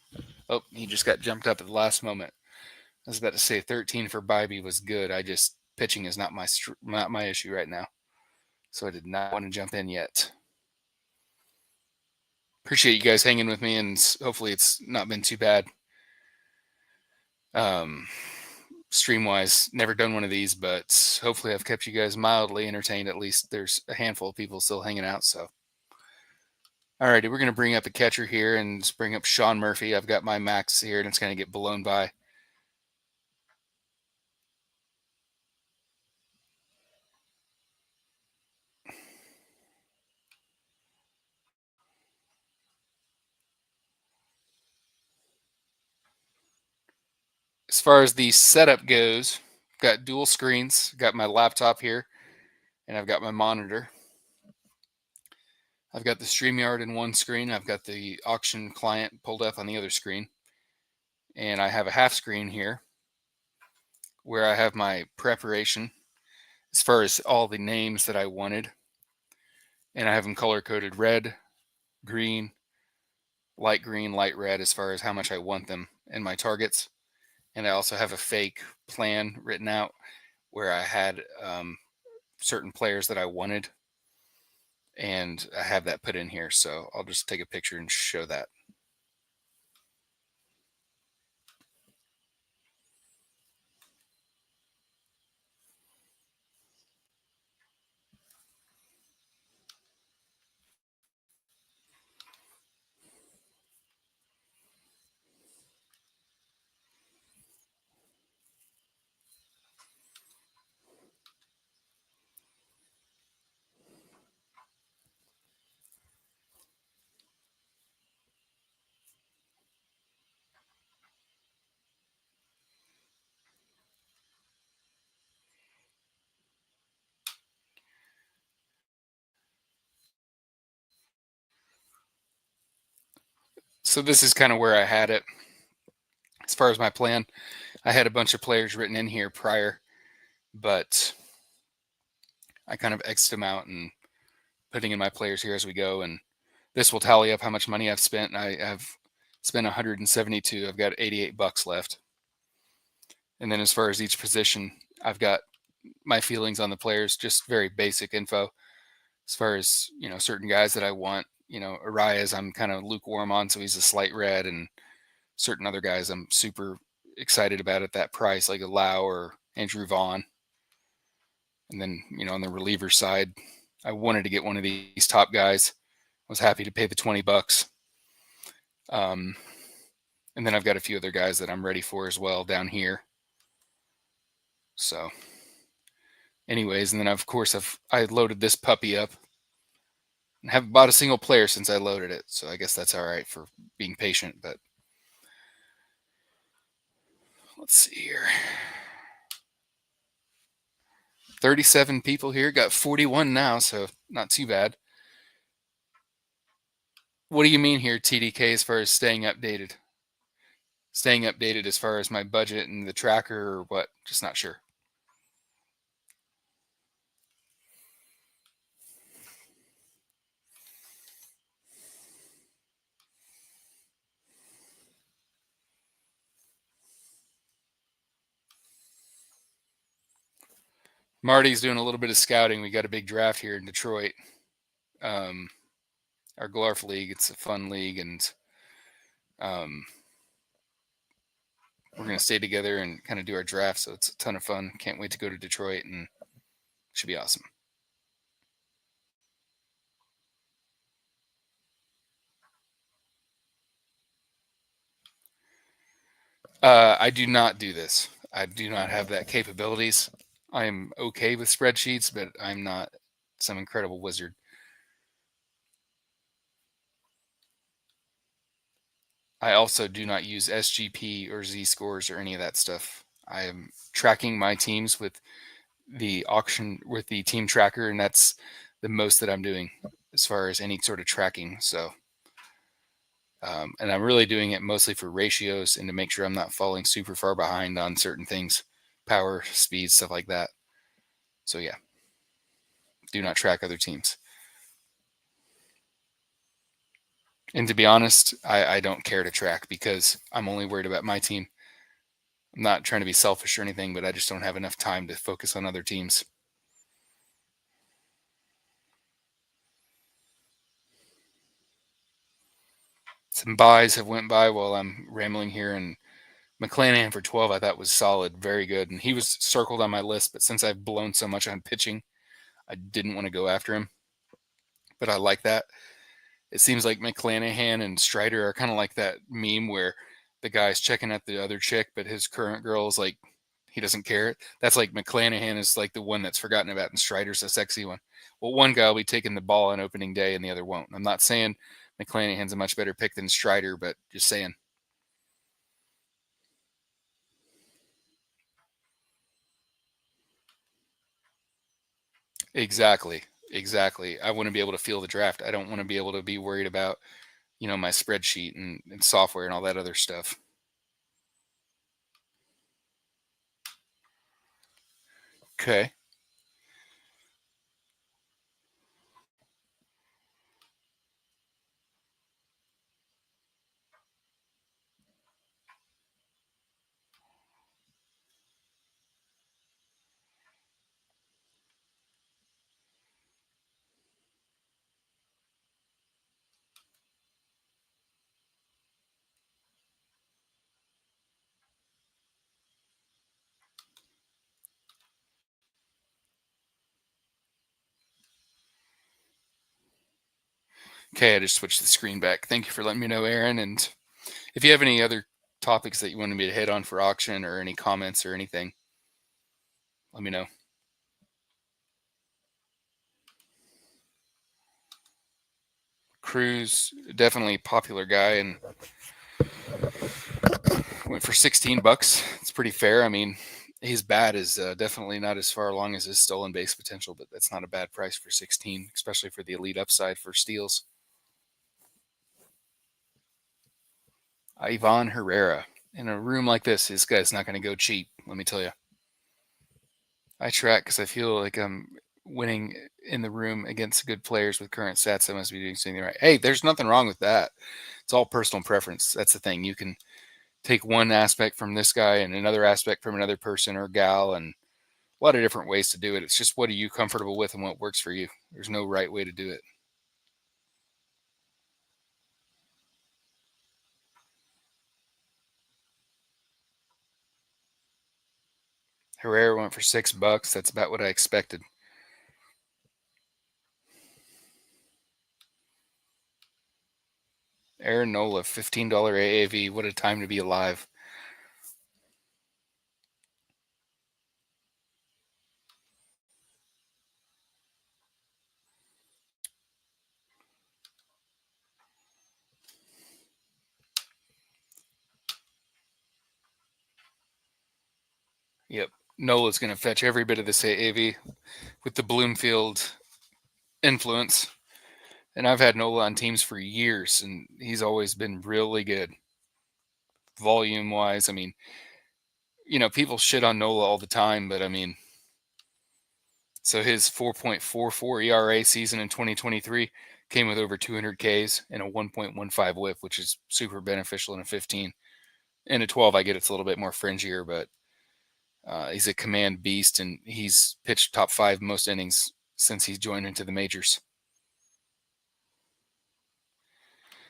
Oh, he just got jumped up at the last moment. I was about to say 13 for Bibee was good. Pitching is not my issue right now, so I did not want to jump in yet. Appreciate you guys hanging with me, and hopefully it's not been too bad. Stream-wise, never done one of these, but hopefully I've kept you guys mildly entertained. At least there's a handful of people still hanging out. So, all righty, we're going to bring up a catcher here and bring up Sean Murphy. I've got my max here, and it's going to get blown by. As far as the setup goes, got dual screens, got my laptop here, and I've got my monitor. I've got the StreamYard in one screen. I've got the auction client pulled up on the other screen. And I have a half screen here where I have my preparation as far as all the names that I wanted. And I have them color-coded red, green, light red as far as how much I want them and my targets. And I also have a fake plan written out where I had certain players that I wanted, and I have that put in here. So I'll just take a picture and show that. So this is kind of where I had it as far as my plan. I had a bunch of players written in here prior, but I kind of X'd them out and putting in my players here as we go. And this will tally up how much money I've spent. And I have spent 172. I've got $88 left. And then as far as each position, I've got my feelings on the players, just very basic info. As far as, certain guys that I want, Arias, I'm kind of lukewarm on, so he's a slight red. And certain other guys I'm super excited about at that price, like a Lau or Andrew Vaughn. And then, on the reliever side, I wanted to get one of these top guys. I was happy to pay the $20. And then I've got a few other guys that I'm ready for as well down here. So anyways, and then of course I loaded this puppy up and haven't bought a single player since I loaded it. So I guess that's all right for being patient, but let's see here. 37 people here, got 41 now, so not too bad. What do you mean here, TDK, as far as staying updated? Staying updated as far as my budget and the tracker or what? Just not sure. Marty's doing a little bit of scouting. We got a big draft here in Detroit. Our Glarf League, it's a fun league, and we're going to stay together and kind of do our draft, so it's a ton of fun. Can't wait to go to Detroit, and it should be awesome. I do not do this. I do not have that capabilities. I'm okay with spreadsheets, but I'm not some incredible wizard. I also do not use SGP or Z scores or any of that stuff. I am tracking my teams with the auction with the team tracker, and that's the most that I'm doing as far as any sort of tracking. So, and I'm really doing it mostly for ratios and to make sure I'm not falling super far behind on certain things, power, speed, stuff like that. So yeah, do not track other teams. And to be honest, I don't care to track because I'm only worried about my team. I'm not trying to be selfish or anything, but I just don't have enough time to focus on other teams. Some buys have went by while I'm rambling here, and McClanahan for 12 I thought was solid, very good. And he was circled on my list, but since I've blown so much on pitching, I didn't want to go after him. But I like that. It seems like McClanahan and Strider are kind of like that meme where the guy's checking out the other chick, but his current girl is like, he doesn't care. That's like McClanahan is like the one that's forgotten about, and Strider's a sexy one. Well, one guy will be taking the ball on opening day, and the other won't. I'm not saying McClanahan's a much better pick than Strider, but just saying. Exactly. Exactly. I want to be able to feel the draft. I don't want to be able to be worried about, my spreadsheet and software and all that other stuff. Okay. Okay, I just switched the screen back. Thank you for letting me know, Aaron. And if you have any other topics that you wanted me to hit on for auction or any comments or anything, let me know. Cruz, definitely a popular guy, and went for $16. It's pretty fair. I mean, his bat is definitely not as far along as his stolen base potential, but that's not a bad price for 16, especially for the elite upside for steals. Ivan Herrera. In a room like this guy's not going to go cheap, let me tell you. I track because I feel like I'm winning in the room against good players with current stats. I must be doing something right. Hey, there's nothing wrong with that. It's all personal preference. That's the thing. You can take one aspect from this guy and another aspect from another person or gal, and a lot of different ways to do it. It's just what are you comfortable with and what works for you. There's no right way to do it. Herrera went for $6. That's about what I expected. Aaron Nola, $15 AAV. What a time to be alive. Yep. Nola's going to fetch every bit of this AAV with the Bloomfield influence. And I've had Nola on teams for years, and he's always been really good. Volume wise, I mean, people shit on Nola all the time, but I mean, so his 4.44 ERA season in 2023 came with over 200 Ks and a 1.15 whip, which is super beneficial in a 15. In a 12, I get it's a little bit more fringier, but he's a command beast, and he's pitched top 5 most innings since he's joined into the majors.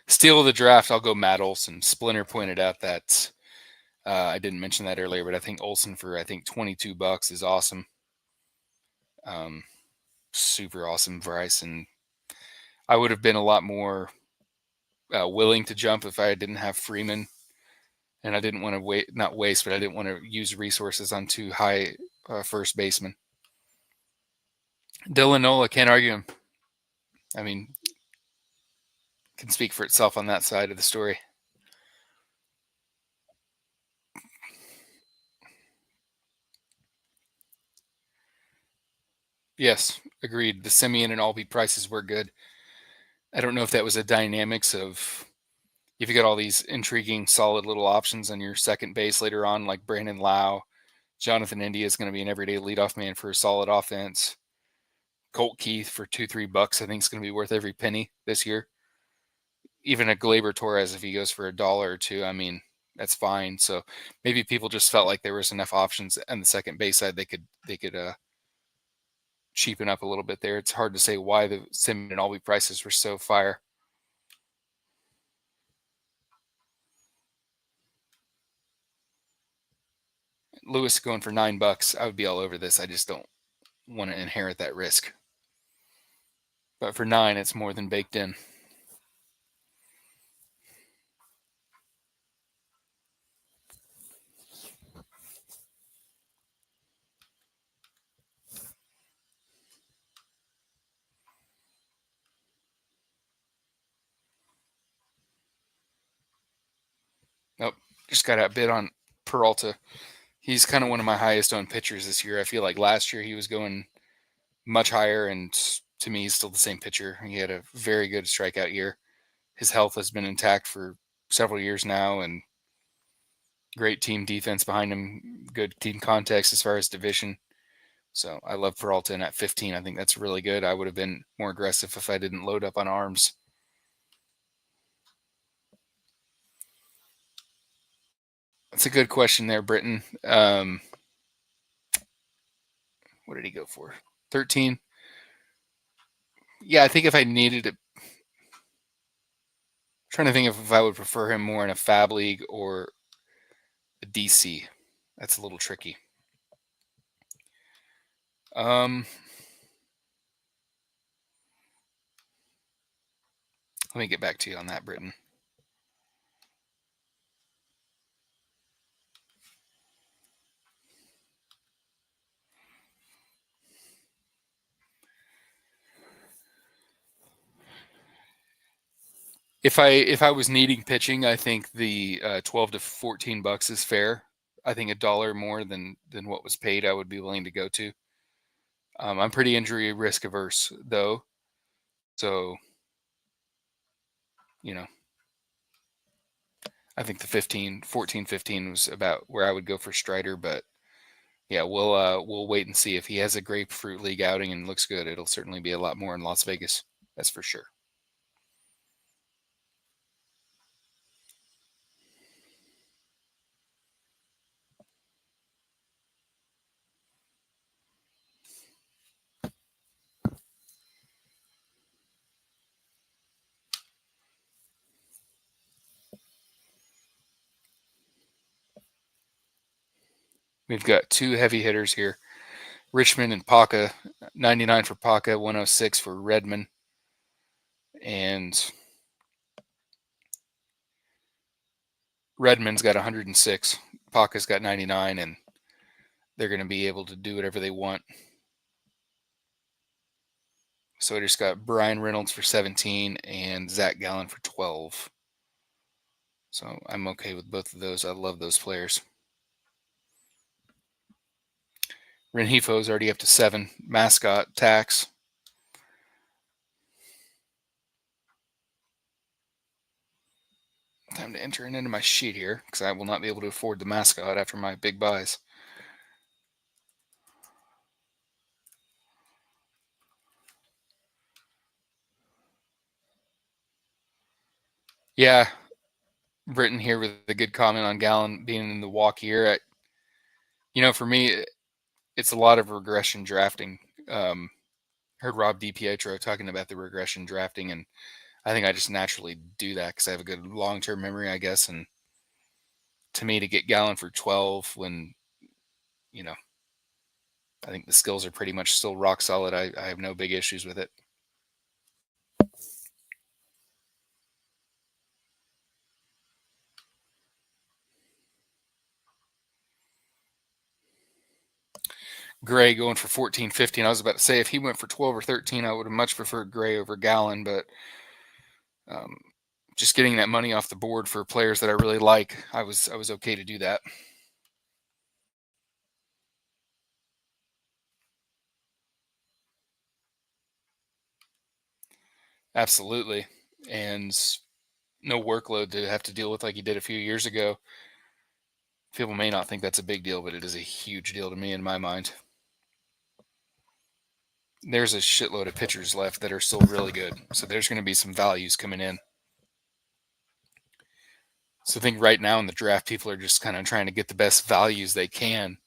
Steal of the draft, I'll go Matt Olson. Splinter pointed out that I didn't mention that earlier, but I think Olson for $22 is awesome. Super awesome price, and I would have been a lot more willing to jump if I didn't have Freeman, and I didn't want to not waste, but I didn't want to use resources on too high first baseman. Dylan Nola, can't argue him. I mean, can speak for itself on that side of the story. Yes, agreed. The Simeon and Albee prices were good. I don't know if that was a dynamics of if you got all these intriguing, solid little options on your second base later on, like Brandon Lau, Jonathan India is going to be an everyday leadoff man for a solid offense. Colt Keith for $2-3, I think is going to be worth every penny this year. Even a Gleyber Torres, if he goes for $1 or $2, I mean, that's fine. So maybe people just felt like there was enough options on the second base side they could cheapen up a little bit there. It's hard to say why the Simeon and Albee prices were so fire. Lewis going for $9, I would be all over this. I just don't want to inherit that risk. But for $9, it's more than baked in. Nope, just got outbid on Peralta. He's kind of one of my highest owned pitchers this year. I feel like last year he was going much higher, and to me, he's still the same pitcher. He had a very good strikeout year. His health has been intact for several years now, and great team defense behind him, good team context as far as division. So I love Peralta, and at 15, I think that's really good. I would have been more aggressive if I didn't load up on arms. That's a good question there, Britton. What did he go for? 13? Yeah, I think if I needed it, trying to think if I would prefer him more in a Fab League or a DC. That's a little tricky. Let me get back to you on that, Britton. If I was needing pitching, I think the $12 to $14 is fair. I think $1 more than what was paid, I would be willing to go to. I'm pretty injury risk averse though, so I think the 14, 15 was about where I would go for Strider, but yeah, we'll wait and see if he has a grapefruit league outing and looks good. It'll certainly be a lot more in Las Vegas. That's for sure. We've got two heavy hitters here. Richmond and Paca, 99 for Paca, 106 for Redmond. And Redmond's got 106. Paca's got 99, and they're going to be able to do whatever they want. So I just got Brian Reynolds for 17 and Zach Gallen for 12. So I'm okay with both of those. I love those players. Renjifo's already up to 7. Mascot, tax. Time to enter it into my sheet here because I will not be able to afford the mascot after my big buys. Yeah, Britton here with a good comment on Gallen being in the walk year. For me, it's a lot of regression drafting. Heard Rob DiPietro talking about the regression drafting, and I think I just naturally do that because I have a good long-term memory, I guess. And to me, to get Gallen for 12 when, I think the skills are pretty much still rock solid. I have no big issues with it. Gray going for 14, 15. I was about to say if he went for 12 or 13, I would have much preferred Gray over Gallen, but just getting that money off the board for players that I really like, I was okay to do that. Absolutely. And no workload to have to deal with like he did a few years ago. People may not think that's a big deal, but it is a huge deal to me in my mind. There's a shitload of pitchers left that are still really good. So there's going to be some values coming in. So I think right now in the draft, people are just kind of trying to get the best values they can.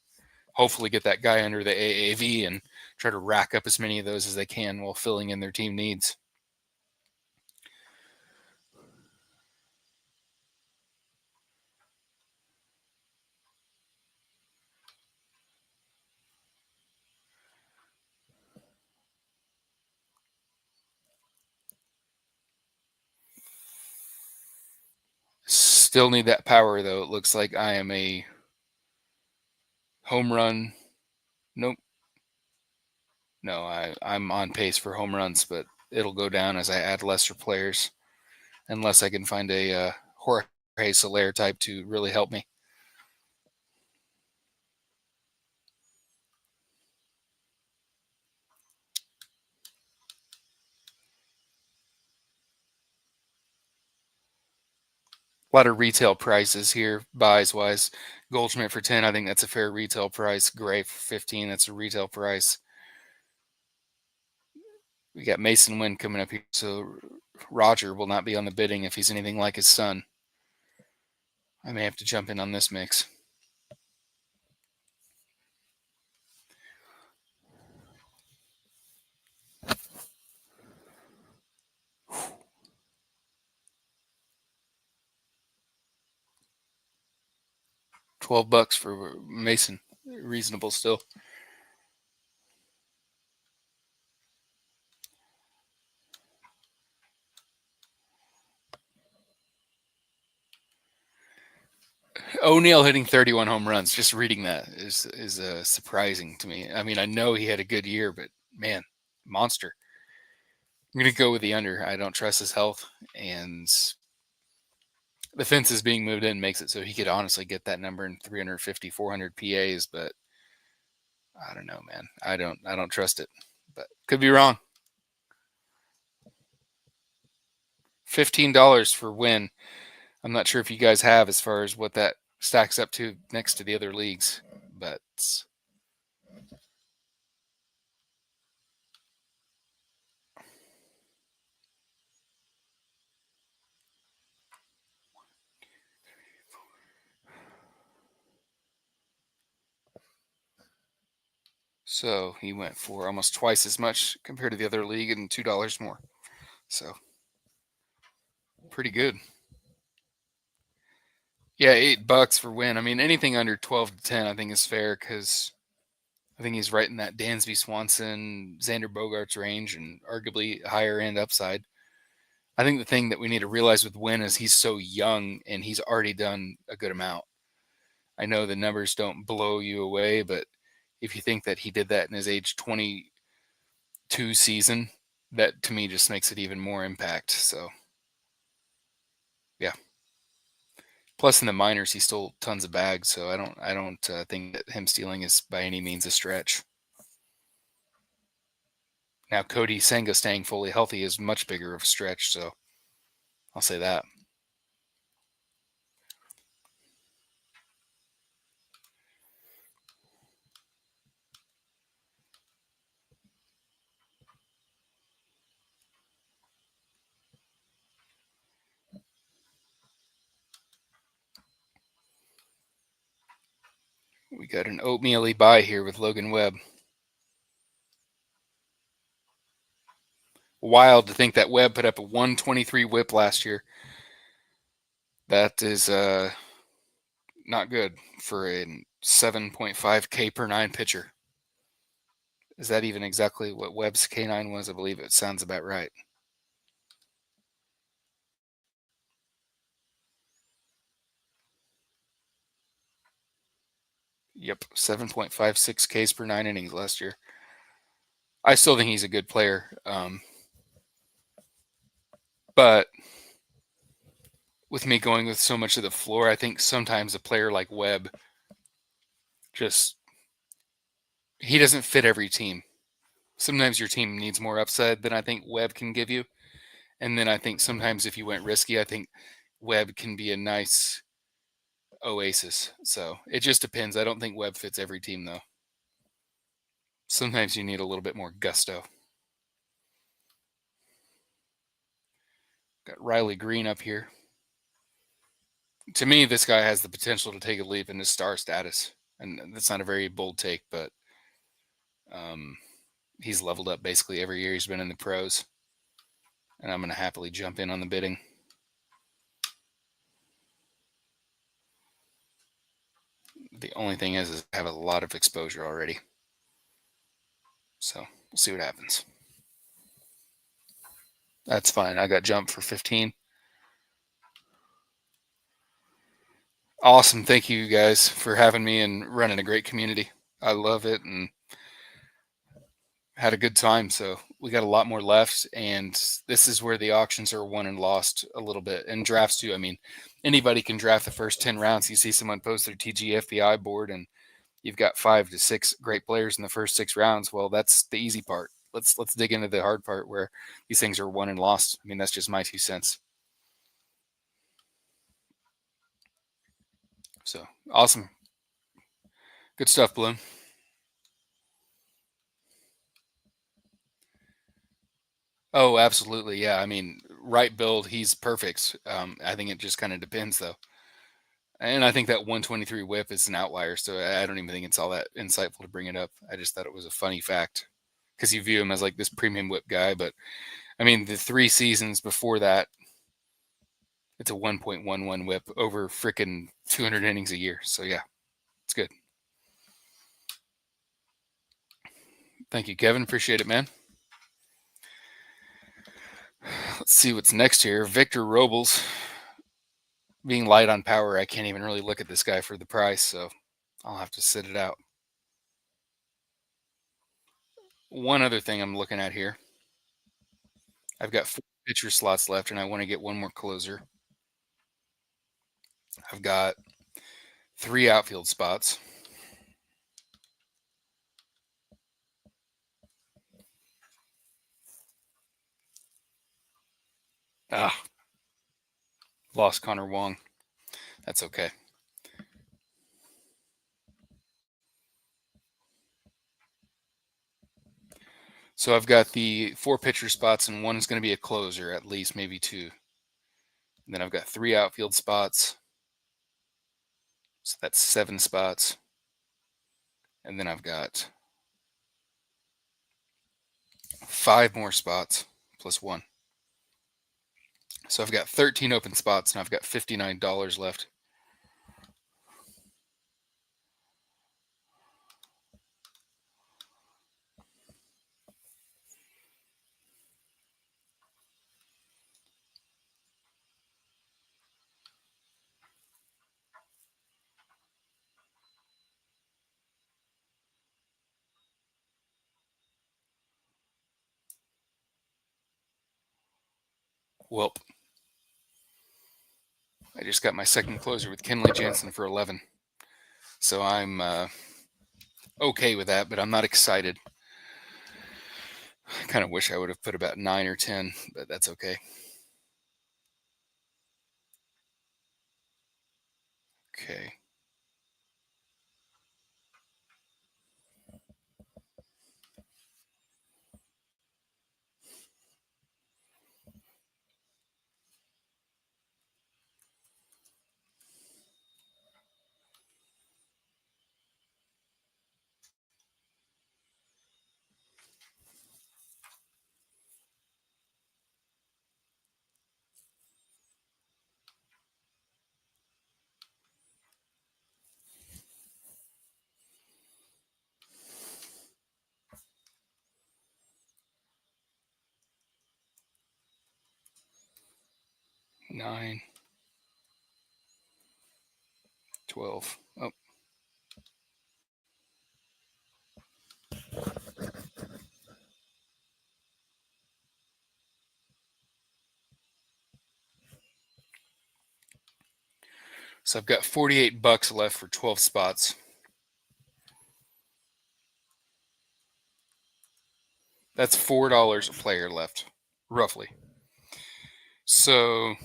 Hopefully get that guy under the AAV and try to rack up as many of those as they can while filling in their team needs. Still need that power, though. It looks like I am a home run. Nope. No, I'm on pace for home runs, but it'll go down as I add lesser players, unless I can find a Jorge Soler type to really help me. A lot of retail prices here, buys wise. Goldschmidt for 10, I think that's a fair retail price. Gray for 15, that's a retail price. We got Mason Wynn coming up here, so Roger will not be on the bidding if he's anything like his son. I may have to jump in on this mix. $12 for Mason, reasonable still. O'Neill hitting 31 home runs. Just reading that is surprising to me. I mean, I know he had a good year, but man, monster. I'm gonna go with the under. I don't trust his health, and the fences being moved in makes it so he could honestly get that number in 350, 400 PAs. But I don't know, man. I don't trust it. But could be wrong. $15 for Win. I'm not sure if you guys have as far as what that stacks up to next to the other leagues, but so he went for almost twice as much compared to the other league and $2 more. So pretty good. Yeah, $8 for win. I mean, anything under 12 to 10, I think is fair because I think he's right in that Dansby Swanson, Xander Bogaerts range and arguably higher end upside. I think the thing that we need to realize with Win is he's so young and he's already done a good amount. I know the numbers don't blow you away, but if you think that he did that in his age 22 season, that to me just makes it even more impact. So, yeah. Plus, in the minors, he stole tons of bags, so I don't think that him stealing is by any means a stretch. Now, Cody Senga staying fully healthy is much bigger of a stretch, so I'll say that. We got an oatmeal-y buy here with Logan Webb. Wild to think that Webb put up a 123 whip last year. That is not good for a 7.5 K per 9 pitcher. Is that even exactly what Webb's K9 was? I believe it sounds about right. Yep, 7.56 Ks per 9 innings last year. I still think he's a good player. But with me going with so much of the floor, I think sometimes a player like Webb just he doesn't fit every team. Sometimes your team needs more upside than I think Webb can give you. And then I think sometimes if you went risky, I think Webb can be a nice oasis. So it just depends. I don't think Webb fits every team though. Sometimes you need a little bit more gusto. Got Riley Green up here. To me, this guy has the potential to take a leap into star status. And that's not a very bold take, but he's leveled up basically every year he's been in the pros. And I'm going to happily jump in on the bidding. The only thing is I have a lot of exposure already. So we'll see what happens. That's fine. I got jumped for 15. Awesome. Thank you guys for having me and running a great community. I love it and had a good time. So we got a lot more left. And this is where the auctions are won and lost a little bit. And drafts too. I mean, anybody can draft the first 10 rounds. You see someone post their TGFBI board and you've got 5 to 6 great players in the first 6 rounds. Well, that's the easy part. Let's dig into the hard part where these things are won and lost. I mean, that's just my 2 cents. So awesome. Good stuff, Bloom. Oh, absolutely. Yeah. I mean, right build, he's perfect. I think it just kind of depends, though. And I think that 123 whip is an outlier. So I don't even think it's all that insightful to bring it up. I just thought it was a funny fact because you view him as like this premium whip guy. But I mean, the 3 seasons before that, it's a 1.11 whip over freaking 200 innings a year. So yeah, it's good. Thank you, Kevin. Appreciate it, man. Let's see what's next here. Victor Robles. Being light on power, I can't even really look at this guy for the price, so I'll have to sit it out. One other thing I'm looking at here. I've got 4 pitcher slots left, and I want to get one more closer. I've got 3 outfield spots. Ah, Lost Connor Wong. That's okay. So I've got the 4 pitcher spots, and one is going to be a closer, at least, maybe 2. And then I've got 3 outfield spots. So that's 7 spots. And then I've got 5 more spots plus 1. So I've got 13 open spots, and I've got $59 left. Welp. I just got my second closer with Kenley Jansen for 11. So I'm okay with that, but I'm not excited. I kind of wish I would have put about 9 or 10, but that's okay. Okay. Nine, 12. Oh. So I've got $48 left for 12 spots. That's $4 a player left, roughly. So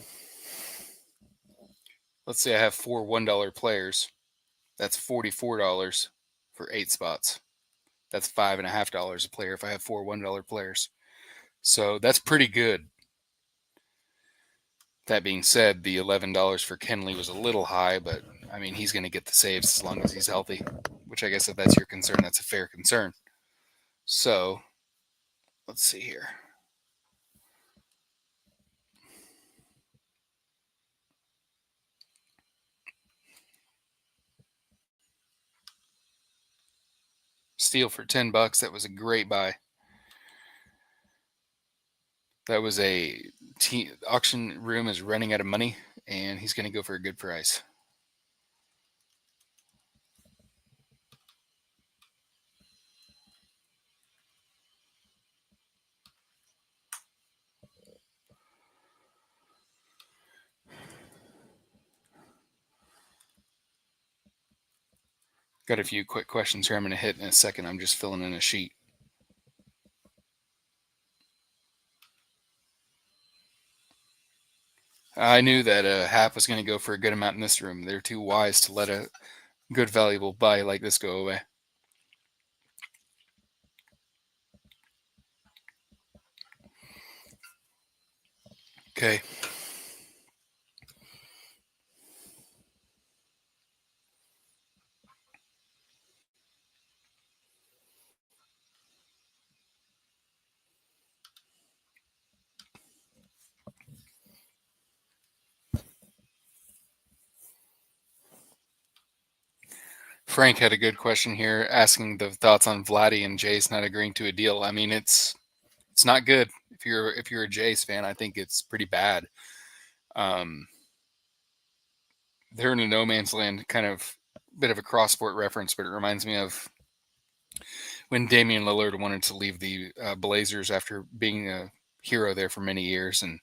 let's say I have 4 $1 players. That's $44 for 8 spots. That's $5.50 a player if I have 4 $1 players. So that's pretty good. That being said, the $11 for Kenley was a little high, but I mean, he's going to get the saves as long as he's healthy, which I guess if that's your concern, that's a fair concern. So let's see here. Steal for $10. That was a great buy. That was a auction room is running out of money, and he's going to go for a good price. Got a few quick questions here I'm going to hit in a second. I'm just filling in a sheet. I knew that Hap was going to go for a good amount in this room. They're too wise to let a good, valuable buy like this go away. Okay. Frank had a good question here, asking the thoughts on Vladdy and Jace not agreeing to a deal. I mean, it's not good. If you're a Jace fan, I think it's pretty bad. They're in a no man's land, kind of bit of a cross sport reference, but it reminds me of when Damian Lillard wanted to leave the Blazers after being a hero there for many years, and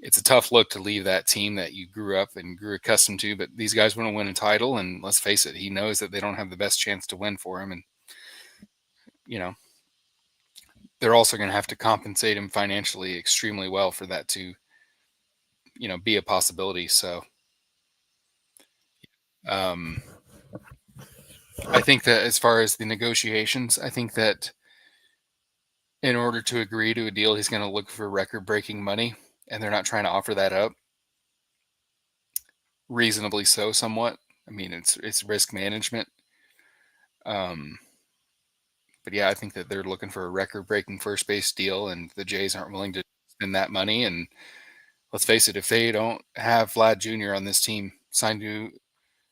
it's a tough look to leave that team that you grew up and grew accustomed to. But these guys want to win a title, and let's face it, he knows that they don't have the best chance to win for him, and they're also going to have to compensate him financially extremely well for that to be a possibility. So um, I think that as far as the negotiations, I think that in order to agree to a deal, he's going to look for record-breaking money, and they're not trying to offer that up. Reasonably so, somewhat. I mean, it's risk management. Um, but yeah, I think that they're looking for a record-breaking first base deal, and the Jays aren't willing to spend that money. And let's face it, if they don't have Vlad Jr. on this team signed to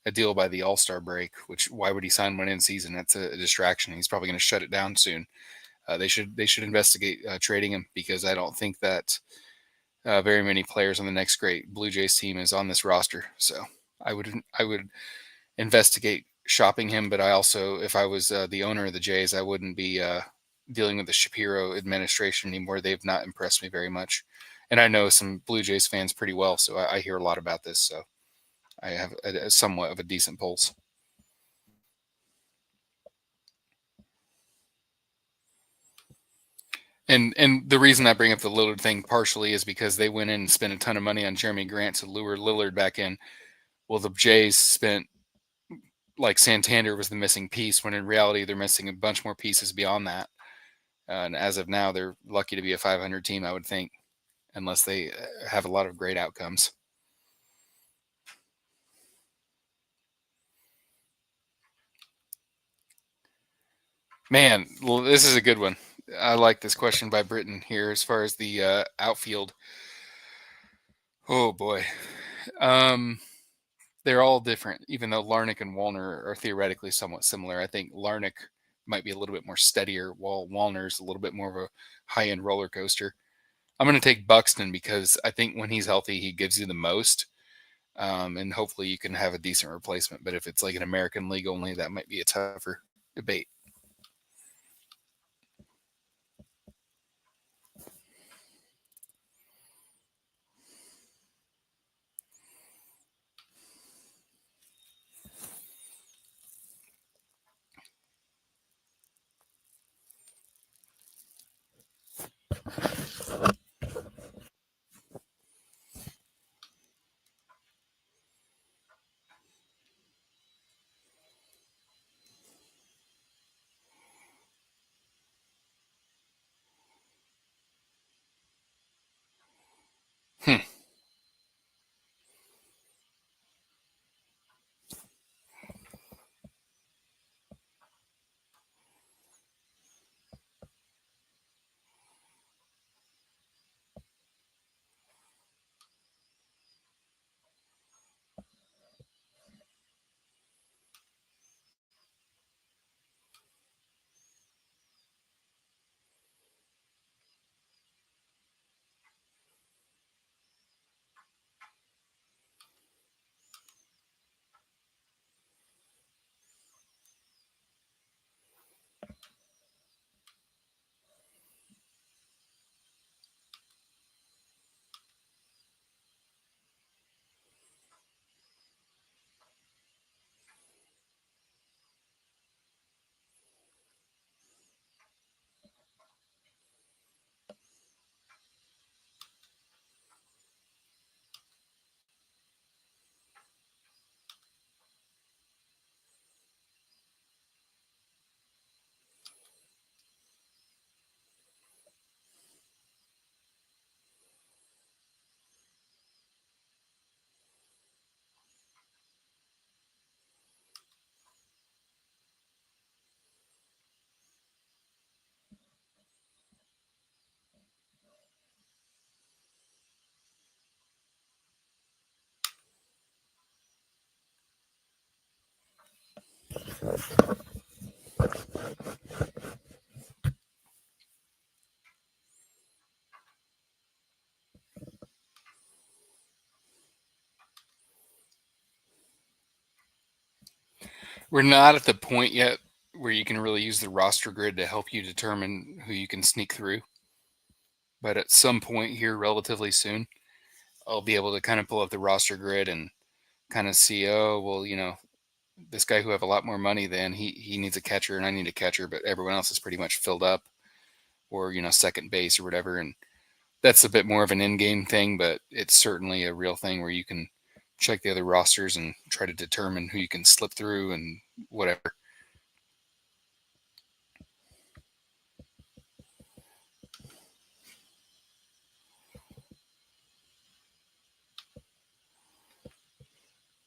a deal by the All-Star break, which why would he sign one in season? That's a distraction. He's probably going to shut it down soon. They should investigate trading him, because I don't think that very many players on the next great Blue Jays team is on this roster. So I would investigate shopping him, but I also, if I was the owner of the Jays, I wouldn't be dealing with the Shapiro administration anymore. They've not impressed me very much, and I know some Blue Jays fans pretty well, so I hear a lot about this. So I have a somewhat of a decent pulse. And the reason I bring up the Lillard thing partially is because they went in and spent a ton of money on Jeremy Grant to lure Lillard back in. Well, the Jays spent, like, Santander was the missing piece, when in reality they're missing a bunch more pieces beyond that. And as of now, they're lucky to be a 500 team, I would think, unless they have a lot of great outcomes. Man, well, this is a good one. I like this question by Britton here as far as the outfield. Oh boy. Um, they're all different, even though Larnick and Wallner are theoretically somewhat similar. I think Larnick might be a little bit more steadier, while Wallner's a little bit more of a high-end roller coaster. I'm going to take Buxton, because I think when he's healthy, he gives you the most, and hopefully you can have a decent replacement. But if it's like an American League only, that might be a tougher debate. Hmm. We're not at the point yet where you can really use the roster grid to help you determine who you can sneak through. But at some point here, relatively soon, I'll be able to kind of pull up the roster grid and kind of see, oh, well, this guy who have a lot more money than he needs a catcher and I need a catcher, but everyone else is pretty much filled up, or second base or whatever. And That's a bit more of an in-game thing, but it's certainly a real thing where you can check the other rosters and try to determine who you can slip through and whatever.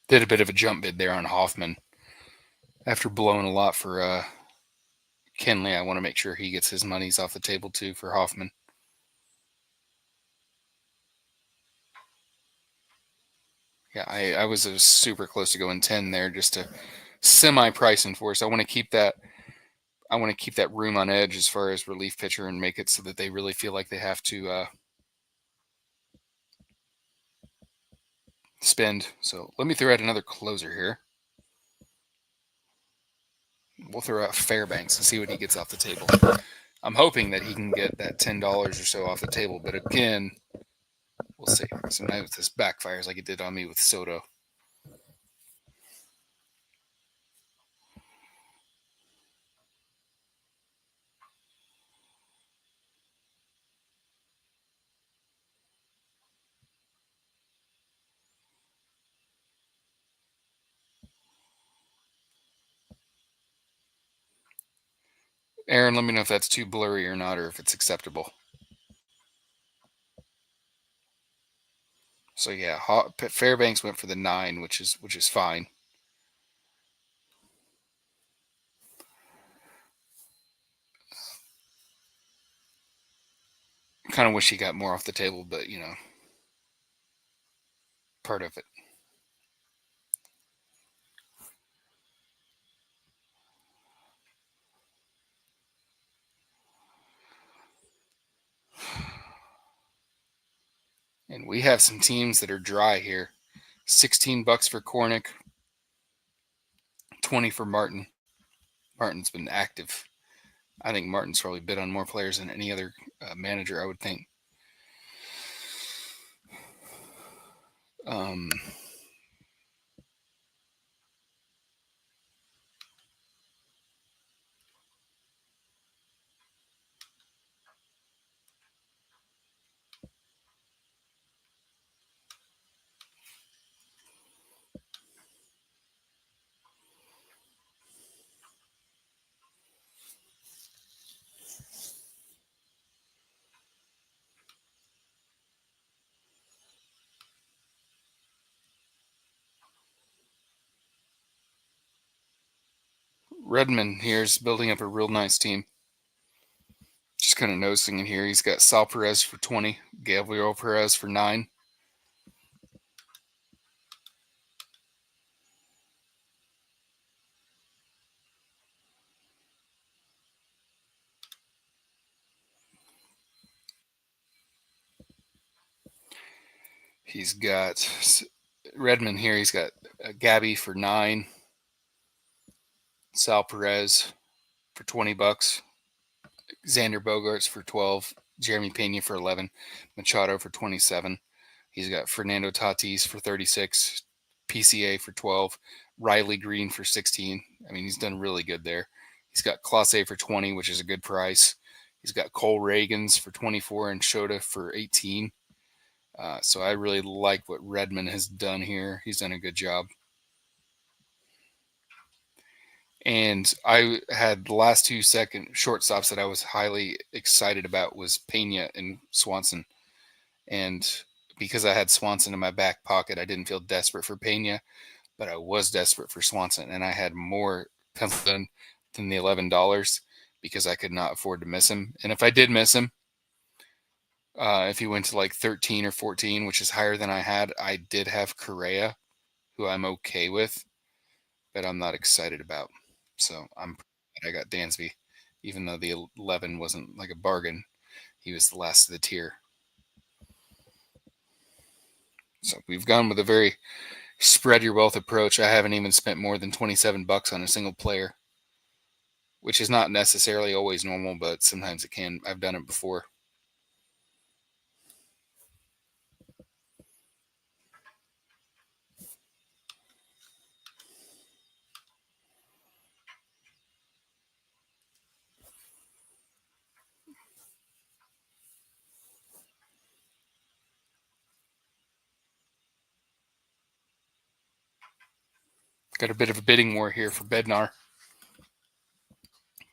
Did a bit of a jump bid there on Hoffman. After blowing a lot for Kenley, I want to make sure he gets his monies off the table too for Hoffman. Yeah, I was super close to going 10 there just to semi-price enforce. I want to keep that. I want to keep that room on edge as far as relief pitcher and make it so that they really feel like they have to spend. So let me throw out another closer here. We'll throw out Fairbanks and see what he gets off the table. I'm hoping that he can get that $10 or so off the table, but again, we'll see. Sometimes this backfires like it did on me with Soto. Aaron, let me know if that's too blurry or not, or if it's acceptable. So yeah, Fairbanks went for the 9, which is fine. Kind of wish he got more off the table, but part of it. And we have some teams that are dry here. $16 for Cornick, 20 for Martin. Martin's been active. I think Martin's probably bid on more players than any other manager, I would think. Redmond here is building up a real nice team. Just kind of noticing it here. He's got Sal Perez for 20, Gabriel Perez for 9. He's got Redmond here. He's got Gabby for 9, Sal Perez for $20, Xander Bogaerts for 12, Jeremy Pena for 11, Machado for 27. He's got Fernando Tatis for 36, PCA for 12, Riley Green for 16. I mean, he's done really good there. He's got Clase for 20, which is a good price. He's got Cole Reagans for 24 and Shota for 18. So I really like what Redmond has done here. He's done a good job. And I had the last 2 second shortstops that I was highly excited about was Pena and Swanson. And because I had Swanson in my back pocket, I didn't feel desperate for Pena, but I was desperate for Swanson. And I had more penciled than the $11 because I could not afford to miss him. And if I did miss him, if he went to like 13 or 14, which is higher than I had, I did have Correa, who I'm okay with, but I'm not excited about. So I'm glad I got Dansby, even though the 11 wasn't like a bargain. He was the last of the tier. So we've gone with a very spread your wealth approach. I haven't even spent more than $27 on a single player, which is not necessarily always normal, but sometimes it can. I've done it before. Got a bit of a bidding war here for Bednar.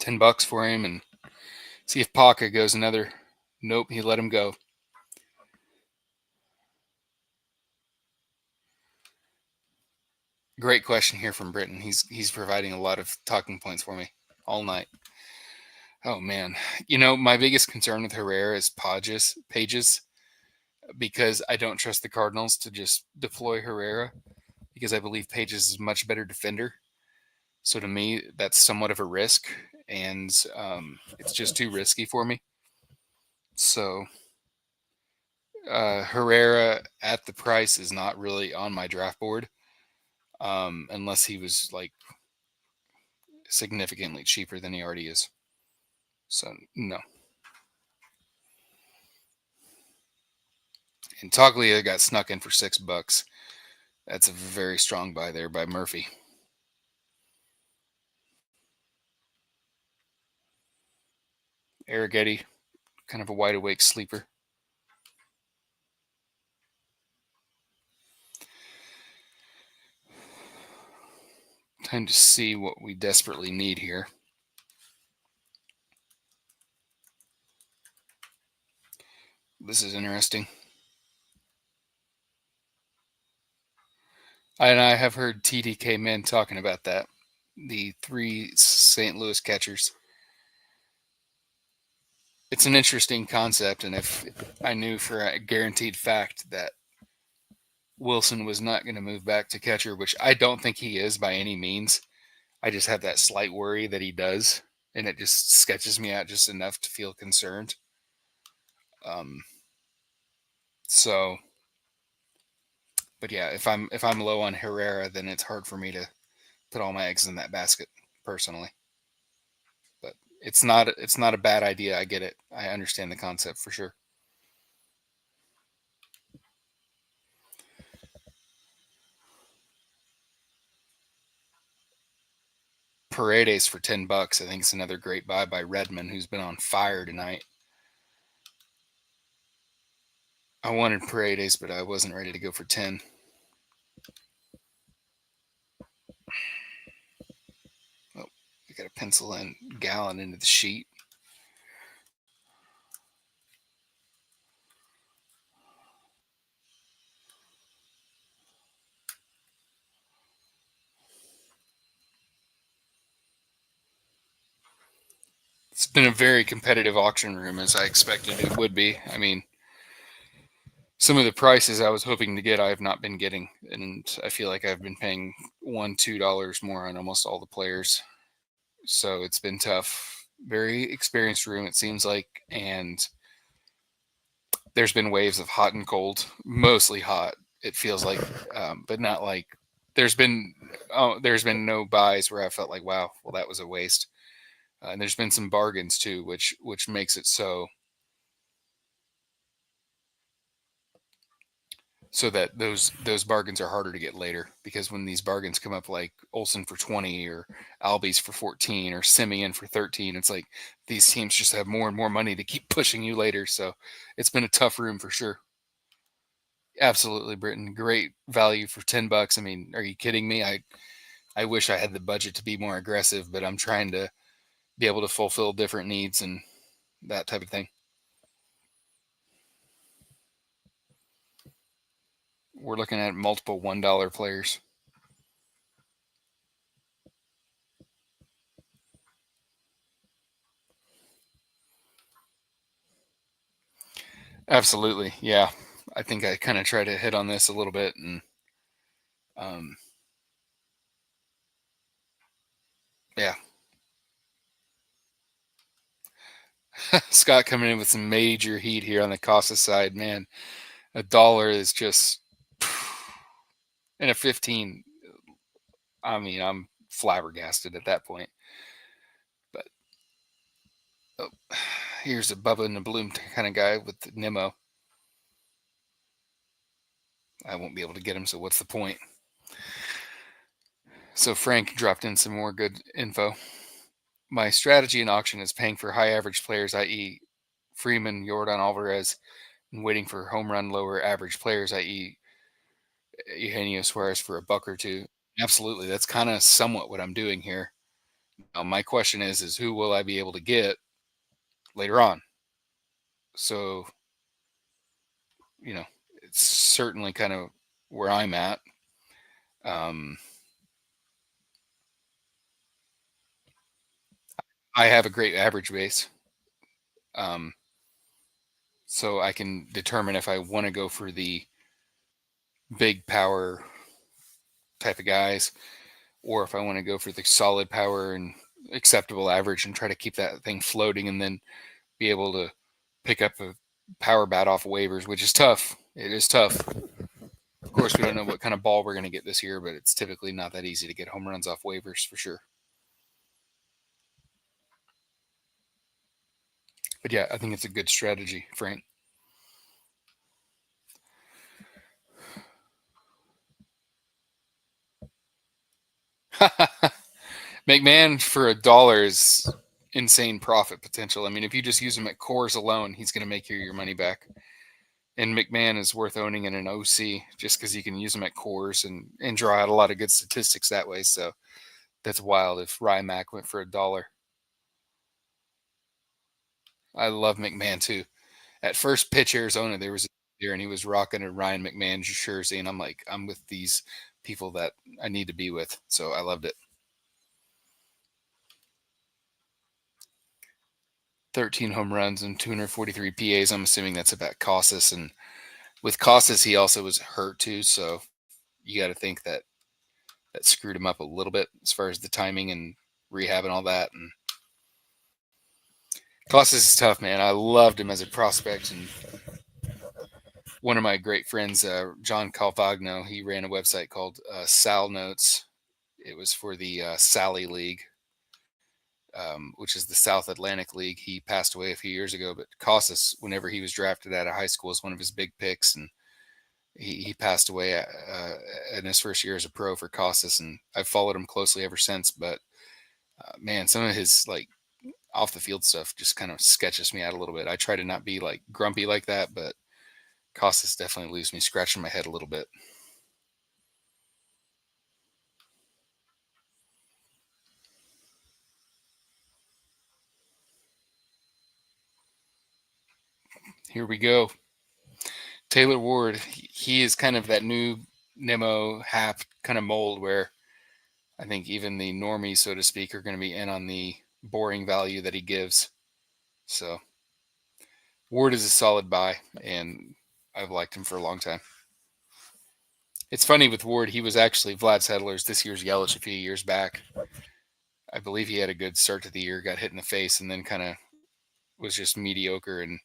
$10 for him, and see if Paka goes another. Nope, he let him go. Great question here from Britton. He's providing a lot of talking points for me all night. Oh man, my biggest concern with Herrera is Pages, because I don't trust the Cardinals to just deploy Herrera, because I believe Pages is a much better defender. So to me, that's somewhat of a risk, and it's just too risky for me. So Herrera at the price is not really on my draft board, unless he was like significantly cheaper than he already is. So no. And Toglia got snuck in for $6. That's a very strong buy there by Murphy. Arrighetti, kind of a wide awake sleeper. Time to see what we desperately need here. This is interesting. And I have heard TDK men talking about that. The 3 St. Louis catchers. It's an interesting concept, and if I knew for a guaranteed fact that Wilson was not going to move back to catcher, which I don't think he is by any means, I just have that slight worry that he does, and it just sketches me out just enough to feel concerned. So, but yeah, if I'm low on Herrera, then it's hard for me to put all my eggs in that basket personally. But it's not a bad idea. I get it. I understand the concept for sure. Paredes for $10. I think it's another great buy by Redmond, who's been on fire tonight. I wanted Paredes, but I wasn't ready to go for 10. Oh, we got to pencil in Gallon into the sheet. It's been a very competitive auction room, as I expected it would be. I mean, some of the prices I was hoping to get, I have not been getting, and I feel like I've been paying $1-2 more on almost all the players. So it's been tough. Very experienced room, it seems like, and there's been waves of hot and cold, mostly hot. It feels like, but not like there's been no buys where I felt like, wow, well that was a waste. And there's been some bargains too, which makes it so that those bargains are harder to get later, because when these bargains come up, like Olsen for 20 or Albies for 14 or Simeon for 13, it's like these teams just have more and more money to keep pushing you later. So it's been a tough room for sure. Absolutely, Britton. Great value for $10. I mean, are you kidding me? I wish I had the budget to be more aggressive, but I'm trying to be able to fulfill different needs and that type of thing. We're looking at multiple $1 players. Absolutely, yeah. I think I kind of try to hit on this a little bit, and yeah. Scott coming in with some major heat here on the Costa side, man. $1 is just, and a 15. I mean, I'm flabbergasted at that point. But oh, here's a Bubba in the Bloom kind of guy with Nemo. I won't be able to get him, so what's the point? So Frank dropped in some more good info. My strategy in auction is paying for high average players, i.e. Freeman, Jordan Alvarez, and waiting for home run lower average players, i.e. Eugenio Suarez, for $1 or $2. Absolutely. That's kind of somewhat what I'm doing here. My question is who will I be able to get later on? So, you know, it's certainly kind of where I'm at. Um, I have a great average base. Um, so I can determine if I want to go for the big power type of guys or if I want to go for the solid power and acceptable average and try to keep that thing floating and then be able to pick up a power bat off of waivers, which is tough. It is tough. Of course, we don't know what kind of ball we're going to get this year, but it's typically not that easy to get home runs off waivers for sure. But yeah, I think it's a good strategy, Frank. McMahon for $1 is insane profit potential. I mean, if you just use him at cores alone, he's going to make you your money back. And McMahon is worth owning in an OC just because you can use him at cores and draw out a lot of good statistics that way. So that's wild if Rymac went for $1. I love McMahon too. At first pitch Arizona, there was a year and he was rocking a Ryan McMahon jersey, and I'm like, I'm with these people that I need to be with. So I loved it. 13 home runs and 243 PAs. I'm assuming that's about Casas, and with Casas, he also was hurt too. So you got to think that that screwed him up a little bit as far as the timing and rehab and all that. And Casas is tough, man. I loved him as a prospect, and one of my great friends, John Calvagno, he ran a website called Sal Notes. It was for the Sally League, which is the South Atlantic League. He passed away a few years ago, but Casas, whenever he was drafted out of high school, was one of his big picks, and he passed away in his first year as a pro for Casas, and I've followed him closely ever since. But man, some of his like off the field stuff just kind of sketches me out a little bit. I try to not be like grumpy like that, but Casas definitely leaves me scratching my head a little bit. Here we go. Taylor Ward, he is kind of that new Nemo Hap kind of mold where I think even the normies, so to speak, are going to be in on the boring value that he gives. So Ward is a solid buy, and I've liked him for a long time. It's funny with Ward, he was actually Vlad Sedler's this year's Yelich a few years back. I believe he had a good start to the year, got hit in the face, and then kind of was just mediocre. And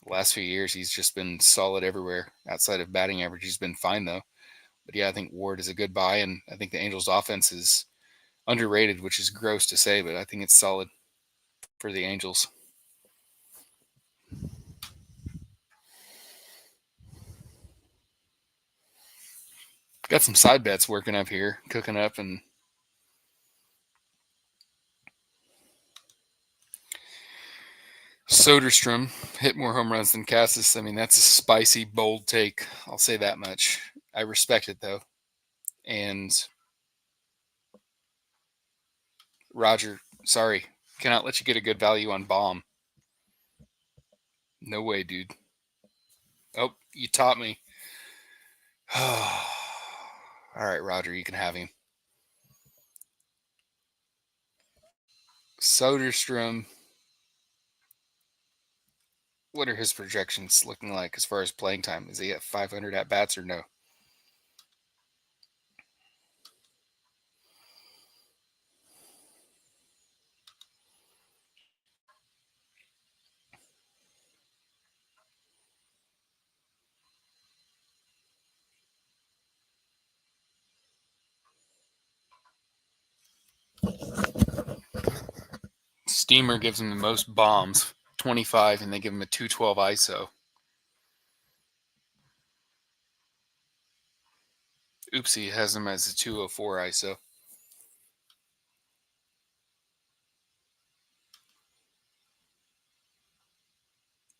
the last few years, he's just been solid everywhere. Outside of batting average, he's been fine though. But yeah, I think Ward is a good buy, and I think the Angels' offense is underrated, which is gross to say, but I think it's solid for the Angels. Got some side bets working up here, cooking up, and Soderstrom hit more home runs than Cassis. I mean, that's a spicy, bold take. I'll say that much. I respect it though. And Roger, sorry, cannot let you get a good value on Bomb. No way, dude. Oh, you taught me. All right, Roger, you can have him. Soderstrom, what are his projections looking like as far as playing time? Is he at 500 at bats or no? Steamer gives him the most bombs, 25, and they give him a 212 ISO. Oopsie has him as a 204 ISO.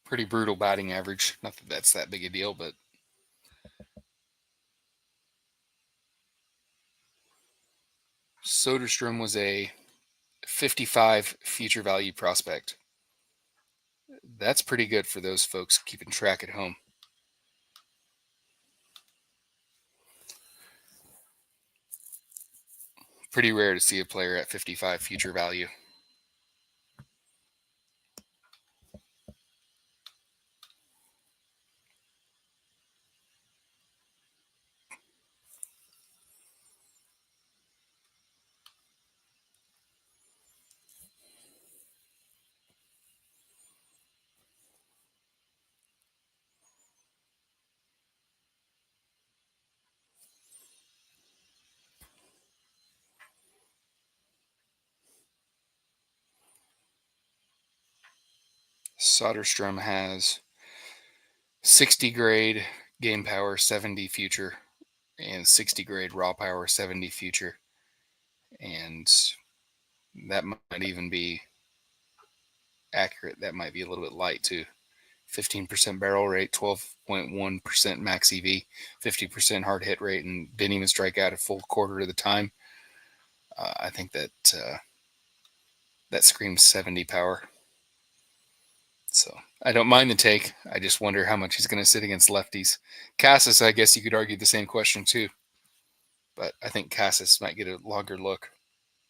Pretty brutal batting average. Not that that's that big a deal, but Soderstrom was a 55 future value prospect. That's pretty good for those folks keeping track at home. Pretty rare to see a player at 55 future value. Soderstrom has 60 grade game power, 70 future, and 60 grade raw power, 70 future. And that might even be accurate. That might be a little bit light too. 15% barrel rate, 12.1% max EV, 50% hard hit rate, and didn't even strike out a full quarter of the time. I think that that screams 70 power. So I don't mind the take. I just wonder how much he's going to sit against lefties. Cassis, I guess you could argue the same question too. But I think Cassis might get a longer look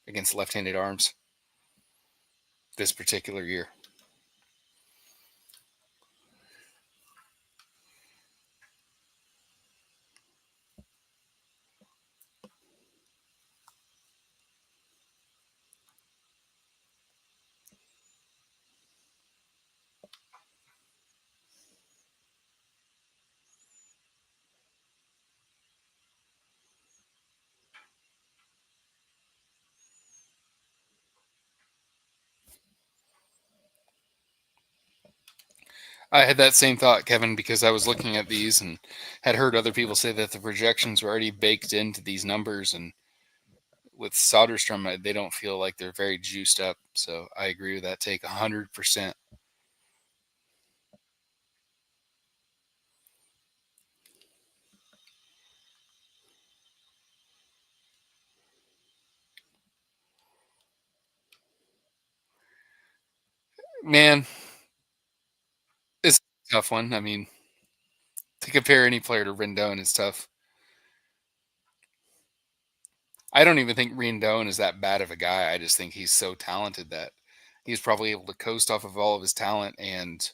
against left-handed arms this particular year. I had that same thought, Kevin, because I was looking at these and had heard other people say that the projections were already baked into these numbers. And with Soderstrom, they don't feel like they're very juiced up. So I agree with that take 100%. Man, it's a tough one. I mean, to compare any player to Rendon is tough. I don't even think Rendon is that bad of a guy. I just think he's so talented that he's probably able to coast off of all of his talent and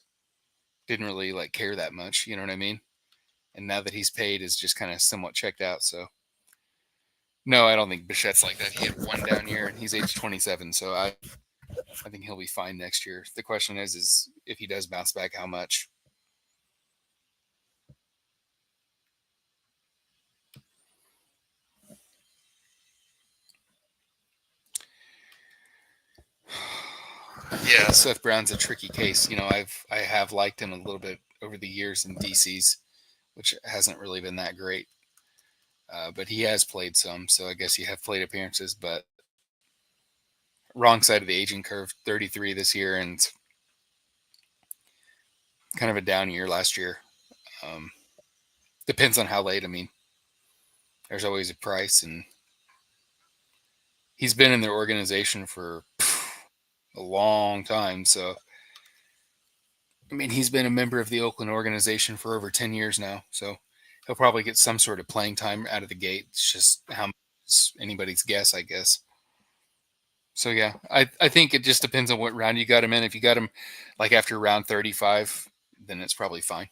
didn't really like care that much. You know what I mean? And now that he's paid, is just kind of somewhat checked out. So no, I don't think Bichette's like that. He had one down year and he's age 27, so I think he'll be fine next year. The question is if he does bounce back, how much? Yeah, Seth Brown's a tricky case. You know, I have liked him a little bit over the years in DC's, which hasn't really been that great. But he has played some, so I guess you have played appearances. But wrong side of the aging curve, 33 this year, and kind of a down year last year. Um, Depends on how late. I mean, there's always a price, and he's been in their organization for a long time. So, I mean, he's been a member of the Oakland organization for over 10 years now. So he'll probably get some sort of playing time out of the gate. It's just how much is anybody's guess, I guess. So, yeah, I think it just depends on what round you got him in. If you got him like after round 35, then it's probably fine.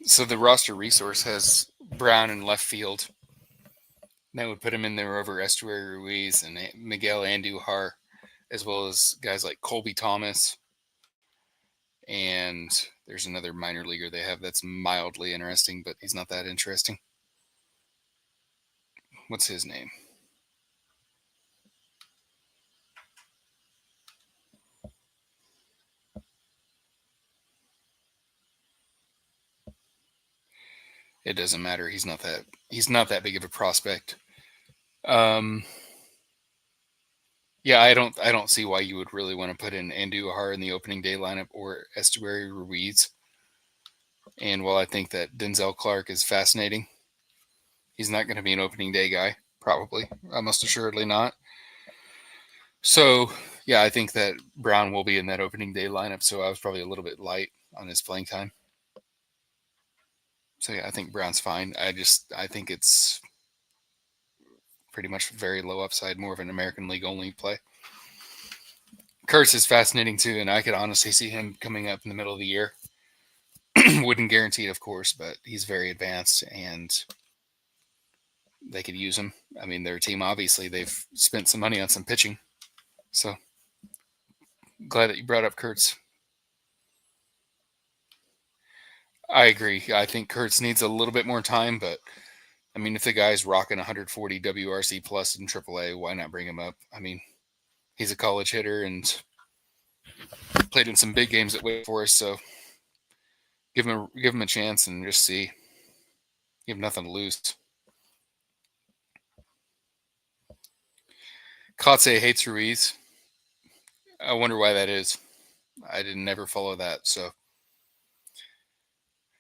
So the roster resource has Brown in left field. That would put him in there over Estuary Ruiz and Miguel Andujar, as well as guys like Colby Thomas. And there's another minor leaguer they have that's mildly interesting, but he's not that interesting. What's his name? It doesn't matter. He's not that big of a prospect. Yeah, I don't see why you would really want to put in Andujar in the opening day lineup or Estuary Ruiz. And while I think that Denzel Clark is fascinating, he's not going to be an opening day guy, probably. Most assuredly not. So, yeah, I think that Brown will be in that opening day lineup. So I was probably a little bit light on his playing time. So, yeah, I think Brown's fine. I think it's pretty much very low upside, more of an American League only play. Kurtz is fascinating too, and I could honestly see him coming up in the middle of the year. Wouldn't guarantee it, of course, but he's very advanced and they could use him. I mean, their team, obviously, they've spent some money on some pitching. So glad that you brought up Kurtz. I agree. I think Kurtz needs a little bit more time, but I mean, if the guy's rocking 140 WRC plus in AAA, why not bring him up? I mean, he's a college hitter and played in some big games at Wake Forest, so give him a chance and just see. You have nothing to lose. Kotze hates Ruiz. I wonder why that is. I didn't never follow that. So,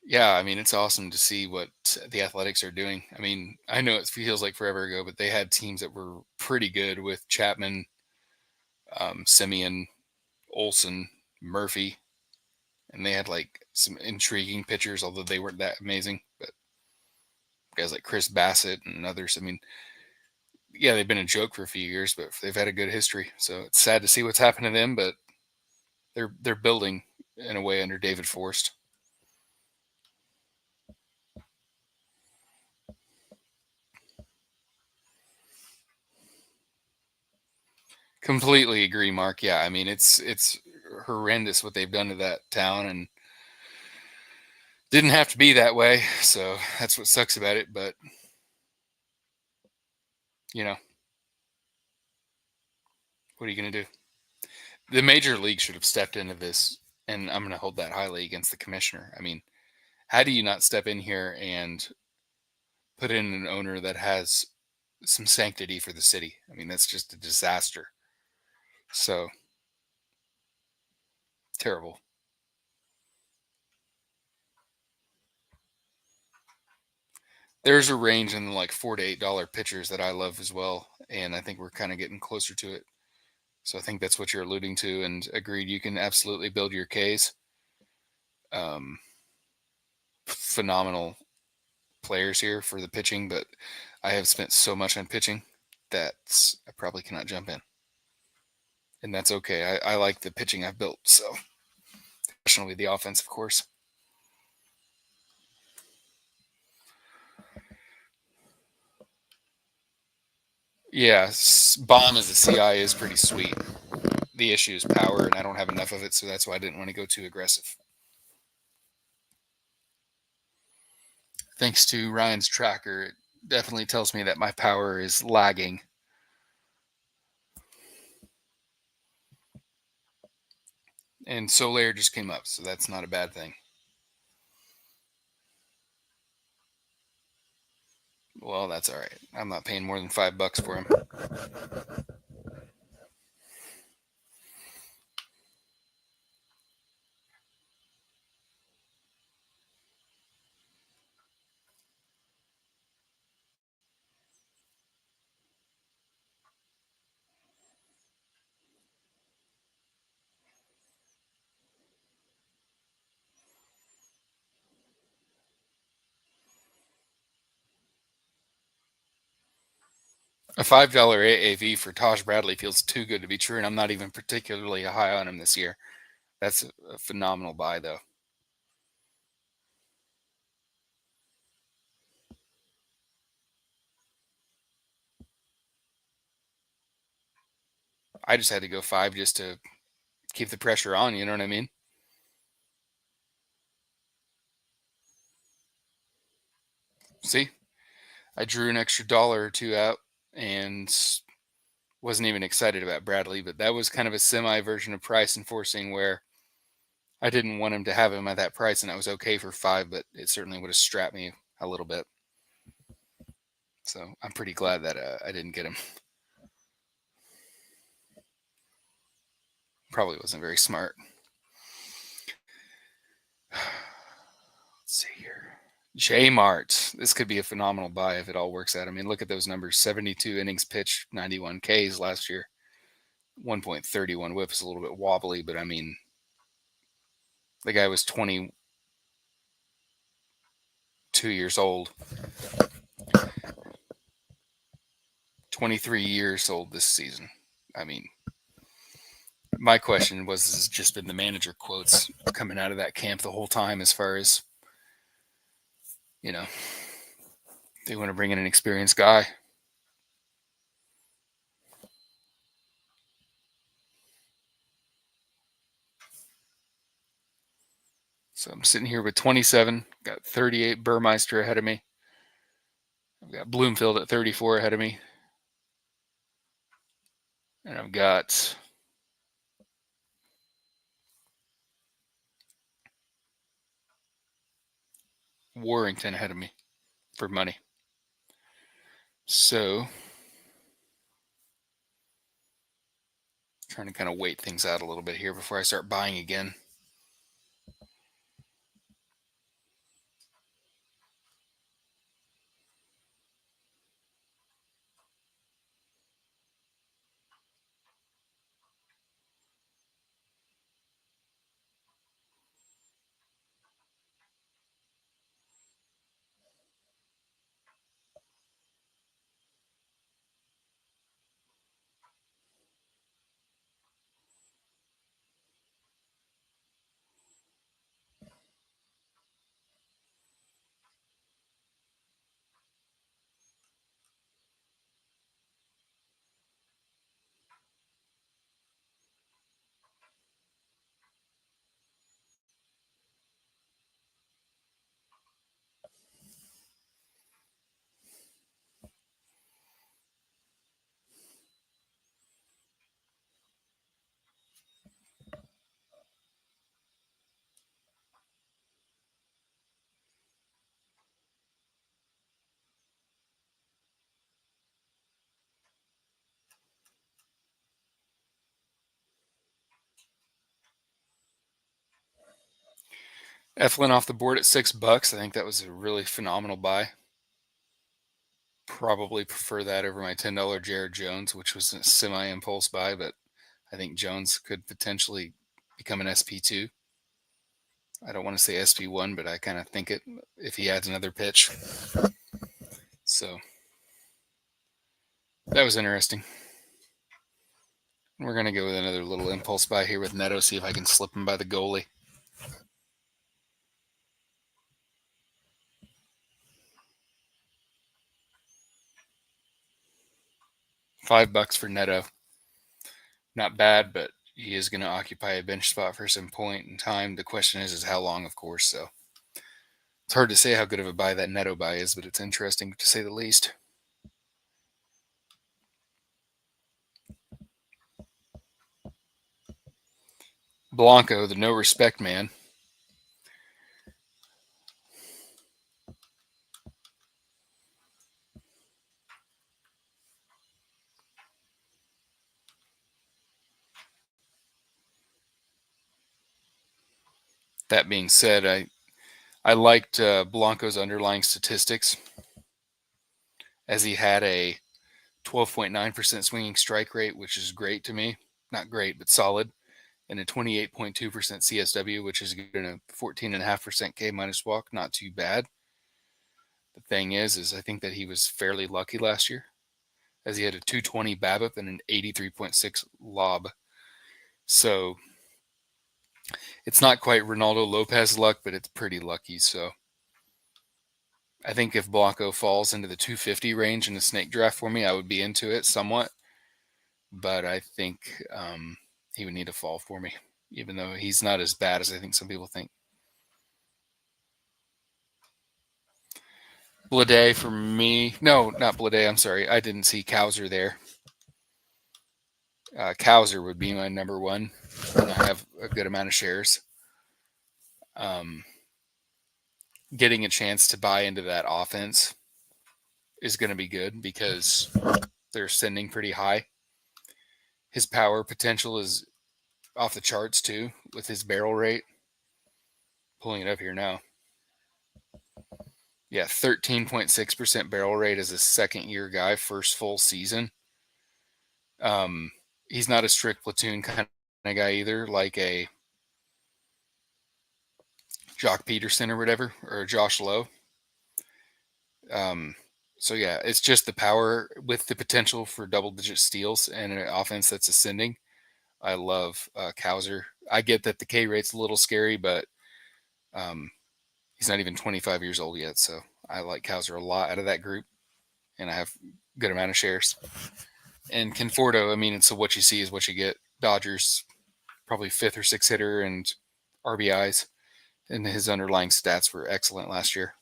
yeah, I mean, it's awesome to see what the Athletics are doing. I mean, I know it feels like forever ago, but they had teams that were pretty good with Chapman, Simeon, Olson, Murphy, and they had like some intriguing pitchers, although they weren't that amazing. But guys like Chris Bassett and others, I mean, yeah, they've been a joke for a few years, but they've had a good history. So it's sad to see what's happened to them, but they're building in a way under David Forst. Completely agree, Mark. Yeah, I mean it's horrendous what they've done to that town, and didn't have to be that way. So that's what sucks about it. But you know, what are you going to do? The major league should have stepped into this, and I'm going to hold that highly against the commissioner. I mean, how do you not step in here and put in an owner that has some sanctity for the city? I mean, that's just a disaster. So terrible. There's a range in like $4 to $8 pitchers that I love as well, and I think we're kind of getting closer to it. So I think that's what you're alluding to, and agreed. You can absolutely build your case. Phenomenal players here for the pitching, but I have spent so much on pitching that I probably cannot jump in, and that's okay. I like the pitching I've built, so especially the offense, of course. Yeah, bomb as a CI is pretty sweet. The issue is power, and I don't have enough of it, so that's why I didn't want to go too aggressive. Thanks to Ryan's tracker, it definitely tells me that my power is lagging. And Solaire just came up, so that's not a bad thing. Well, that's all right. I'm not paying more than $5 for him. A $5 AAV for Taj Bradley feels too good to be true, and I'm not even particularly high on him this year. That's a phenomenal buy, though. I just had to go 5 just to keep the pressure on, you know what I mean? See, I drew an extra dollar or two out and wasn't even excited about Bradley, but that was kind of a semi version of price enforcing where I didn't want him to have him at that price, and I was okay for 5, but it certainly would have strapped me a little bit. So I'm pretty glad that I didn't get him. Probably wasn't very smart. Let's see here. J Mart. This could be a phenomenal buy if it all works out. I mean, look at those numbers: 72 innings pitched, 91 Ks last year. 1.31 whip is a little bit wobbly, but I mean, the guy was 22 years old, 23 years old this season. I mean, my question was, has just been the manager quotes coming out of that camp the whole time as far as, you know, they want to bring in an experienced guy. So I'm sitting here with 27, got 38 Burmeister ahead of me. I've got Bloomfield at 34 ahead of me. And I've got Warrington ahead of me for money. So trying to kind of wait things out a little bit here before I start buying again. Eflin off the board at $6. I think that was a really phenomenal buy. Probably prefer that over my $10 Jared Jones, which was a semi-impulse buy, but I think Jones could potentially become an SP2. I don't want to say SP1, but I kind of think it if he adds another pitch. So that was interesting. We're going to go with another little impulse buy here with Neto, see if I can slip him by the goalie. $5 for Neto. Not bad, but he is going to occupy a bench spot for some point in time. The question is how long, of course. So it's hard to say how good of a buy that Neto buy is, but it's interesting to say the least. Blanco, the no respect man. That being said, I liked Blanco's underlying statistics, as he had a 12.9% swinging strike rate, which is great to me. Not great, but solid. And a 28.2% CSW, which is good, and a 14.5% K minus walk. Not too bad. The thing is I think that he was fairly lucky last year, as he had a 220 BABIP and an 83.6 lob. So it's not quite Ronaldo Lopez luck, but it's pretty lucky. So I think if Blanco falls into the 250 range in the snake draft for me, I would be into it somewhat. but I think he would need to fall for me, even though he's not as bad as I think some people think. Blade for me. No, not Blade. I'm sorry. I didn't see Cowser there. Cowser would be my number one. And I have a good amount of shares. Um, Getting a chance to buy into that offense is going to be good because they're sending pretty high. His power potential is off the charts too with his barrel rate. Pulling it up here now. Yeah, 13.6% barrel rate as a second year guy, first full season. He's not a strict platoon kind of guy either, like a Jock Peterson or whatever, or Josh Lowe. So yeah, it's just the power with the potential for double-digit steals and an offense that's ascending. I love Cowser. I get that the K rate's a little scary, but he's not even 25 years old yet, so I like Cowser a lot out of that group, and I have a good amount of shares. And Conforto, I mean, it's what you see is what you get. Dodgers, probably fifth or sixth hitter and RBIs, and his underlying stats were excellent last year.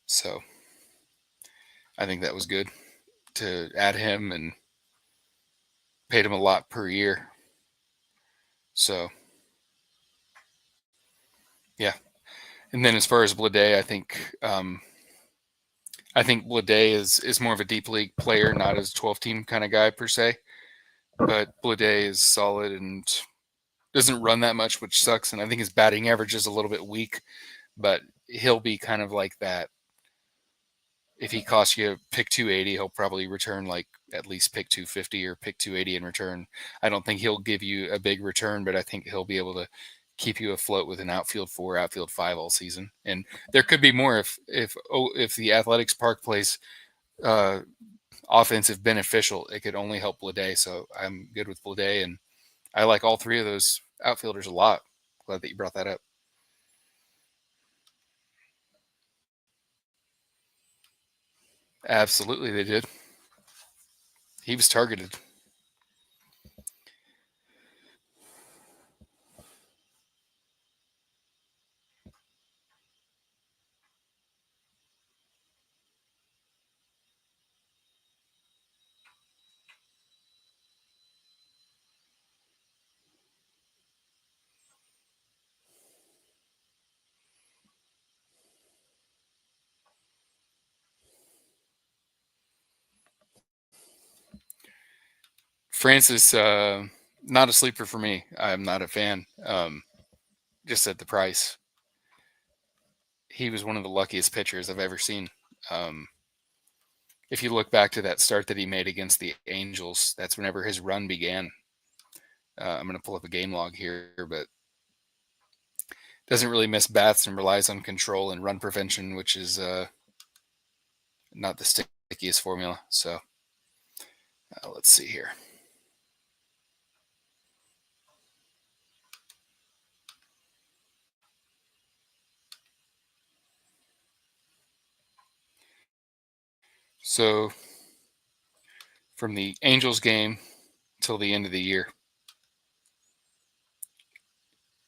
So I think that was good to add him and paid him a lot per year. So yeah. And then as far as Blade, I think Blade is more of a deep league player, not as 12-team kind of guy per se. But Blade is solid and doesn't run that much, which sucks. And I think his batting average is a little bit weak, but he'll be kind of like that. If he costs you pick 280, he'll probably return like at least pick 250 or pick 280 in return. I don't think he'll give you a big return, but I think he'll be able to keep you afloat with an outfield 4, outfield 5 all season. And there could be more if the Athletics Park plays offensive beneficial, it could only help Blade. So I'm good with Blade, and I like all three of those outfielders a lot. Glad that you brought that up. Absolutely, they did. He was targeted. Francis, not a sleeper for me. I'm not a fan. Just at the price. He was one of the luckiest pitchers I've ever seen. Um, if you look back to that start that he made against the Angels, that's whenever his run began. I'm going to pull up a game log here, but doesn't really miss bats and relies on control and run prevention, which is not the stickiest formula. So let's see here. So from the Angels game till the end of the year,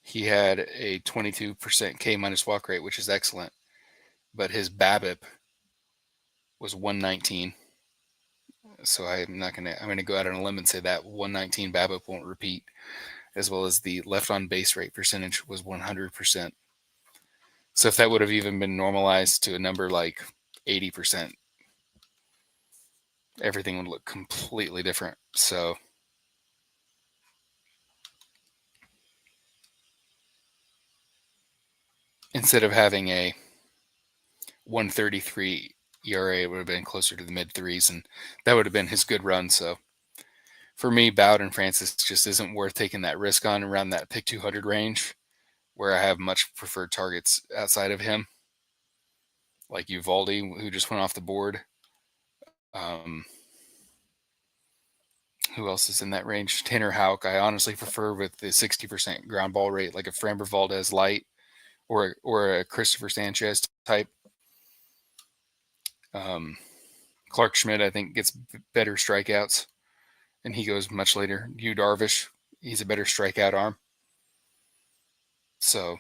he had a 22% K minus walk rate, which is excellent. But his BABIP was 119. So I'm going to go out on a limb and say that 119 BABIP won't repeat, as well as the left on base rate percentage was 100%. So if that would have even been normalized to a number like 80%, everything would look completely different. So instead of having a 133 ERA, it would have been closer to the mid threes, and that would have been his good run. So for me, Bowden and Francis just isn't worth taking that risk on around that pick 200 range, where I have much preferred targets outside of him, like Uvalde, who just went off the board. Who else is in that range? Tanner Houck, I honestly prefer with the 60% ground ball rate, like a Framber Valdez light or a Christopher Sanchez type. Clark Schmidt, I think, gets better strikeouts. and he goes much later. Yu Darvish, he's a better strikeout arm. So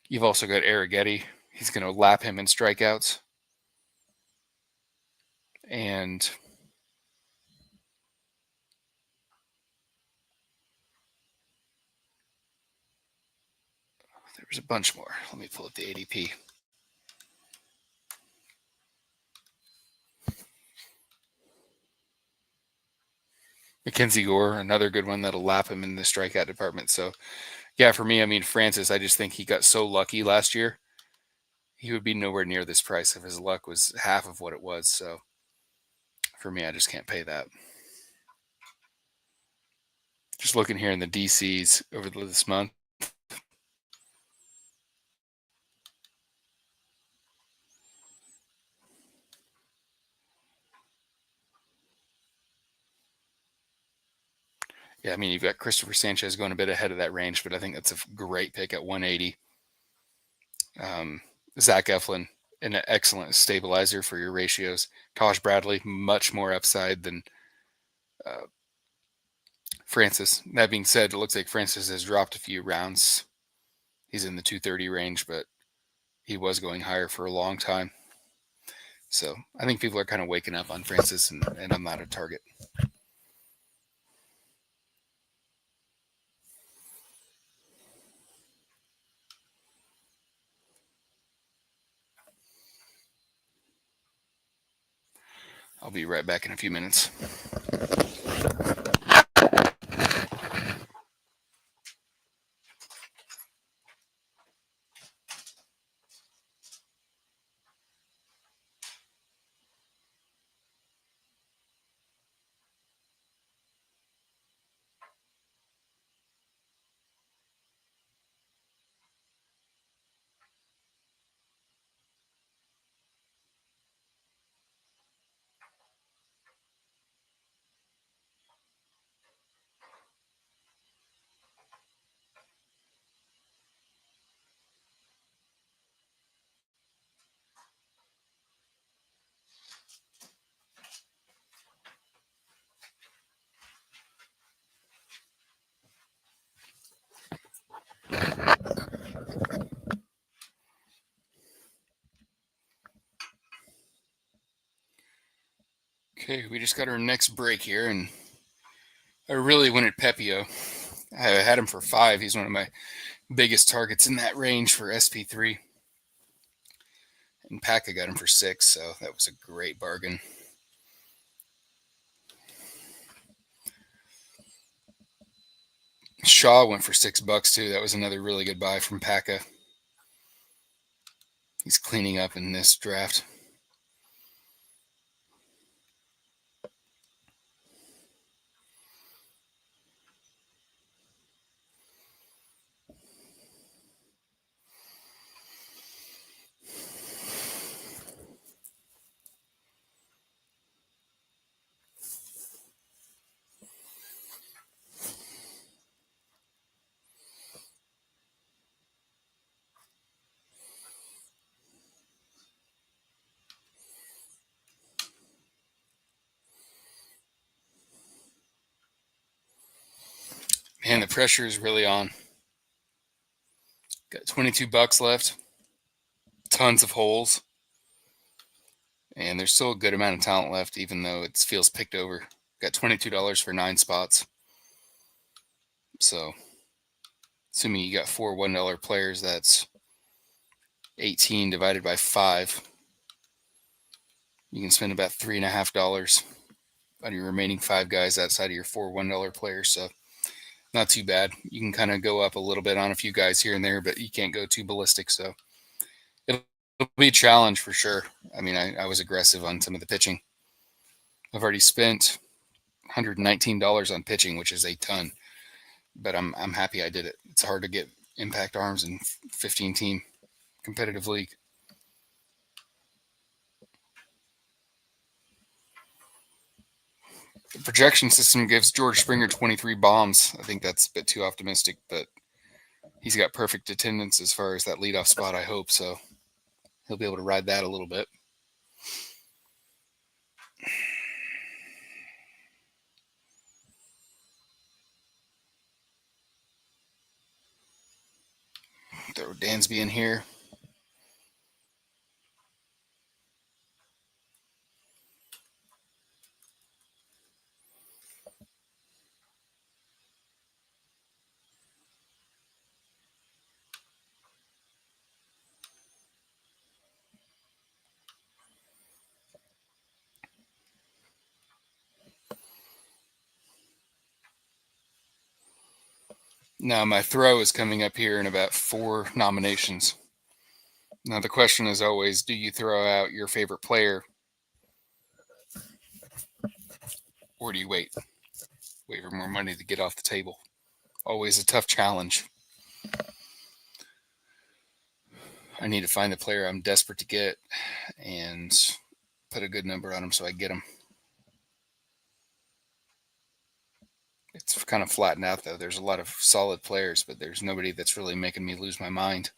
you've also got Arrighetti. He's going to lap him in strikeouts. And there was a bunch more. Let me pull up the ADP. Mackenzie Gore, another good one that'll lap him in the strikeout department. So, yeah, for me, I mean, Francis, I just think he got so lucky last year. He would be nowhere near this price if his luck was half of what it was. So, for me, I just can't pay that. Just looking here in the DCs over this month. Yeah, I mean, you've got Christopher Sanchez going a bit ahead of that range, but I think that's a great pick at 180. Zach Eflin, an excellent stabilizer for your ratios. Tosh Bradley, much more upside than Francis. That being said, it looks like Francis has dropped a few rounds. He's in the 230 range, but he was going higher for a long time. So I think people are kind of waking up on Francis, and I'm not a target. I'll be right back in a few minutes. Okay, we just got our next break here, and I really wanted Pepio. I had him for 5. He's one of my biggest targets in that range for SP3. And Packa got him for 6, so that was a great bargain. Shaw went for $6 too. That was another really good buy from Packa. He's cleaning up in this draft. Man, the pressure is really on. Got $22 left. Tons of holes. And there's still a good amount of talent left, even though it feels picked over. Got $22 for 9 spots. So, assuming you got 4 $1 players, that's 18 divided by 5. You can spend about $3.50 on your remaining 5 guys outside of your 4 $1 players. So, not too bad. You can kind of go up a little bit on a few guys here and there, but you can't go too ballistic. So, it'll be a challenge for sure. I mean, I was aggressive on some of the pitching. I've already spent $119 on pitching, which is a ton. But I'm happy I did it. It's hard to get impact arms in 15-team competitive league. The projection system gives George Springer 23 bombs. I think that's a bit too optimistic, but he's got perfect attendance as far as that leadoff spot, I hope, so he'll be able to ride that a little bit. Throw Dansby in here. Now, my throw is coming up here in about 4 nominations. Now, the question is always, do you throw out your favorite player or do you wait? Wait for more money to get off the table. Always a tough challenge. I need to find the player I'm desperate to get and put a good number on him so I get him. It's kind of flattened out, though. There's a lot of solid players, but there's nobody that's really making me lose my mind.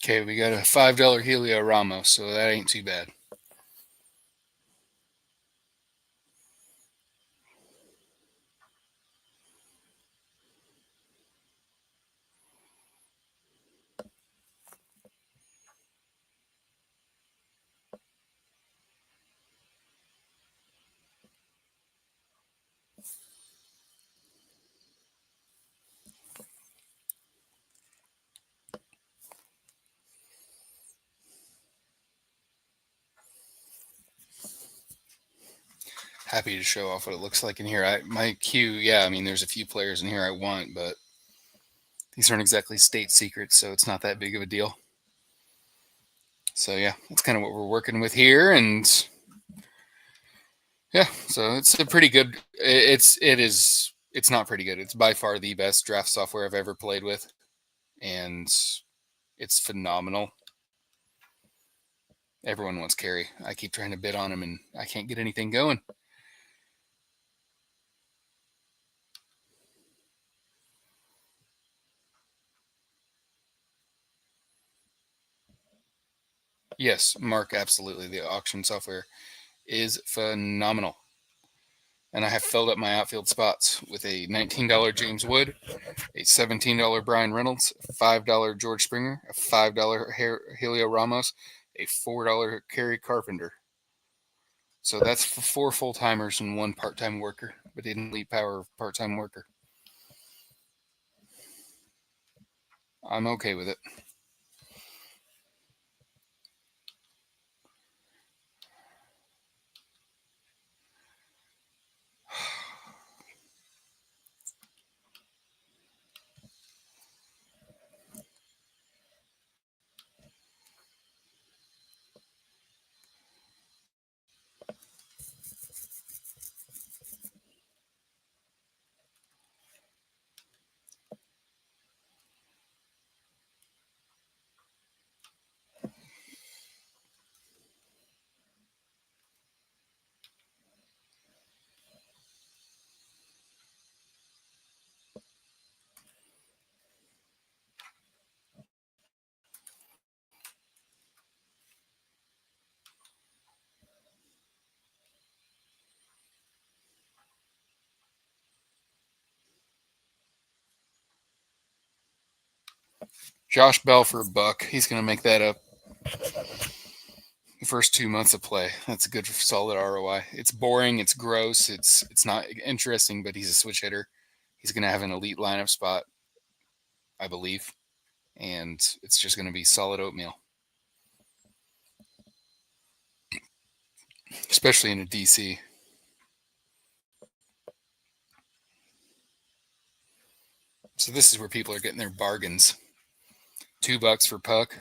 Okay, we got a $5 Helio Ramos, so that ain't too bad. Happy to show off what it looks like in here. My queue, yeah, I mean, there's a few players in here I want, but these aren't exactly state secrets, so it's not that big of a deal. So yeah, that's kind of what we're working with here, and yeah, so it's a pretty good. It's not pretty good. It's by far the best draft software I've ever played with, and it's phenomenal. Everyone wants Carey. I keep trying to bid on him, and I can't get anything going. Yes, Mark, absolutely. The auction software is phenomenal. And I have filled up my outfield spots with a $19 James Wood, a $17 Brian Reynolds, a $5 George Springer, a $5 Helio Ramos, a $4 Kerry Carpenter. So that's for 4 full timers and 1 part time worker, but an elite power part time worker. I'm okay with it. Josh Bell for a buck. He's going to make that up the first 2 months of play. That's a good, solid ROI. It's boring. It's gross. It's not interesting, but he's a switch hitter. He's going to have an elite lineup spot, I believe. and it's just going to be solid oatmeal, especially in a DC. So this is where people are getting their bargains. $2 for Puck,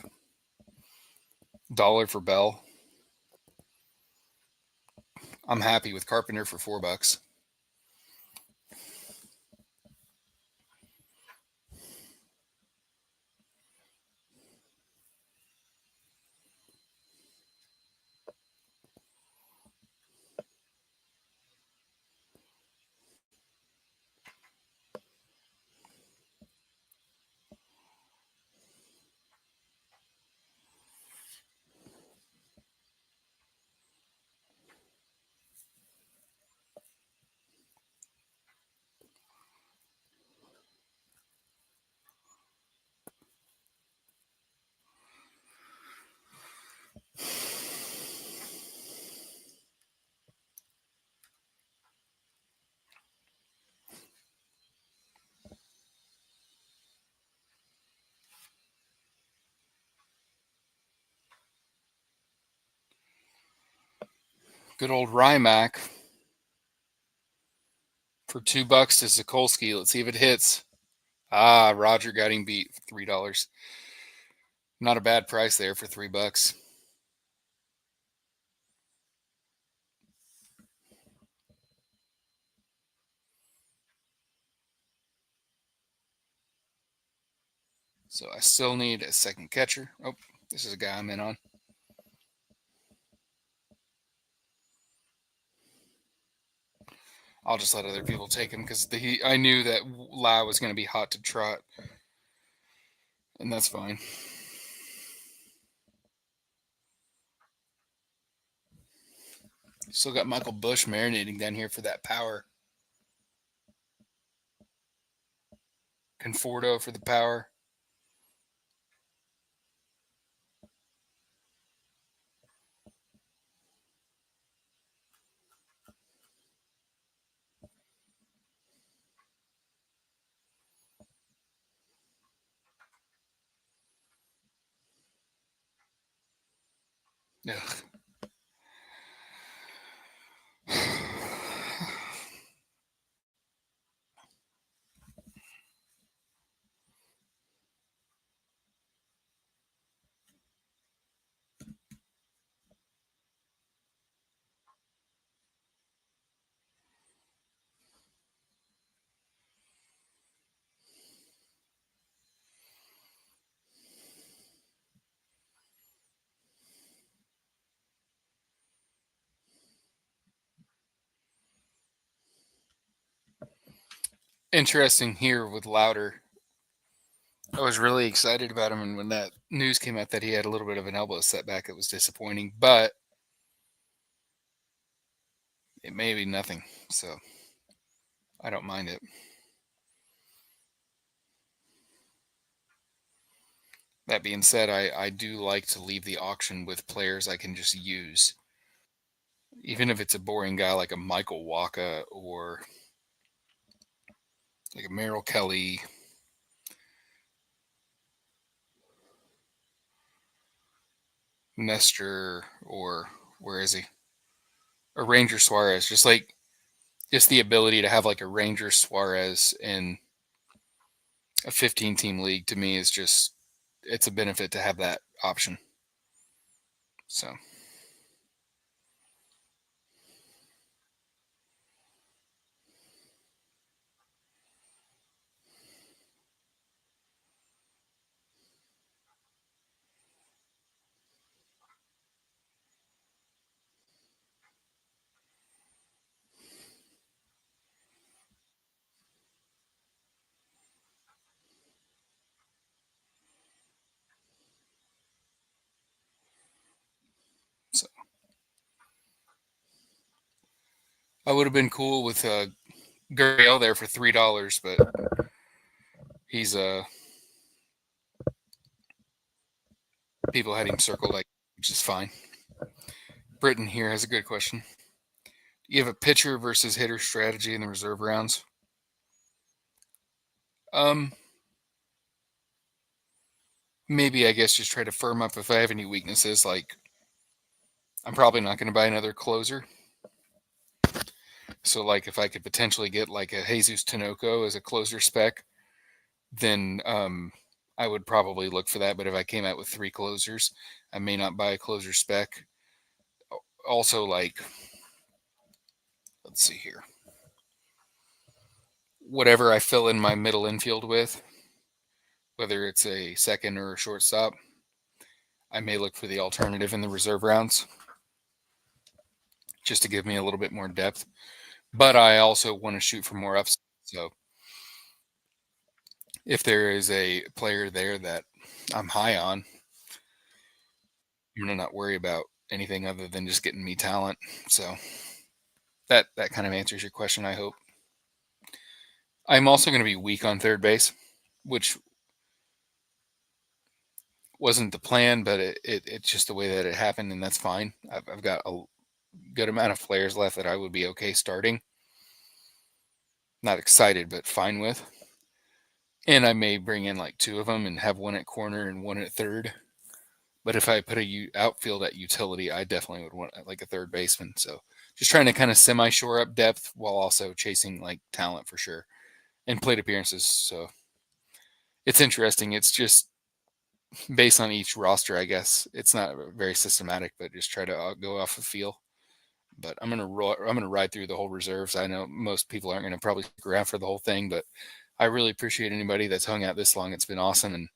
$1 for Bell. I'm happy with Carpenter for $4. Good old Rymack for $2 to Sokolsky. Let's see if it hits. Roger got him beat for $3. Not a bad price there for $3. So I still need a second catcher. Oh, this is a guy I'm in on. I'll just let other people take him because I knew that La was going to be hot to trot, and that's fine. Still got Michael Bush marinating down here for that power. Conforto for the power. Ugh. Interesting here with Louder. I was really excited about him, and when that news came out that he had a little bit of an elbow setback, it was disappointing, but it may be nothing, so I don't mind it. That being said, I do like to leave the auction with players I can just use. Even if it's a boring guy like a Michael Waka or like a Merrill Kelly. Nestor, or where is he? A Ranger Suarez. Just the ability to have like a Ranger Suarez in a 15-team league to me is just, it's a benefit to have that option. So so I would have been cool with Gurriel there for $3, but he's people had him circled, like, which is fine. Britton here has a good question. Do you have a pitcher versus hitter strategy in the reserve rounds? maybe I guess just try to firm up if I have any weaknesses. Like I'm probably not going to buy another closer. So like if I could potentially get like a Jesus Tinoco as a closer spec, then I would probably look for that. But if I came out with 3 closers, I may not buy a closer spec. Also, like, let's see here. Whatever I fill in my middle infield with, whether it's a second or a shortstop, I may look for the alternative in the reserve rounds just to give me a little bit more depth. But I also want to shoot for more upside. So if there is a player there that I'm high on, I'm going to not worry about anything other than just getting me talent. So that kind of answers your question, I hope. I'm also going to be weak on third base, which wasn't the plan, but it's just the way that it happened, and that's fine. I've got a good amount of players left that I would be okay starting. Not excited, but fine with. And I may bring in like 2 of them and have one at corner and one at third. But if I put a outfield at utility, I definitely would want like a third baseman. So just trying to kind of semi-shore up depth while also chasing like talent for sure and plate appearances. So it's interesting. It's just based on each roster, I guess. It's not very systematic, but just try to go off of feel. But I'm gonna ride through the whole reserves. I know most people aren't gonna probably stick around for the whole thing, but I really appreciate anybody that's hung out this long. It's been awesome, and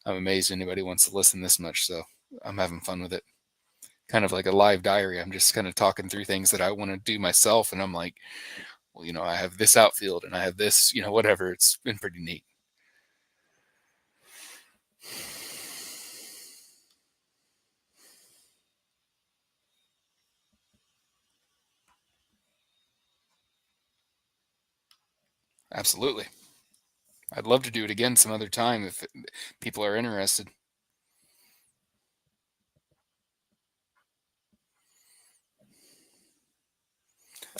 I'm amazed anybody wants to listen this much. So I'm having fun with it. Kind of like a live diary. I'm just kind of talking through things that I want to do myself, and I'm like, well, I have this outfield and I have this, whatever. It's been pretty neat. Absolutely. I'd love to do it again some other time if people are interested.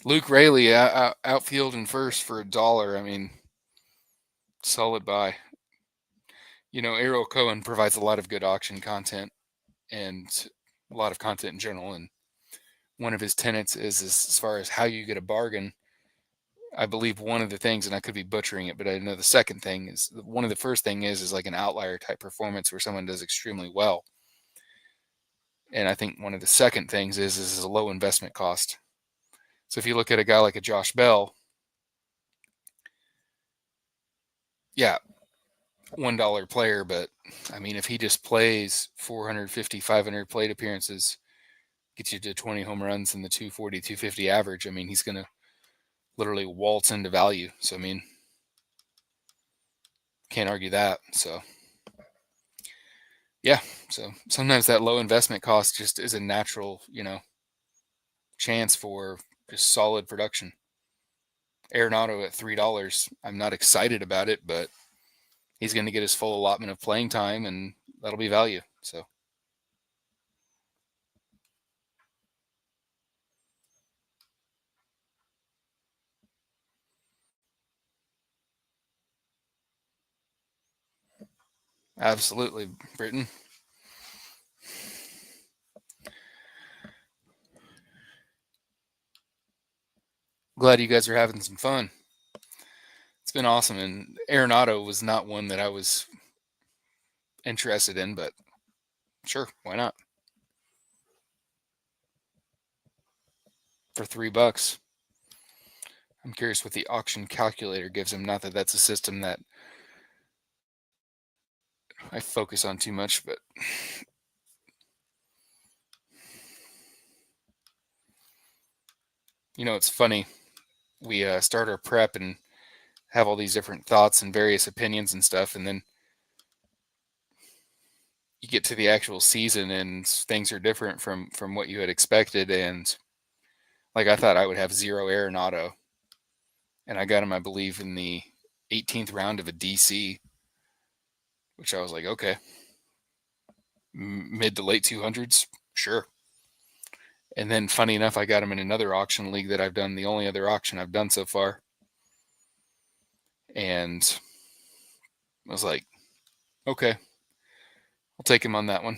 Luke Rayleigh, outfield and first for $1. I mean, solid buy. Errol Cohen provides a lot of good auction content and a lot of content in general. And one of his tenets is as far as how you get a bargain. I believe one of the things, and I could be butchering it, but I know the second thing is one of the first thing is like an outlier type performance where someone does extremely well. And I think one of the second things is a low investment cost. So if you look at a guy like a Josh Bell, yeah, $1 player, but I mean, if he just plays 450, 500 plate appearances, gets you to 20 home runs and the 240, 250 average, I mean, he's going to literally waltz into value. So, I mean, can't argue that. So, yeah. So sometimes that low investment cost just is a natural, chance for just solid production. Arenado at $3. I'm not excited about it, but he's going to get his full allotment of playing time, and that'll be value. So, absolutely, Britton. Glad you guys are having some fun. It's been awesome, and Arenado was not one that I was interested in, but sure, why not? For $3. I'm curious what the auction calculator gives him. Not that that's a system that I focus on too much, but it's funny. We start our prep and have all these different thoughts and various opinions and stuff, and then you get to the actual season and things are different from what you had expected. And like I thought I would have 0 Arenado, and I got him, I believe, in the 18th round of a DC, which I was like, okay, mid to late 200s, sure. And then, funny enough, I got him in another auction league that I've done, the only other auction I've done so far. And I was like, okay. We'll take him on that one.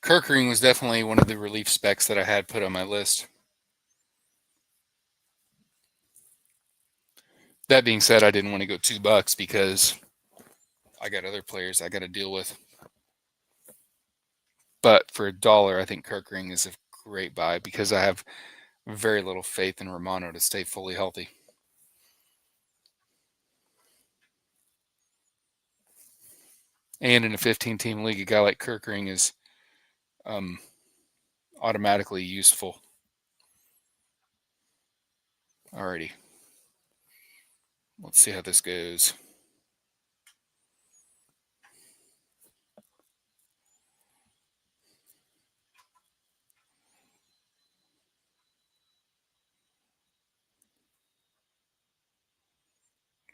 Kirkering was definitely one of the relief specs that I had put on my list. That being said, I didn't want to go $2 because I got other players I got to deal with. But for $1, I think Kirkering is a great buy because I have very little faith in Romano to stay fully healthy. And in a 15-team league, a guy like Kirkering is automatically useful. Alrighty. Let's see how this goes.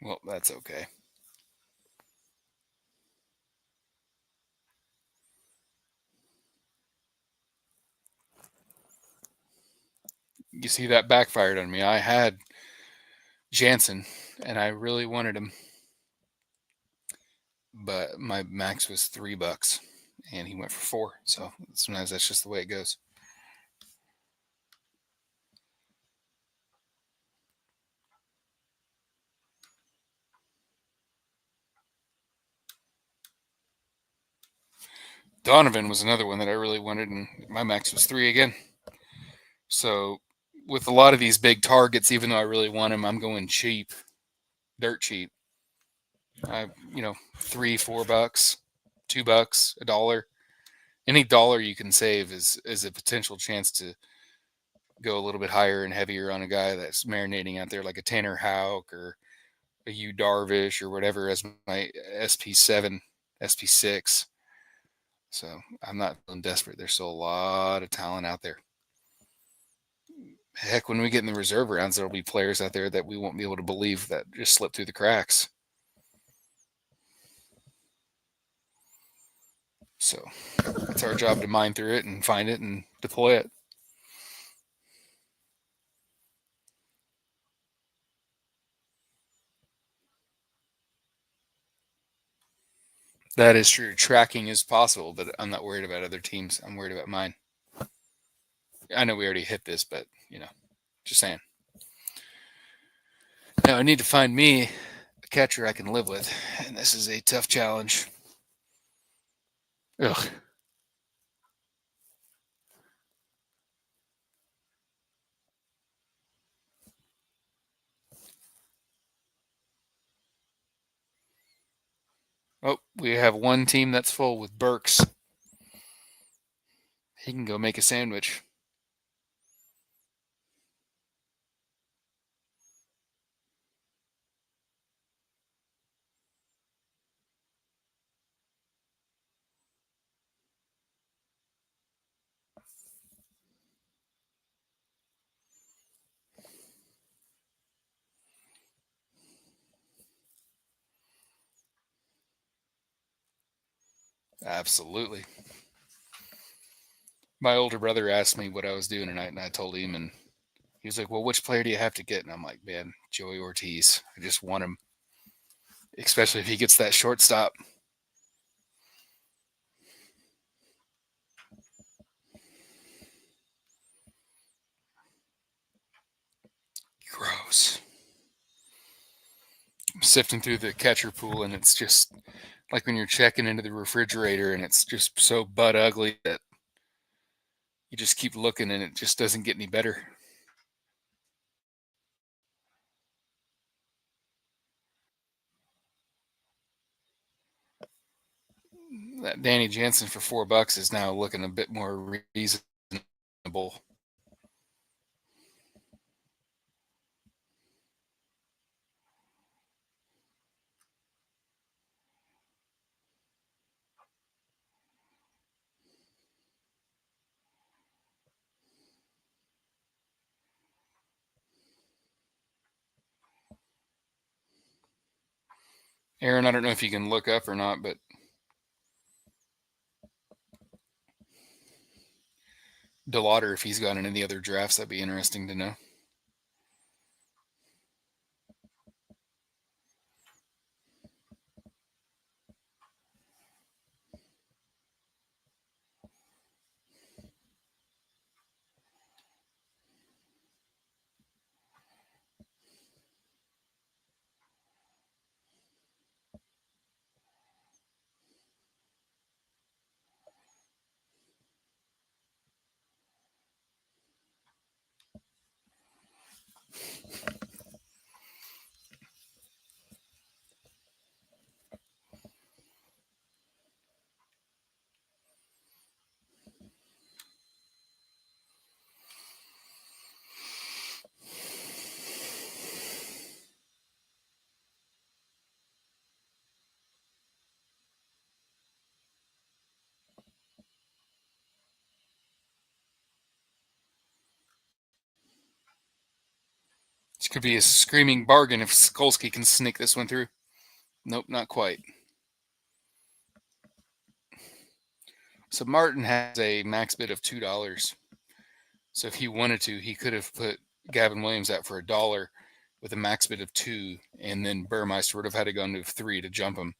Well, that's okay. You see, that backfired on me. I had Jansen, and I really wanted him, but my max was $3, and he went for 4. So sometimes that's just the way it goes. Donovan was another one that I really wanted, and my max was 3 again. So with a lot of these big targets, even though I really want him, I'm going cheap, dirt cheap. $3, $4, $2, $1. Any dollar you can save is a potential chance to go a little bit higher and heavier on a guy that's marinating out there, like a Tanner Houck or a Yu Darvish or whatever, as my SP7, SP6. So I'm not feeling desperate. There's still a lot of talent out there. Heck, when we get in the reserve rounds, there'll be players out there that we won't be able to believe that just slipped through the cracks. So it's our job to mine through it and find it and deploy it. That is true. Tracking is possible, but I'm not worried about other teams. I'm worried about mine. I know we already hit this, but just saying. Now I need to find me a catcher I can live with, and this is a tough challenge. Ugh. Oh, we have one team that's full with Burks. He can go make a sandwich. Absolutely. My older brother asked me what I was doing tonight, and I told him, and he was like, "Well, which player do you have to get?" And I'm like, "Man, Joey Ortiz. I just want him, especially if he gets that shortstop." Gross. I'm sifting through the catcher pool, and it's just like when you're checking into the refrigerator, and it's just so butt ugly that you just keep looking, and it just doesn't get any better. That Danny Jansen for $4 is now looking a bit more reasonable. Aaron, I don't know if you can look up or not, but DeLauder, if he's got any other drafts, that'd be interesting to know. This could be a screaming bargain if Skolsky can sneak this one through. Nope, not quite. So Martin has a max bid of $2. So if he wanted to, he could have put Gavin Williams out for $1 with a max bid of $2, and then Burmeister would have had to go into $3 to jump him.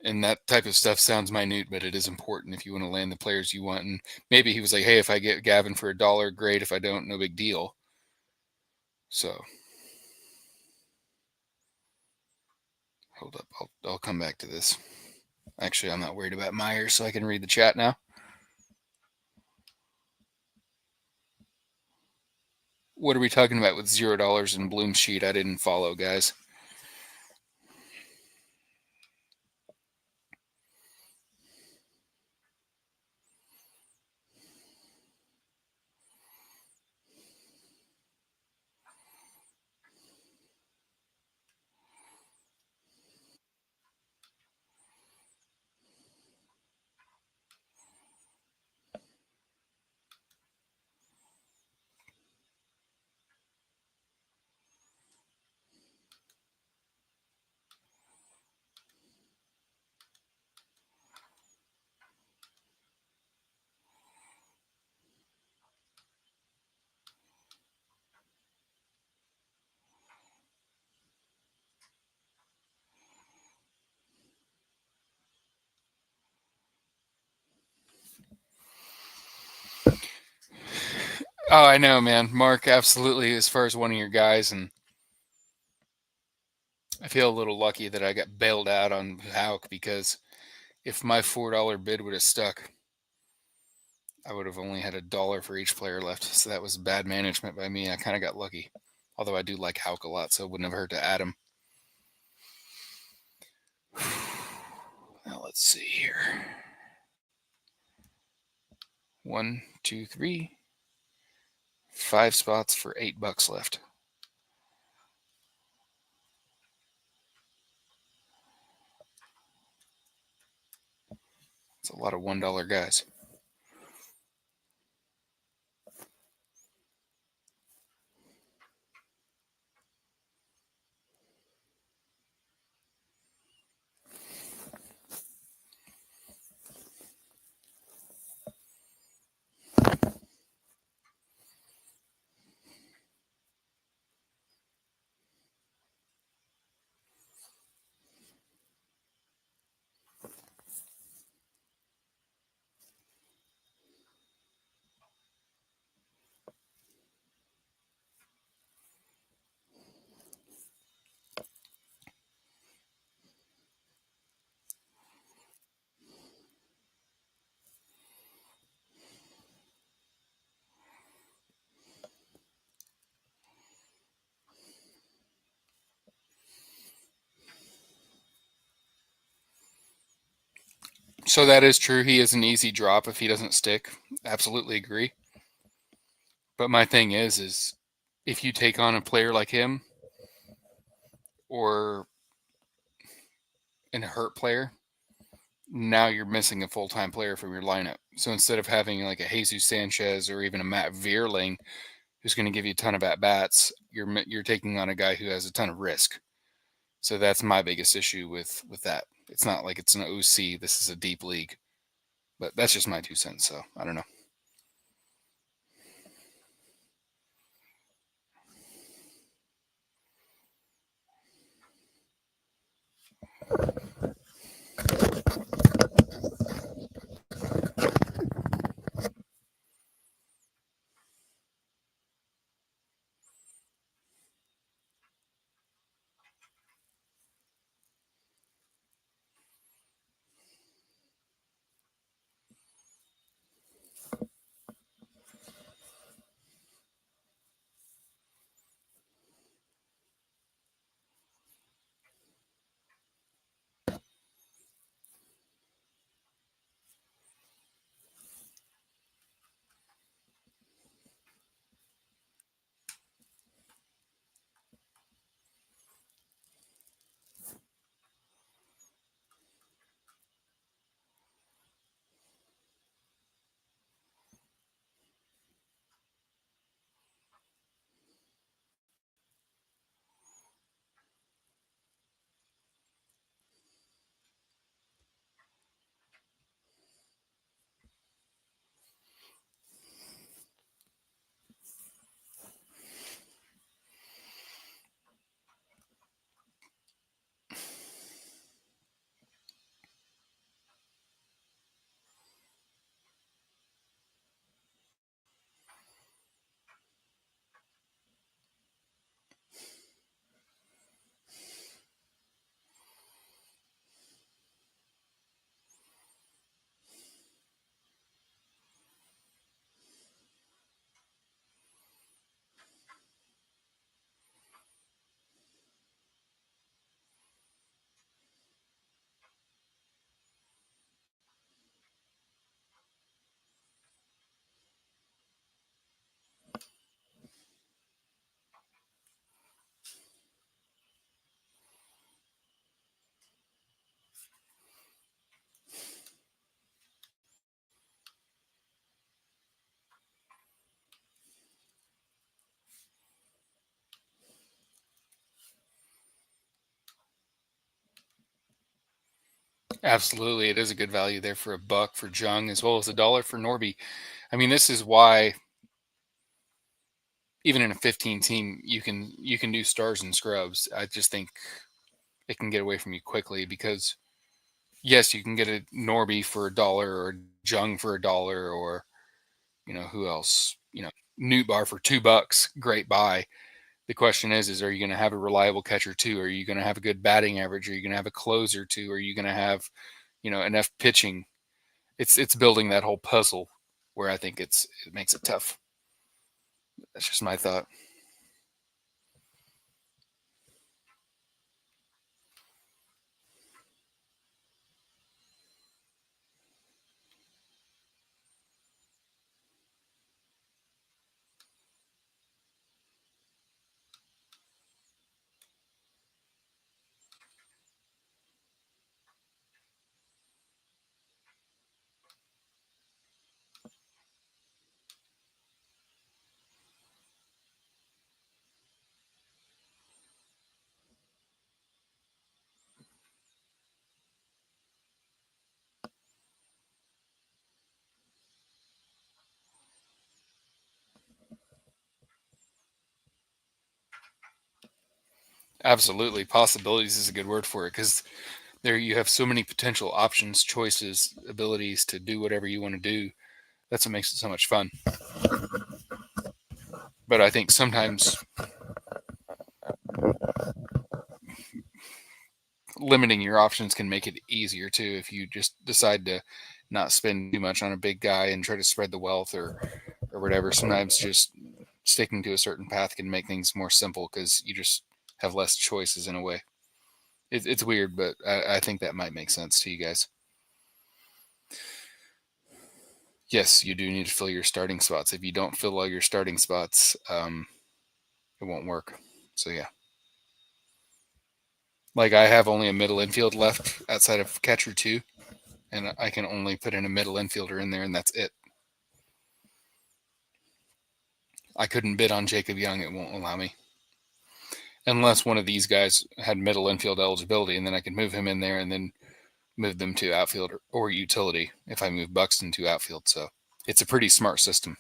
And that type of stuff sounds minute, but it is important if you want to land the players you want. And maybe he was like, hey, if I get Gavin for $1, great. If I don't, no big deal. So hold up. I'll come back to this. Actually, I'm not worried about Myers, so I can read the chat now. What are we talking about with $0 in Bloom's sheet? I didn't follow, guys. Oh, I know, man. Mark, absolutely, as far as one of your guys, and I feel a little lucky that I got bailed out on Hauk, because if my $4 bid would have stuck, I would have only had $1 for each player left. So that was bad management by me. I kind of got lucky. Although I do like Hauk a lot, so it wouldn't have hurt to add him. Now let's see here. 1, 2, 3. 5 spots for $8 left. It's a lot of $1 guys. So that is true. He is an easy drop if he doesn't stick. Absolutely agree. But my thing is if you take on a player like him or a hurt player, now you're missing a full-time player from your lineup. So instead of having like a Jesus Sanchez or even a Matt Vierling who's going to give you a ton of at-bats, you're taking on a guy who has a ton of risk. So that's my biggest issue with that. It's not like it's an OC. This is a deep league, but that's just my 2 cents. So I don't know. Absolutely, it is a good value there for $1 for Jung as well as $1 for Norby. I mean, this is why even in a 15 team you can do stars and scrubs. I just think it can get away from you quickly because yes, you can get a Norby for $1 or Jung for $1 or who else? Newt Bar for $2. Great buy. The question is are you going to have a reliable catcher too? Are you going to have a good batting average? Are you going to have a closer too? Are you going to have enough pitching? It's building that whole puzzle where I think it makes it tough. That's just my thought. Absolutely, possibilities is a good word for it because there you have so many potential options, choices, abilities to do whatever you want to do. That's what makes it so much fun. But I think sometimes limiting your options can make it easier too if you just decide to not spend too much on a big guy and try to spread the wealth or whatever. Sometimes just sticking to a certain path can make things more simple because you just have less choices in a way. It's weird, but I think that might make sense to you guys. Yes, you do need to fill your starting spots. If you don't fill all your starting spots, it won't work. So yeah, like I have only a middle infield left outside of catcher two, and I can only put in a middle infielder in there, and that's it. I couldn't bid on Jacob Young; it won't allow me. unless one of these guys had middle infield eligibility, and then I could move him in there and then move them to outfield or utility if I move Buxton to outfield. So it's a pretty smart system.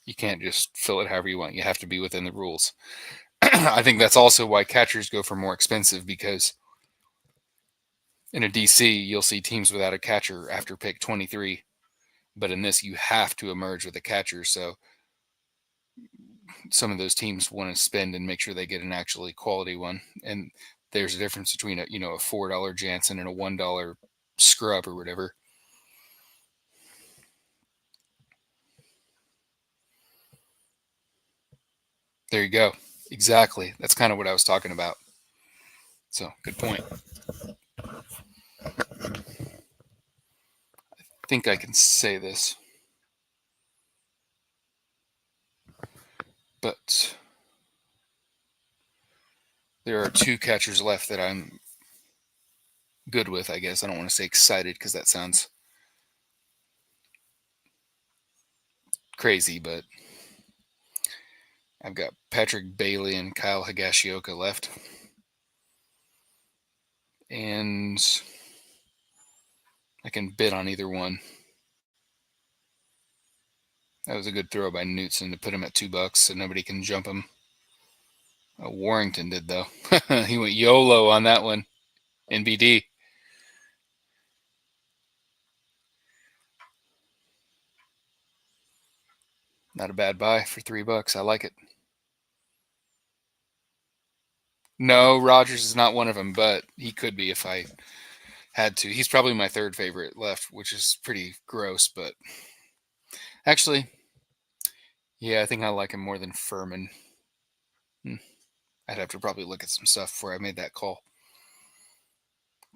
You can't just fill it however you want. You have to be within the rules. I think that's also why catchers go for more expensive, because in a DC, you'll see teams without a catcher after pick 23. But in this, you have to emerge with a catcher. So some of those teams want to spend and make sure they get an actually quality one. And there's a difference between a $4 Jansen and a $1 scrub or whatever. There you go. Exactly. That's kind of what I was talking about. So, good point. I think I can say this. But there are 2 catchers left that I'm good with, I guess. I don't want to say excited because that sounds crazy, but I've got Patrick Bailey and Kyle Higashioka left. And I can bid on either one. That was a good throw by Knutson to put him at $2 so nobody can jump him. Warrington did, though. He went YOLO on that one. NBD. Not a bad buy for $3. I like it. No, Rogers is not one of them, but he could be if I had to. He's probably my 3rd favorite left, which is pretty gross, but actually, yeah, I think I like him more than Furman. I'd have to probably look at some stuff before I made that call.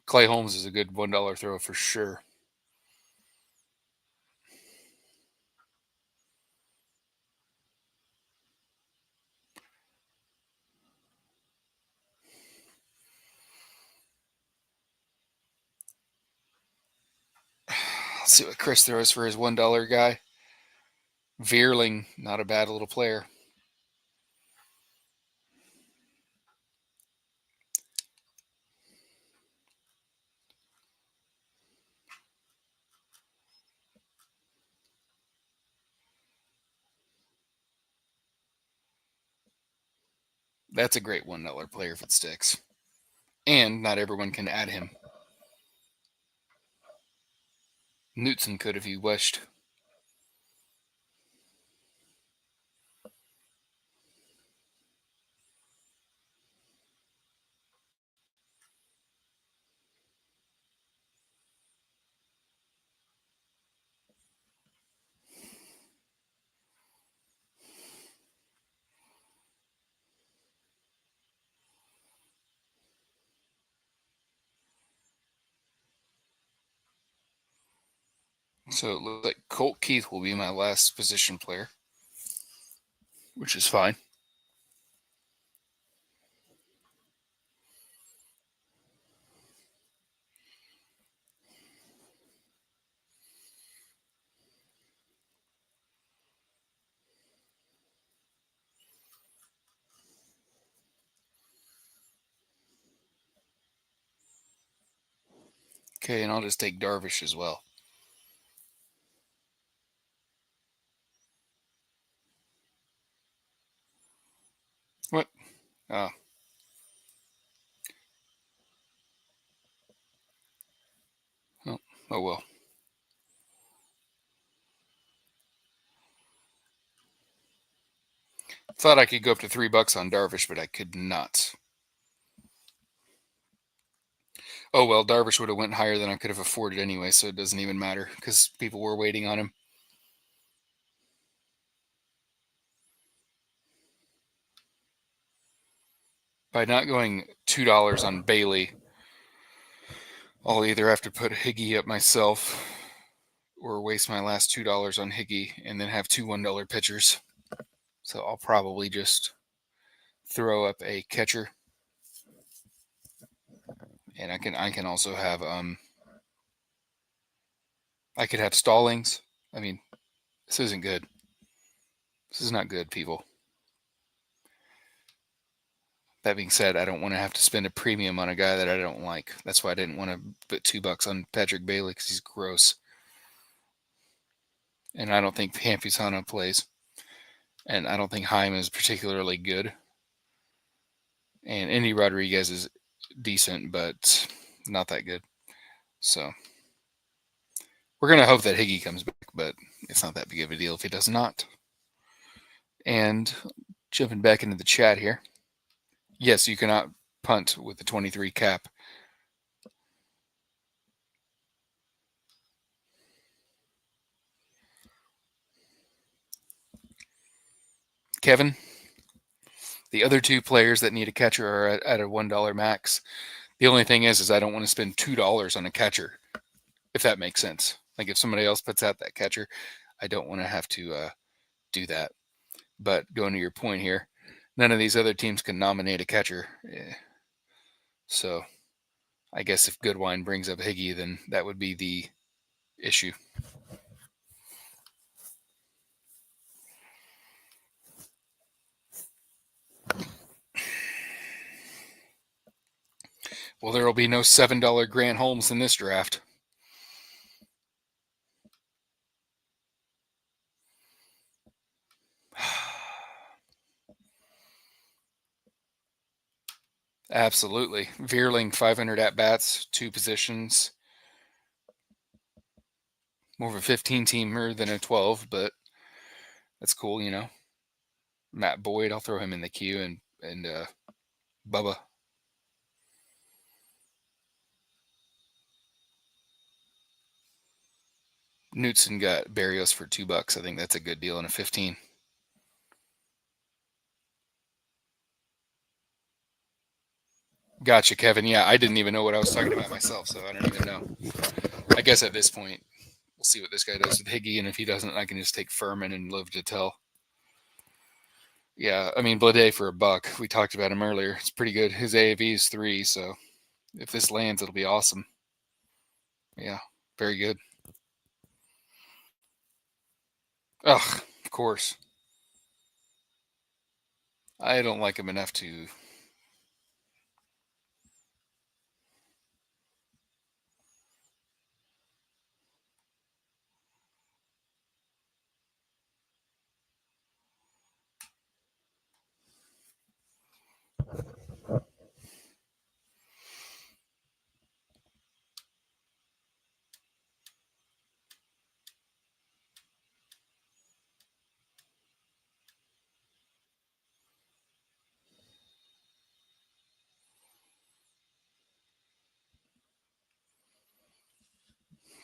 Clay Holmes is a good $1 throw for sure. Let's see what Chris throws for his $1 guy. Veerling, not a bad little player. That's a great $1 player if it sticks. And not everyone can add him. Knutson could if he wished. So it looks like Colt Keith will be my last position player, which is fine. Okay, and I'll just take Darvish as well. What? Oh. Oh well. Thought I could go up to $3 on Darvish, but I could not. Oh well, Darvish would have went higher than I could have afforded anyway, so it doesn't even matter because people were waiting on him. By not going $2 on Bailey, I'll either have to put Higgy up myself or waste my last $2 on Higgy and then have 2 $1 pitchers. So I'll probably just throw up a catcher. And I can also have I could have Stallings. I mean, this isn't good. This is not good, people. That being said, I don't want to have to spend a premium on a guy that I don't like. That's why I didn't want to put $2 on Patrick Bailey because he's gross. And I don't think Campusano plays. And I don't think Heim is particularly good. And Andy Rodriguez is decent, but not that good. So we're going to hope that Higgy comes back, but it's not that big of a deal if he does not. And jumping back into the chat here. Yes, you cannot punt with the 23 cap. Kevin, the other two players that need a catcher are at a $1 max. The only thing is I don't want to spend $2 on a catcher, if that makes sense. Like if somebody else puts out that catcher, I don't want to have to do that. But going to your point here, none of these other teams can nominate a catcher. So I guess if Goodwine brings up Higgy, then that would be the issue. Well, there will be no $7 Grant Holmes in this draft. Absolutely. Veerling, 500 at-bats, 2 positions. More of a 15-teamer than a 12, but that's cool, you know. Matt Boyd, I'll throw him in the queue, and Bubba. Knutson got Barrios for $2. I think that's a good deal in a 15. Gotcha, Kevin. Yeah, I didn't even know what I was talking about myself, so I don't even know. I guess at this point, we'll see what this guy does with Higgy, and if he doesn't, I can just take Furman and live to tell. Yeah, I mean, Blade for $1. We talked about him earlier. It's pretty good. His AAV is 3, so if this lands, it'll be awesome. Yeah, very good. Ugh, of course. I don't like him enough to.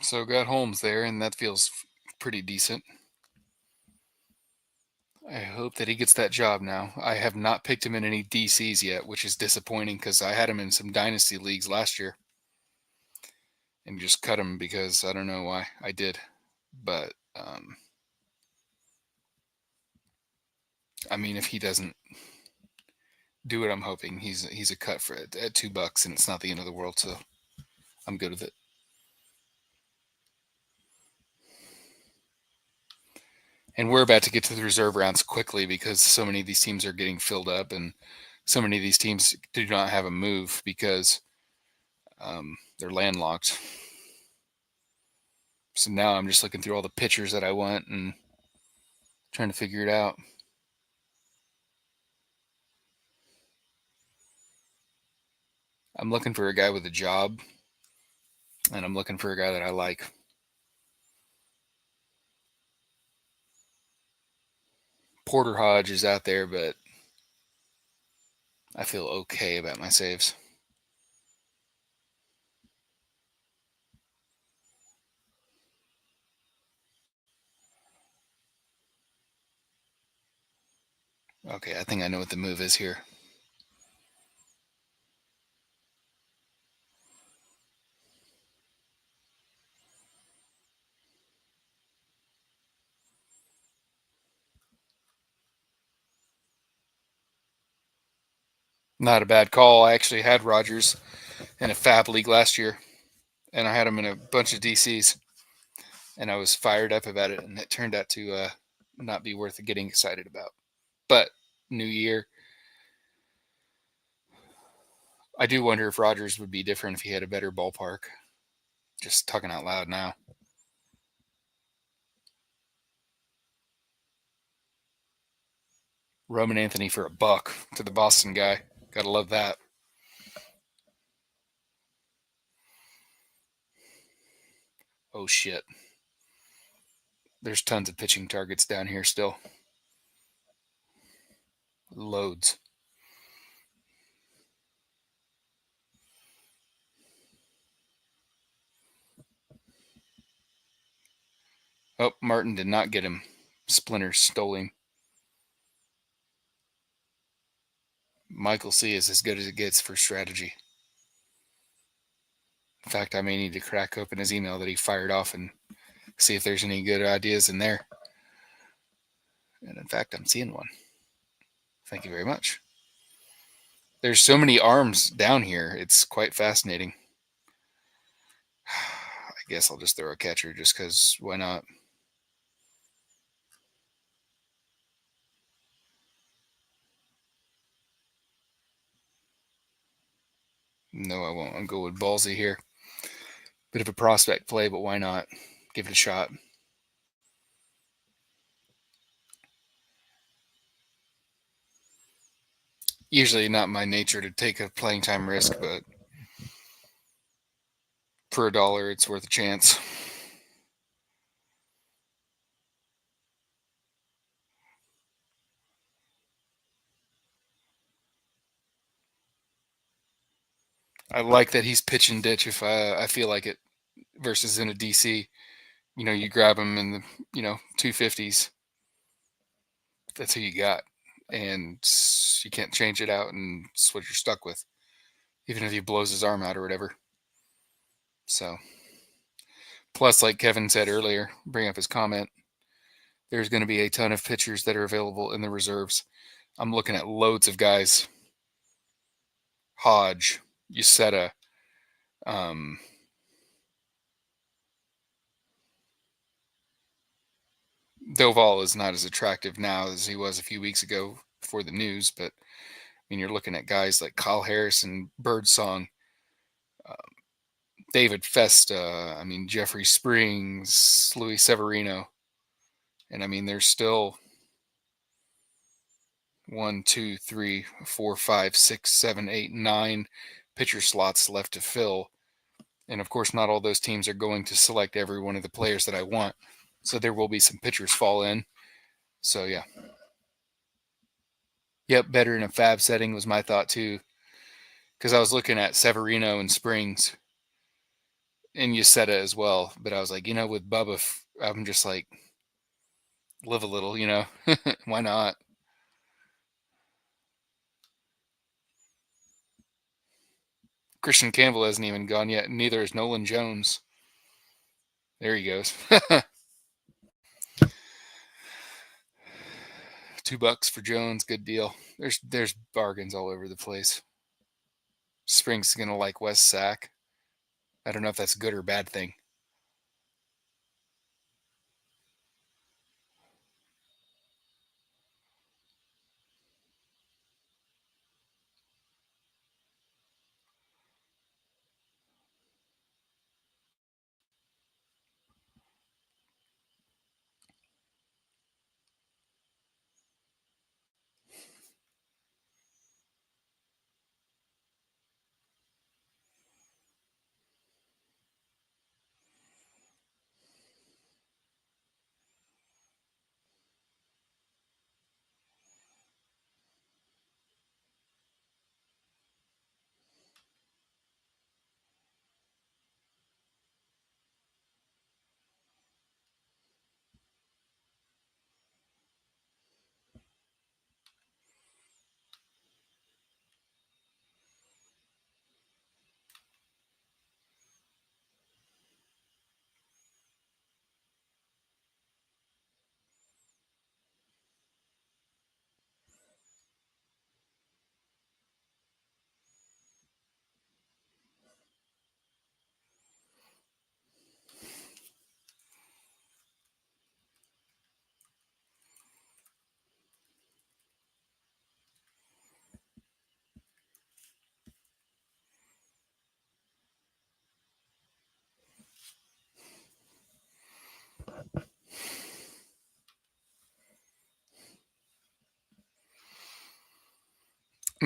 So got Holmes there, and that feels pretty decent. I hope that he gets that job now. I have not picked him in any DCs yet, which is disappointing because I had him in some dynasty leagues last year and just cut him because I don't know why I did. But I mean, if he doesn't do what I'm hoping, he's a cut for it at $2, and it's not the end of the world. So I'm good with it. And we're about to get to the reserve rounds quickly because so many of these teams are getting filled up, and so many of these teams do not have a move because they're landlocked. So now I'm just looking through all the pitchers that I want and trying to figure it out. I'm looking for a guy with a job, and I'm looking for a guy that I like. Porter Hodge is out there, but I feel okay about my saves. Okay, I think I know what the move is here. Not a bad call. I actually had Rogers in a fab league last year, and I had him in a bunch of DCs, and I was fired up about it, and it turned out to not be worth getting excited about. But new year, I do wonder if Rogers would be different if he had a better ballpark. Just talking out loud now. Roman Anthony for $1 to the Boston guy. Gotta love that. Oh shit. There's tons of pitching targets down here still. Loads. Oh, Martin did not get him. Splinters stole him. Michael C is as good as it gets for strategy. In fact, I may need to crack open his email that he fired off and see if there's any good ideas in there. And in fact, I'm seeing one. Thank you very much. There's so many arms down here. It's quite fascinating. I guess I'll just throw a catcher just because why not? No, I won't. I'll go with ballsy here. Bit of a prospect play, but why not? Give it a shot. Usually not my nature to take a playing time risk, but for $1, it's worth a chance. I like that he's pitch and ditch if I feel like it, versus in a DC. You grab him in the 250s. That's who you got, and you can't change it out, and it's what you're stuck with, even if he blows his arm out or whatever. So, plus, like Kevin said earlier, bring up his comment, there's going to be a ton of pitchers that are available in the reserves. I'm looking at loads of guys. Hodge, Uceta, Doval is not as attractive now as he was a few weeks ago before the news, but you're looking at guys like Kyle Harrison, Birdsong, David Festa, Jeffrey Springs, Luis Severino. And there's still 1, 2, 3, 4, 5, 6, 7, 8, 9 pitcher slots left to fill. And of course, not all those teams are going to select every one of the players that I want. So there will be some pitchers fall in. So yeah. Yep, better in a fab setting was my thought too. Because I was looking at Severino and Springs and Uceta as well. But I was like, with Bubba, I'm just like, live a little, why not? Christian Campbell hasn't even gone yet. Neither is Nolan Jones. There he goes. $2 for Jones, good deal. There's bargains all over the place. Springs is gonna like West Sack. I don't know if that's a good or bad thing.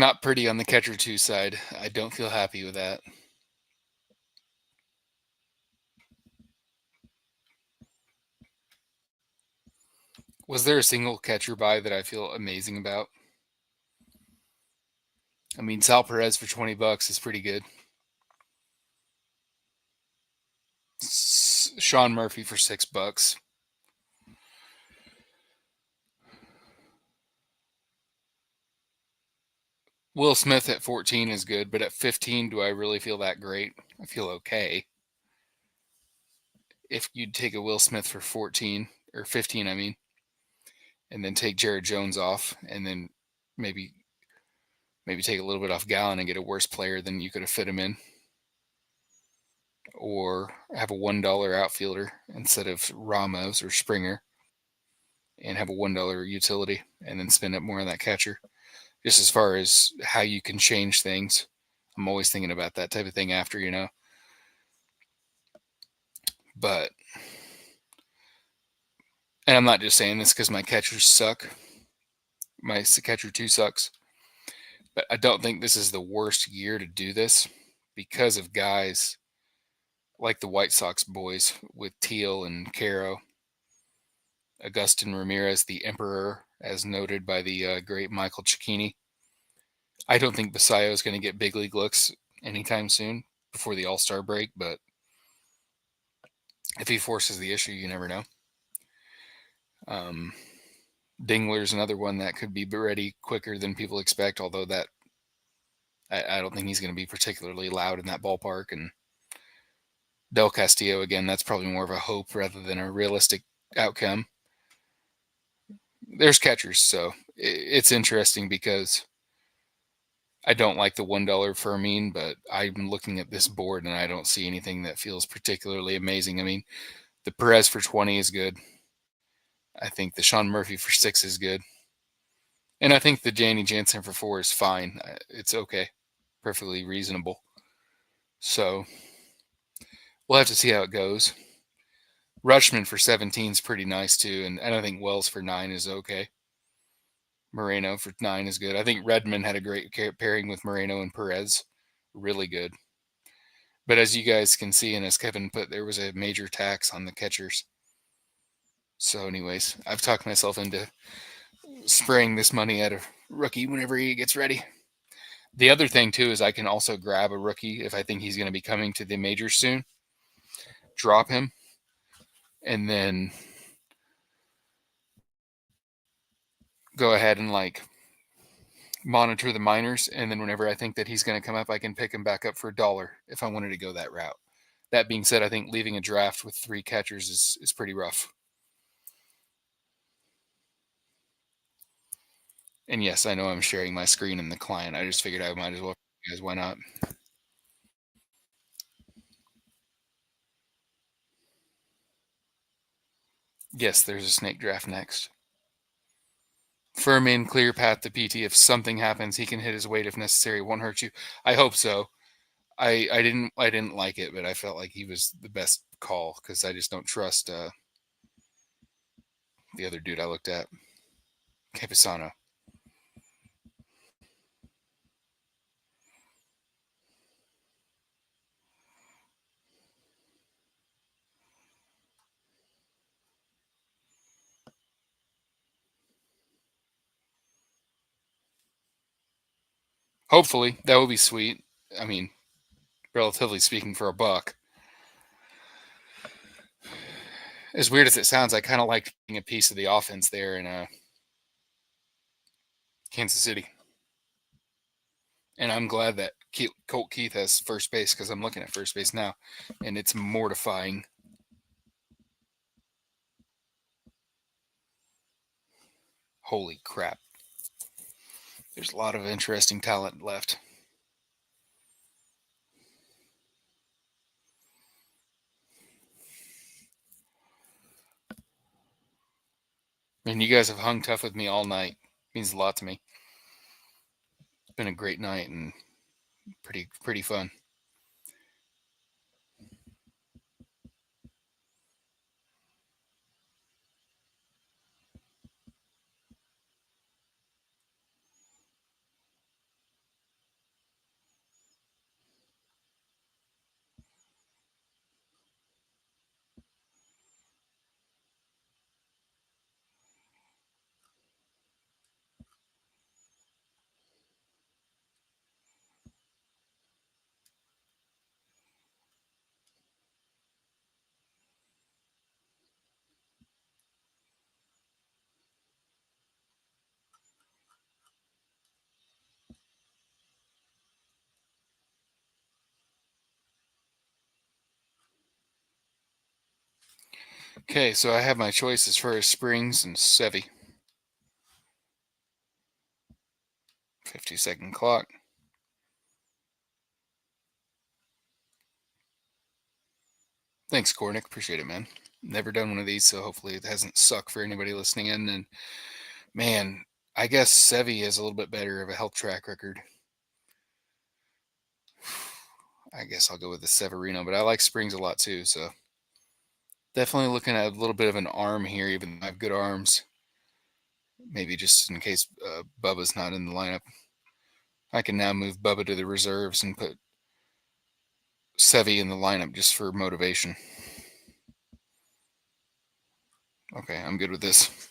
Not pretty on the catcher 2 side. I don't feel happy with that. Was there a single catcher buy that I feel amazing about? I mean, Sal Perez for $20 is pretty good. Sean Murphy for $6. Will Smith at 14 is good, but at 15, do I really feel that great? I feel okay. If you'd take a Will Smith for 14 or 15, I mean, and then take Jared Jones off, and then maybe take a little bit off Gallen and get a worse player than you could have fit him in, or have a $1 outfielder instead of Ramos or Springer, and have a $1 utility, and then spend up more on that catcher. Just as far as how you can change things, I'm always thinking about that type of thing after, But, and I'm not just saying this because my catchers suck. My catcher 2 sucks. But I don't think this is the worst year to do this because of guys like the White Sox boys with Teal and Caro, Agustin Ramirez, the Emperor, as noted by the great Michael Cicchini. I don't think Basayo is going to get big league looks anytime soon before the All-Star break, but if he forces the issue, you never know. Dingler's another one that could be ready quicker than people expect, although that I don't think he's going to be particularly loud in that ballpark. And Del Castillo, again, that's probably more of a hope rather than a realistic outcome. There's catchers, so it's interesting because I don't like the $1 Fermin, but I'm looking at this board and I don't see anything that feels particularly amazing. I mean, the Perez for 20 is good. I think the Sean Murphy for 6 is good. And I think the Danny Jansen for 4 is fine. It's okay. Perfectly reasonable. So we'll have to see how it goes. Rutschman for 17 is pretty nice too, and I think Wells for 9 is okay. Moreno for 9 is good. I think Redmond had a great pairing with Moreno and Perez. Really good. But as you guys can see, and as Kevin put, there was a major tax on the catchers. So anyways, I've talked myself into spraying this money at a rookie whenever he gets ready. The other thing too is I can also grab a rookie if I think he's going to be coming to the majors soon. Drop him, and then go ahead and monitor the minors, and then whenever I think that he's going to come up, I can pick him back up for $1 if I wanted to go that route. That being said, I think leaving a draft with 3 catchers is pretty rough. And yes, I know I'm sharing my screen in the client. I just figured I might as well, guys, why not? Yes, there's a snake draft next. Furman, clear path to PT. If something happens, he can hit his weight if necessary. Won't hurt you. I hope so. I didn't like it, but I felt like he was the best call because I just don't trust the other dude I looked at, Campusano. Hopefully, that would be sweet. I mean, relatively speaking, for $1. As weird as it sounds, I kind of like being a piece of the offense there in Kansas City. And I'm glad that Colt Keith has first base because I'm looking at first base now, and it's mortifying. Holy crap. There's a lot of interesting talent left. And you guys have hung tough with me all night. It means a lot to me. It's been a great night and pretty fun. Okay, so I have my choice as far as Springs and Sevy. 50-second clock. Thanks, Cornick. Appreciate it, man. Never done one of these, so hopefully it hasn't sucked for anybody listening in. And man, I guess Sevy has a little bit better of a health track record. I guess I'll go with the Severino, but I like Springs a lot too. So definitely looking at a little bit of an arm here, even though I have good arms. Maybe just in case Bubba's not in the lineup. I can now move Bubba to the reserves and put Sevy in the lineup just for motivation. Okay, I'm good with this.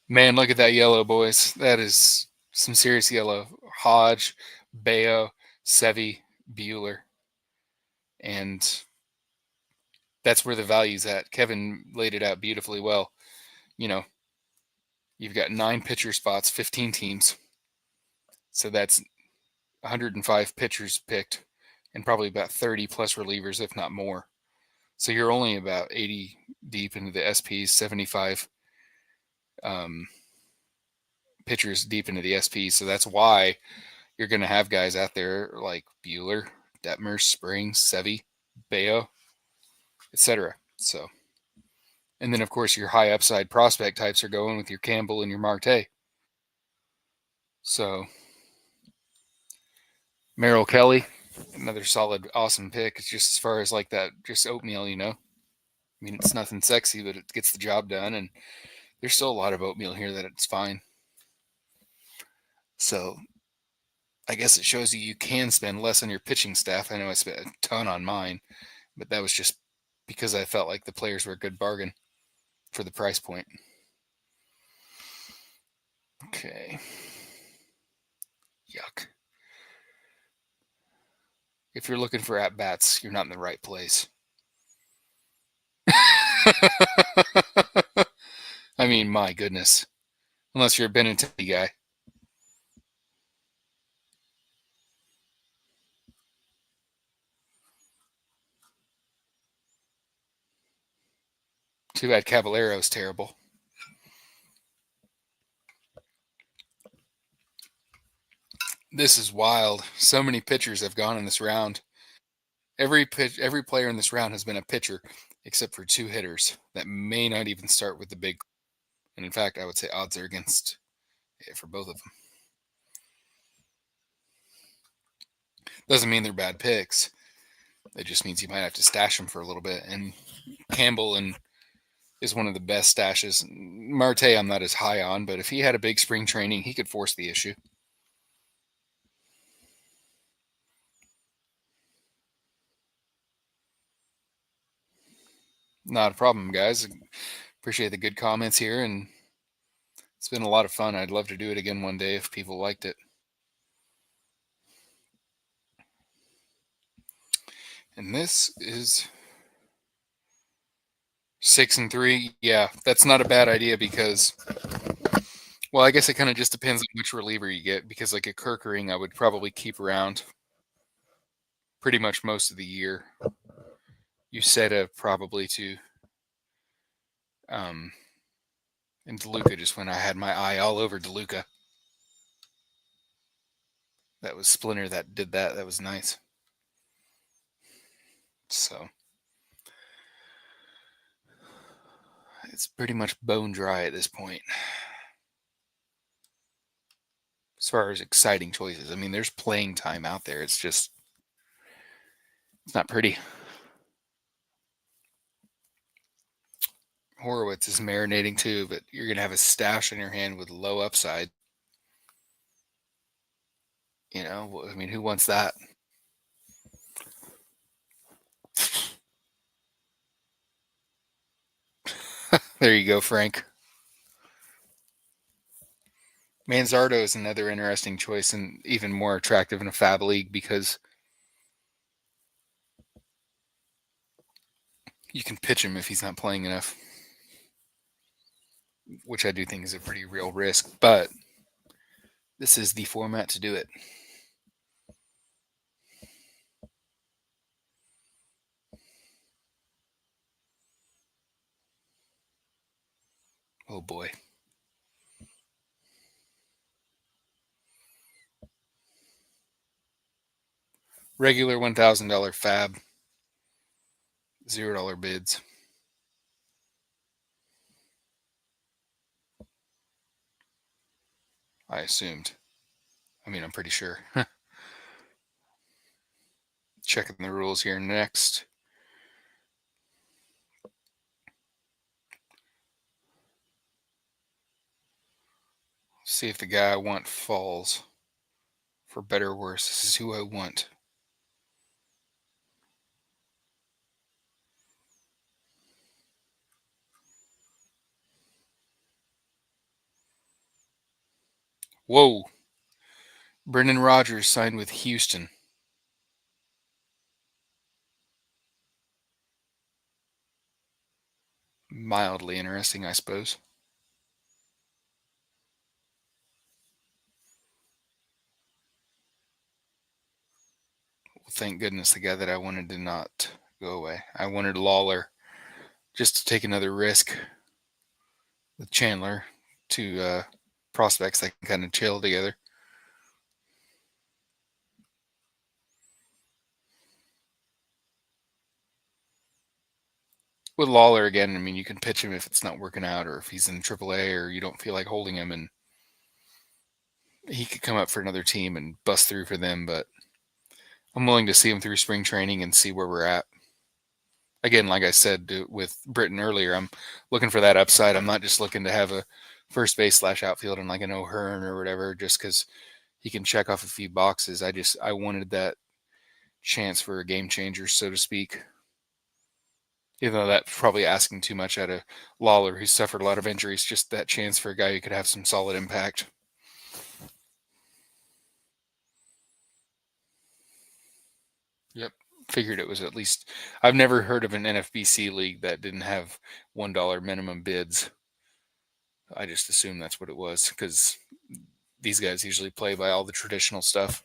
Man, look at that yellow, boys. That is some serious yellow. Hodge, Bayo, Sevy, Bueller. And that's where the value's at. Kevin laid it out beautifully well. You know, you've got 9 pitcher spots, 15 teams. So that's 105 pitchers picked and probably about 30 plus relievers, if not more. So you're only about 80 deep into the SPs, 75 pitchers deep into the SPs. So that's why you're going to have guys out there like Bueller, Detmer, Springs, Sevy, Bayo, etc. So, and then of course your high upside prospect types are going with your Campbell and your Marte. So, Merrill Kelly, another solid, awesome pick. It's just as far as like that, just oatmeal, you know. I mean, it's nothing sexy, but it gets the job done. And there's still a lot of oatmeal here that it's fine. So, I guess it shows you can spend less on your pitching staff. I know I spent a ton on mine, but that was just because I felt like the players were a good bargain for the price point. Okay. Yuck. If you're looking for at bats, you're not in the right place. I mean, my goodness. Unless you're a Benintendi guy. Too bad Caballero's terrible. This is wild. So many pitchers have gone in this round. Every player in this round has been a pitcher, except for 2 hitters that may not even start with the big. And in fact, I would say odds are against it for both of them. Doesn't mean they're bad picks. It just means you might have to stash them for a little bit. And Campbell is one of the best stashes. Marte, I'm not as high on, but if he had a big spring training, he could force the issue. Not a problem, guys. Appreciate the good comments here, and it's been a lot of fun. I'd love to do it again one day if people liked it. And this is 6-3. Yeah, that's not a bad idea because, well, I guess it kind of just depends on which reliever you get. Because like a Kirkering, I would probably keep around pretty much most of the year. Uceta probably too. And DeLuca just when I had my eye all over DeLuca. That was Splinter that did that. That was nice. So it's pretty much bone dry at this point. As far as exciting choices, I mean, there's playing time out there. It's just, it's not pretty. Horowitz is marinating too, but you're going to have a stash in your hand with low upside. You know, I mean, who wants that? There you go, Frank. Manzardo is another interesting choice and even more attractive in a fab league because you can pitch him if he's not playing enough. which I do think is a pretty real risk, but this is the format to do it. Oh boy. Regular $1,000 fab, $0 bids. I assumed. I mean, I'm pretty sure. Checking the rules here next. See if the guy I want falls. For better or worse, this is who I want. Whoa. Brendan Rodgers signed with Houston. Mildly interesting, I suppose. Well, thank goodness the guy that I wanted did not go away. I wanted Lawler just to take another risk with Chandler, two prospects that can kind of chill together. With Lawler again, I mean, you can pitch him if it's not working out, or if he's in AAA, or you don't feel like holding him, and he could come up for another team and bust through for them. But I'm willing to see him through spring training and see where we're at. Again, like I said with Britton earlier, I'm looking for that upside. I'm not just looking to have a first base / outfield and like an O'Hearn or whatever, just because he can check off a few boxes. I wanted that chance for a game changer, so to speak. Even though that's probably asking too much out of Lawler, who's suffered a lot of injuries, just that chance for a guy who could have some solid impact. Yep. Figured it was at least. I've never heard of an NFBC league that didn't have $1 minimum bids. I just assumed that's what it was because these guys usually play by all the traditional stuff.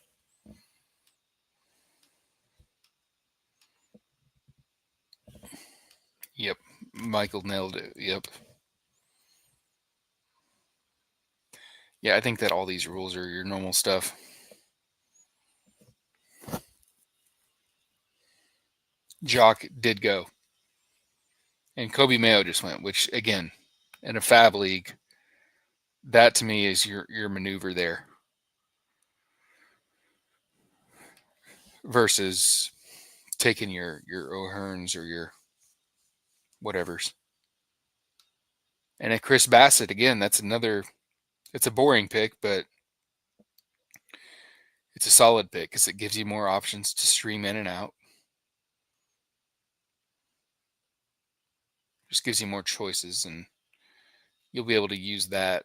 Yep. Michael nailed it. Yep. Yeah, I think that all these rules are your normal stuff. Jock did go. And Kobe Mayo just went, which again, in a fab league, that to me is your maneuver there. Versus taking your O'Hearns or your whatevers. And at Chris Bassett, again, that's another. It's a boring pick, but it's a solid pick because it gives you more options to stream in and out. Just gives you more choices, and you'll be able to use that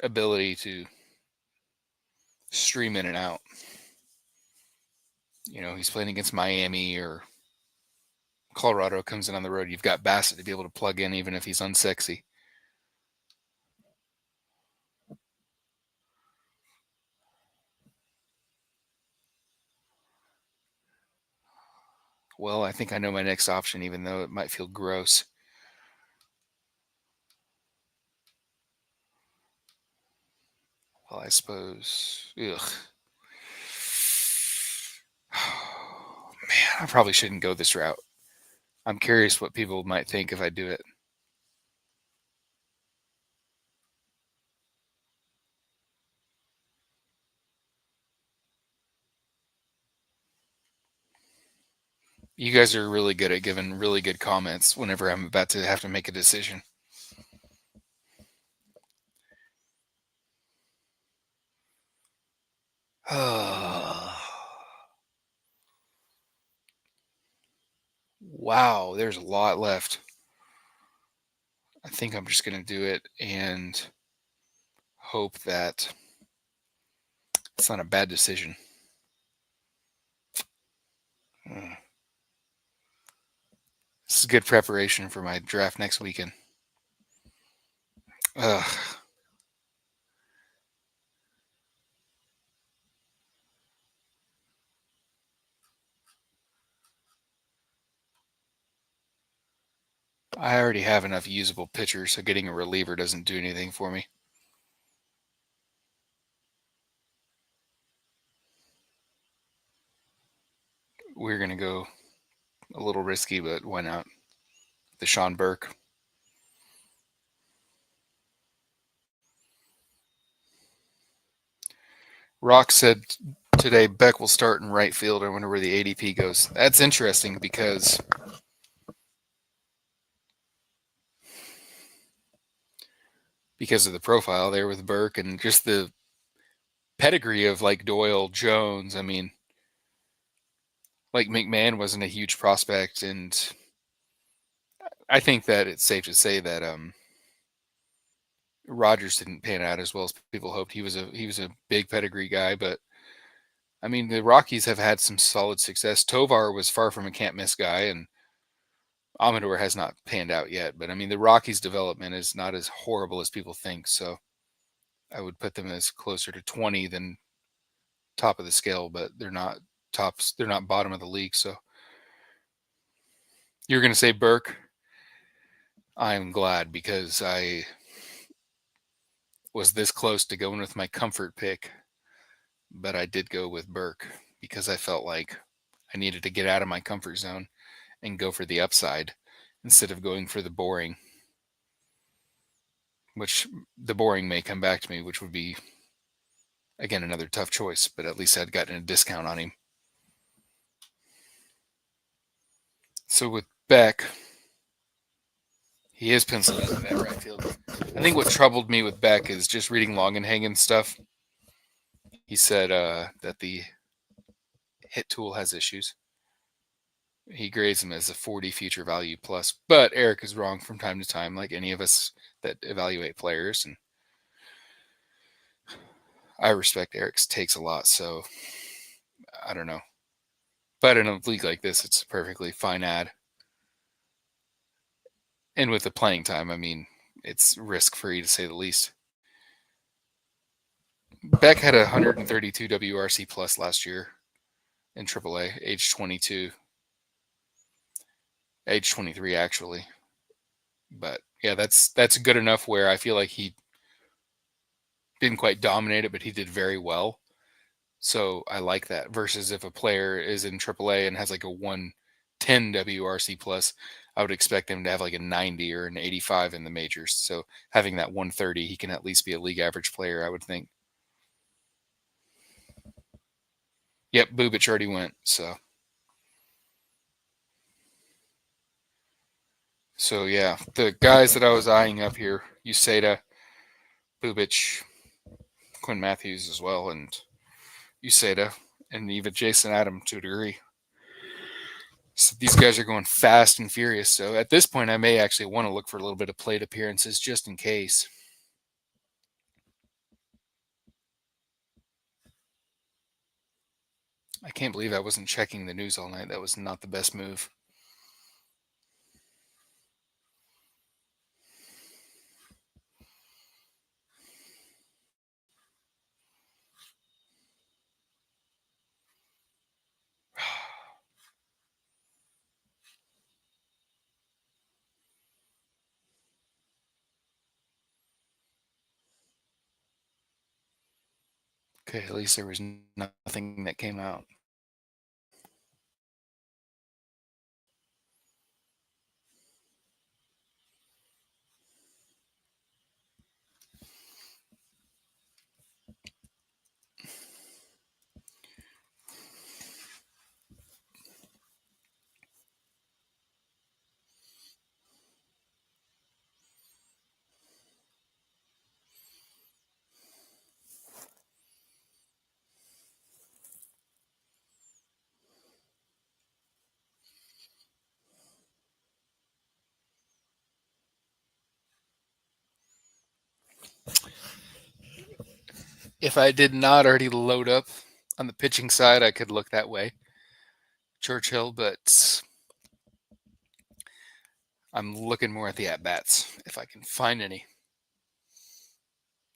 ability to stream in and out. You know, he's playing against Miami or Colorado, comes in on the road. You've got Bassett to be able to plug in even if he's unsexy. Well, I think I know my next option, even though it might feel gross. Well, I suppose. Ugh. Man, I probably shouldn't go this route. I'm curious what people might think if I do it. You guys are really good at giving really good comments whenever I'm about to have to make a decision. Wow, there's a lot left. I think I'm just going to do it and hope that it's not a bad decision. This is good preparation for my draft next weekend. Ugh. I already have enough usable pitchers, so getting a reliever doesn't do anything for me. We're going to go a little risky, but why not? The Sean Burke. Rock said today Beck will start in right field. I wonder where the ADP goes. That's interesting because of the profile there with Burke and just the pedigree of like Doyle, Jones. I mean, like McMahon wasn't a huge prospect, and I think that it's safe to say that Rogers didn't pan out as well as people hoped. He was a big pedigree guy, but I mean the Rockies have had some solid success. Tovar was far from a can't miss guy, and Amador has not panned out yet. But I mean the Rockies' development is not as horrible as people think. So I would put them as closer to 20 than top of the scale, but they're not tops. They're not bottom of the league. So you're going to say Burke. I'm glad because I was this close to going with my comfort pick, but I did go with Burke because I felt like I needed to get out of my comfort zone and go for the upside instead of going for the boring, which the boring may come back to me, which would be, again, another tough choice, but at least I'd gotten a discount on him. So with Beck, he is penciled in at right field. I think what troubled me with Beck is just reading Longenhagen's stuff. He said that the hit tool has issues. He grades him as a 40 future value plus, but Eric is wrong from time to time, like any of us that evaluate players, and I respect Eric's takes a lot, so I don't know. But in a league like this, it's a perfectly fine ad. And with the playing time, I mean, it's risk-free to say the least. Beck had a 132 WRC plus last year in AAA, age 22, age 23 actually. But yeah, that's good enough where I feel like he didn't quite dominate it, but he did very well. So I like that. Versus if a player is in AAA and has like a 110 WRC plus, I would expect him to have like a 90 or an 85 in the majors. So having that 130, he can at least be a league average player, I would think. Yep, Bubic already went. So yeah, the guys that I was eyeing up here, Uceda, Bubic, Quinn Matthews as well, and Uceda, and even Jason Adam to a degree. So these guys are going fast and furious. So at this point, I may actually want to look for a little bit of plate appearances just in case. I can't believe I wasn't checking the news all night. That was not the best move. Okay, at least there was nothing that came out. If I did not already load up on the pitching side, I could look that way. Churchill, but I'm looking more at the at bats if I can find any.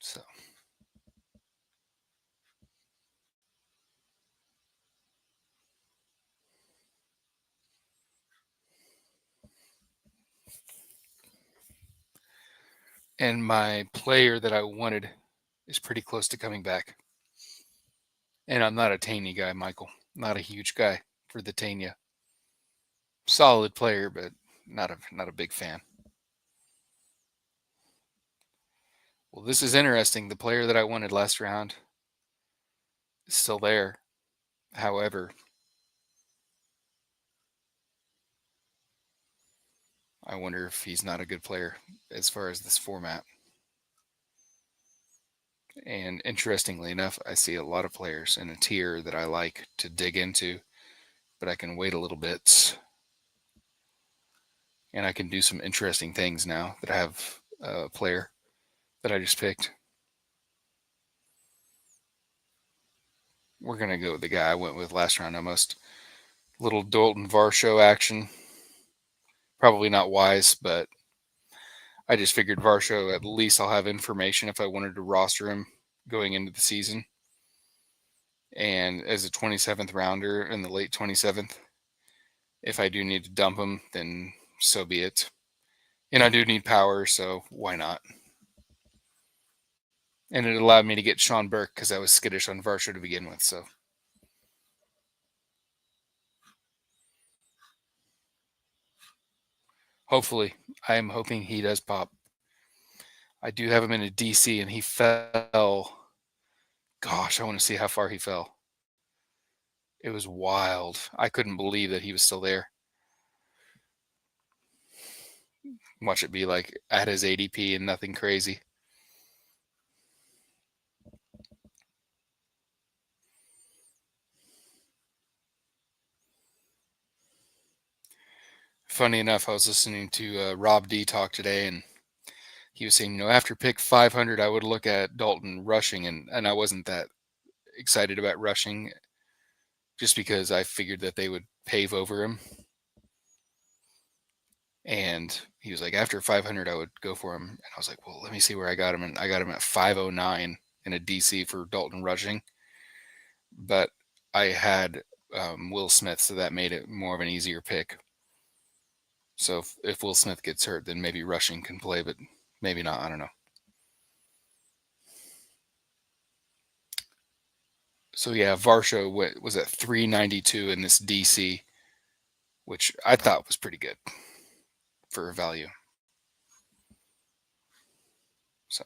So. And my player that I wanted is pretty close to coming back. And I'm not a Tanya guy, Michael. Not a huge guy for the Tanya. Solid player, but not a big fan. Well, this is interesting. The player that I wanted last round is still there. However, I wonder if he's not a good player as far as this format. And interestingly enough, I see a lot of players in a tier that I like to dig into, but I can wait a little bit. And I can do some interesting things now that I have a player that I just picked. We're going to go with the guy I went with last round almost. Little Dalton Varsho action. Probably not wise, but I just figured Varsho, at least I'll have information if I wanted to roster him going into the season. And as a 27th rounder in the late 27th, if I do need to dump him, then so be it. And I do need power, so why not? And it allowed me to get Sean Burke because I was skittish on Varsho to begin with. So hopefully, I am hoping he does pop. I do have him in a DC, and he fell. Gosh, I want to see how far he fell. It was wild. I couldn't believe that he was still there. Watch it be like at his ADP and nothing crazy. Funny enough, I was listening to Rob D talk today, and he was saying, after pick 500, I would look at Dalton rushing, and I wasn't that excited about rushing just because I figured that they would pave over him. And he was like, after 500, I would go for him. And I was like, well, let me see where I got him. And I got him at 509 in a DC for Dalton rushing. But I had Will Smith, so that made it more of an easier pick. So if Will Smith gets hurt, then maybe rushing can play, but maybe not. I don't know. So yeah, Varsho was at 392 in this DC, which I thought was pretty good for value. So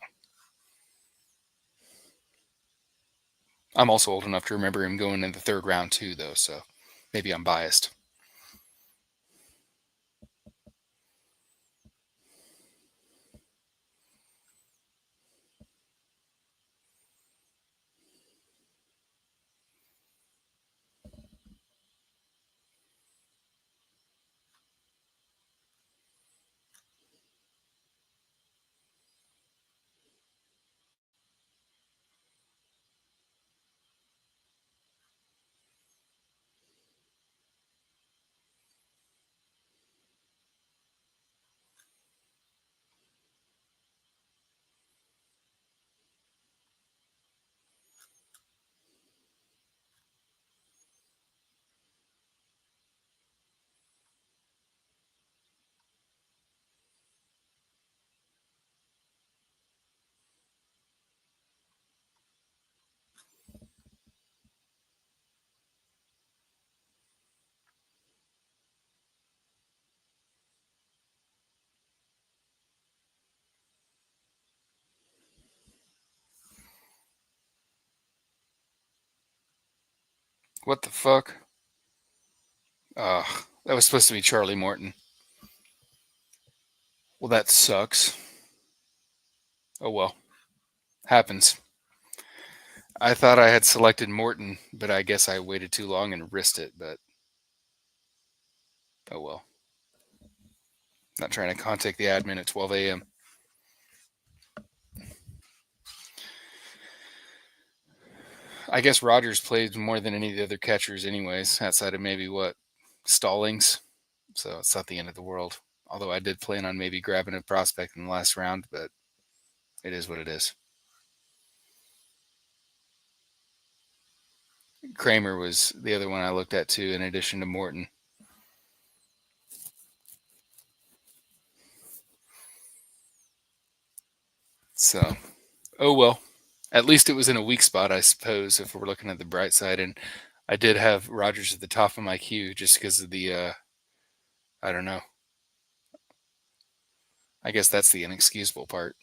I'm also old enough to remember him going in the third round too, though. So maybe I'm biased. What the fuck? That was supposed to be Charlie Morton. Well, that sucks. Oh well. Happens. I thought I had selected Morton, but I guess I waited too long and risked it, but oh well. Not trying to contact the admin at 12 a.m. I guess Rogers played more than any of the other catchers, anyways, outside of maybe Stallings. So it's not the end of the world. Although I did plan on maybe grabbing a prospect in the last round, but it is what it is. Kramer was the other one I looked at too, in addition to Morton. So, oh well. At least it was in a weak spot, I suppose, if we're looking at the bright side. And I did have Rogers at the top of my queue just because of the, I don't know. I guess that's the inexcusable part.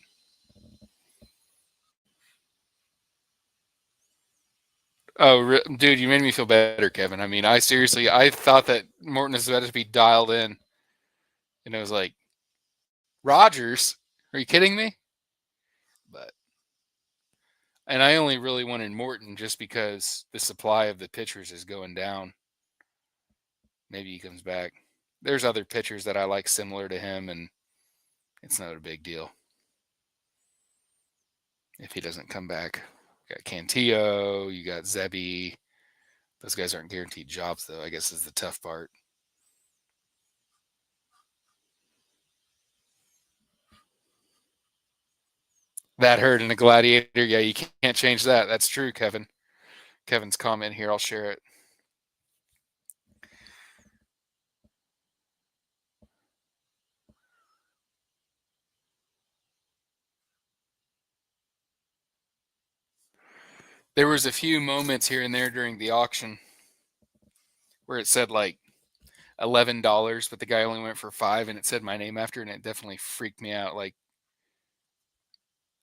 Oh, dude, you made me feel better, Kevin. I mean, I thought that Morton was about to be dialed in. And it was like, Rogers? Are you kidding me? But and I only really wanted Morton just because the supply of the pitchers is going down. Maybe he comes back. There's other pitchers that I like similar to him, and it's not a big deal if he doesn't come back. You got Cantillo, you got Zebby. Those guys aren't guaranteed jobs, though, I guess is the tough part. That hurt in a gladiator. Yeah, you can't change that. That's true, Kevin. Kevin's comment here, I'll share it. There was a few moments here and there during the auction where it said like $11, but the guy only went for $5, and it said my name after, and it definitely freaked me out. Like,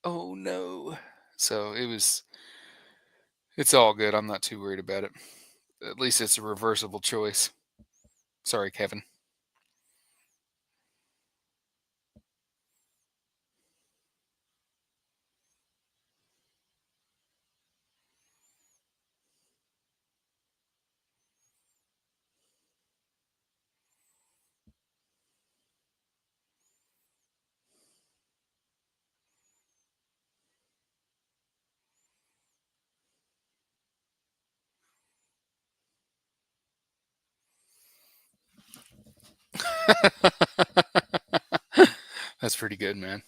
oh no! So it's all good. I'm not too worried about it. At least it's a reversible choice. Sorry, Kevin. That's pretty good, man.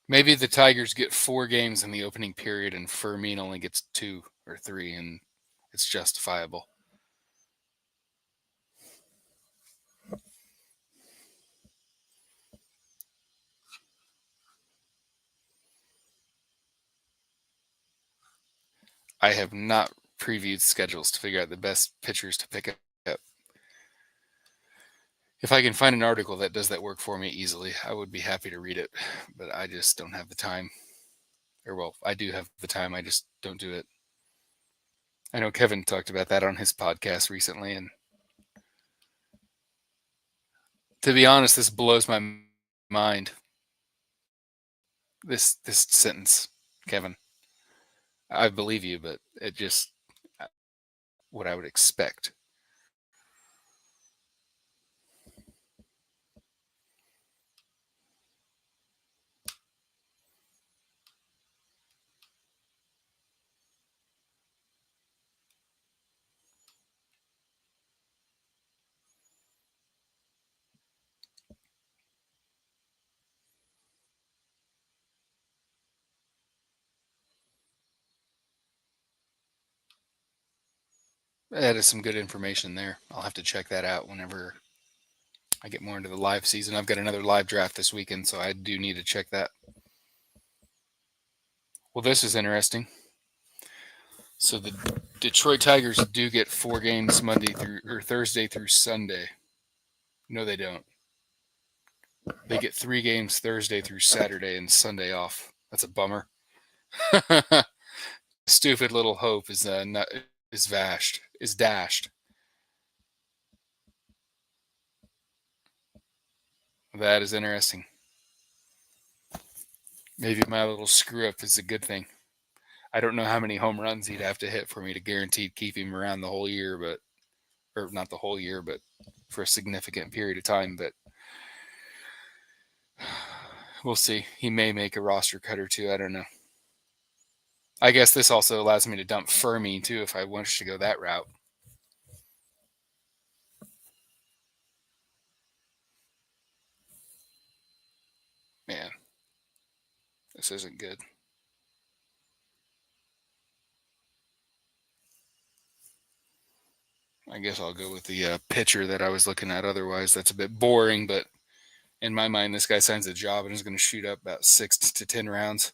Maybe the Tigers get 4 games in the opening period, and Fermin only gets 2 or 3, and it's justifiable. I have not previewed schedules to figure out the best pitchers to pick up. If I can find an article that does that work for me easily, I would be happy to read it, but I just don't have the time. Or, well, I do have the time, I just don't do it. I know Kevin talked about that on his podcast recently, and to be honest, this blows my mind. This sentence, Kevin. I believe you, but it just what I would expect. That is some good information there. I'll have to check that out whenever I get more into the live season. I've got another live draft this weekend, so I do need to check that. Well, this is interesting. So the Detroit Tigers do get 4 games Thursday through Sunday. No, they don't. They get 3 games Thursday through Saturday and Sunday off. That's a bummer. Stupid little hope is dashed. That is interesting. Maybe my little screw up is a good thing. I don't know how many home runs he'd have to hit for me to guaranteed keep him around the whole year, or not the whole year, but for a significant period of time. But we'll see. He may make a roster cut or two. I don't know. I guess this also allows me to dump Fermi too if I wish to go that route. This isn't good. I guess I'll go with the pitcher that I was looking at. Otherwise, that's a bit boring, but in my mind, this guy signs a job and is going to shoot up about 6 to 10 rounds.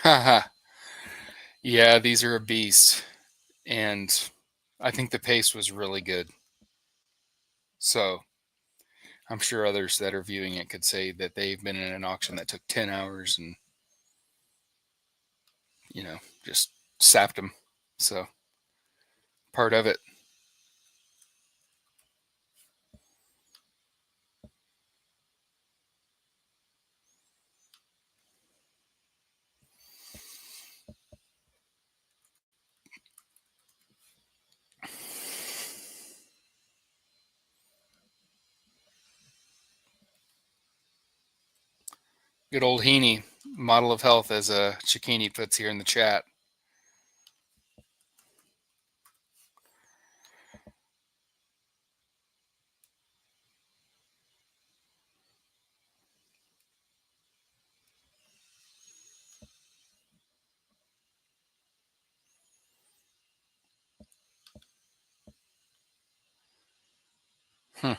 Haha. Yeah, these are a beast. And I think the pace was really good. So I'm sure others that are viewing it could say that they've been in an auction that took 10 hours and, just sapped them. So part of it. Good old Heaney, model of health, as Chikini puts here in the chat. Hmm.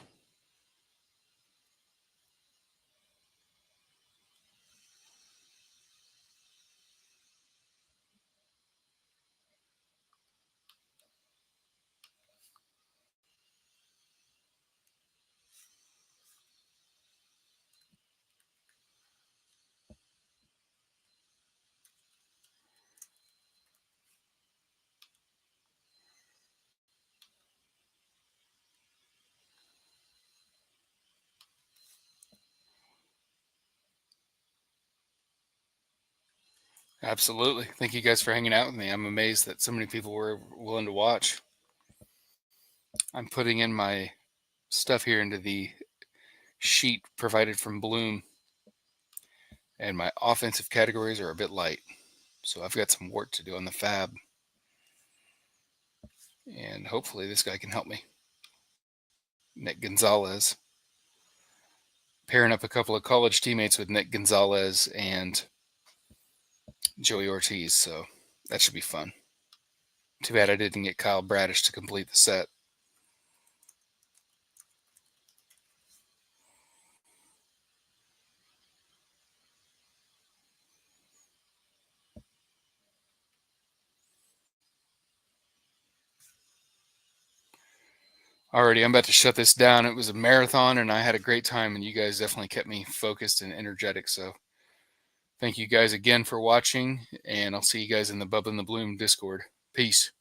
Absolutely. Thank you guys for hanging out with me. I'm amazed that so many people were willing to watch. I'm putting in my stuff here into the sheet provided from Bloom, and my offensive categories are a bit light. So I've got some work to do on the fab. And hopefully this guy can help me. Nick Gonzalez. Pairing up a couple of college teammates with Nick Gonzalez and Joey Ortiz. So that should be fun. Too bad I didn't get Kyle Bradish to complete the set. Alrighty, I'm about to shut this down. It was a marathon, and I had a great time, and you guys definitely kept me focused and energetic. So thank you guys again for watching, and I'll see you guys in the Bubba and the Bloom Discord. Peace.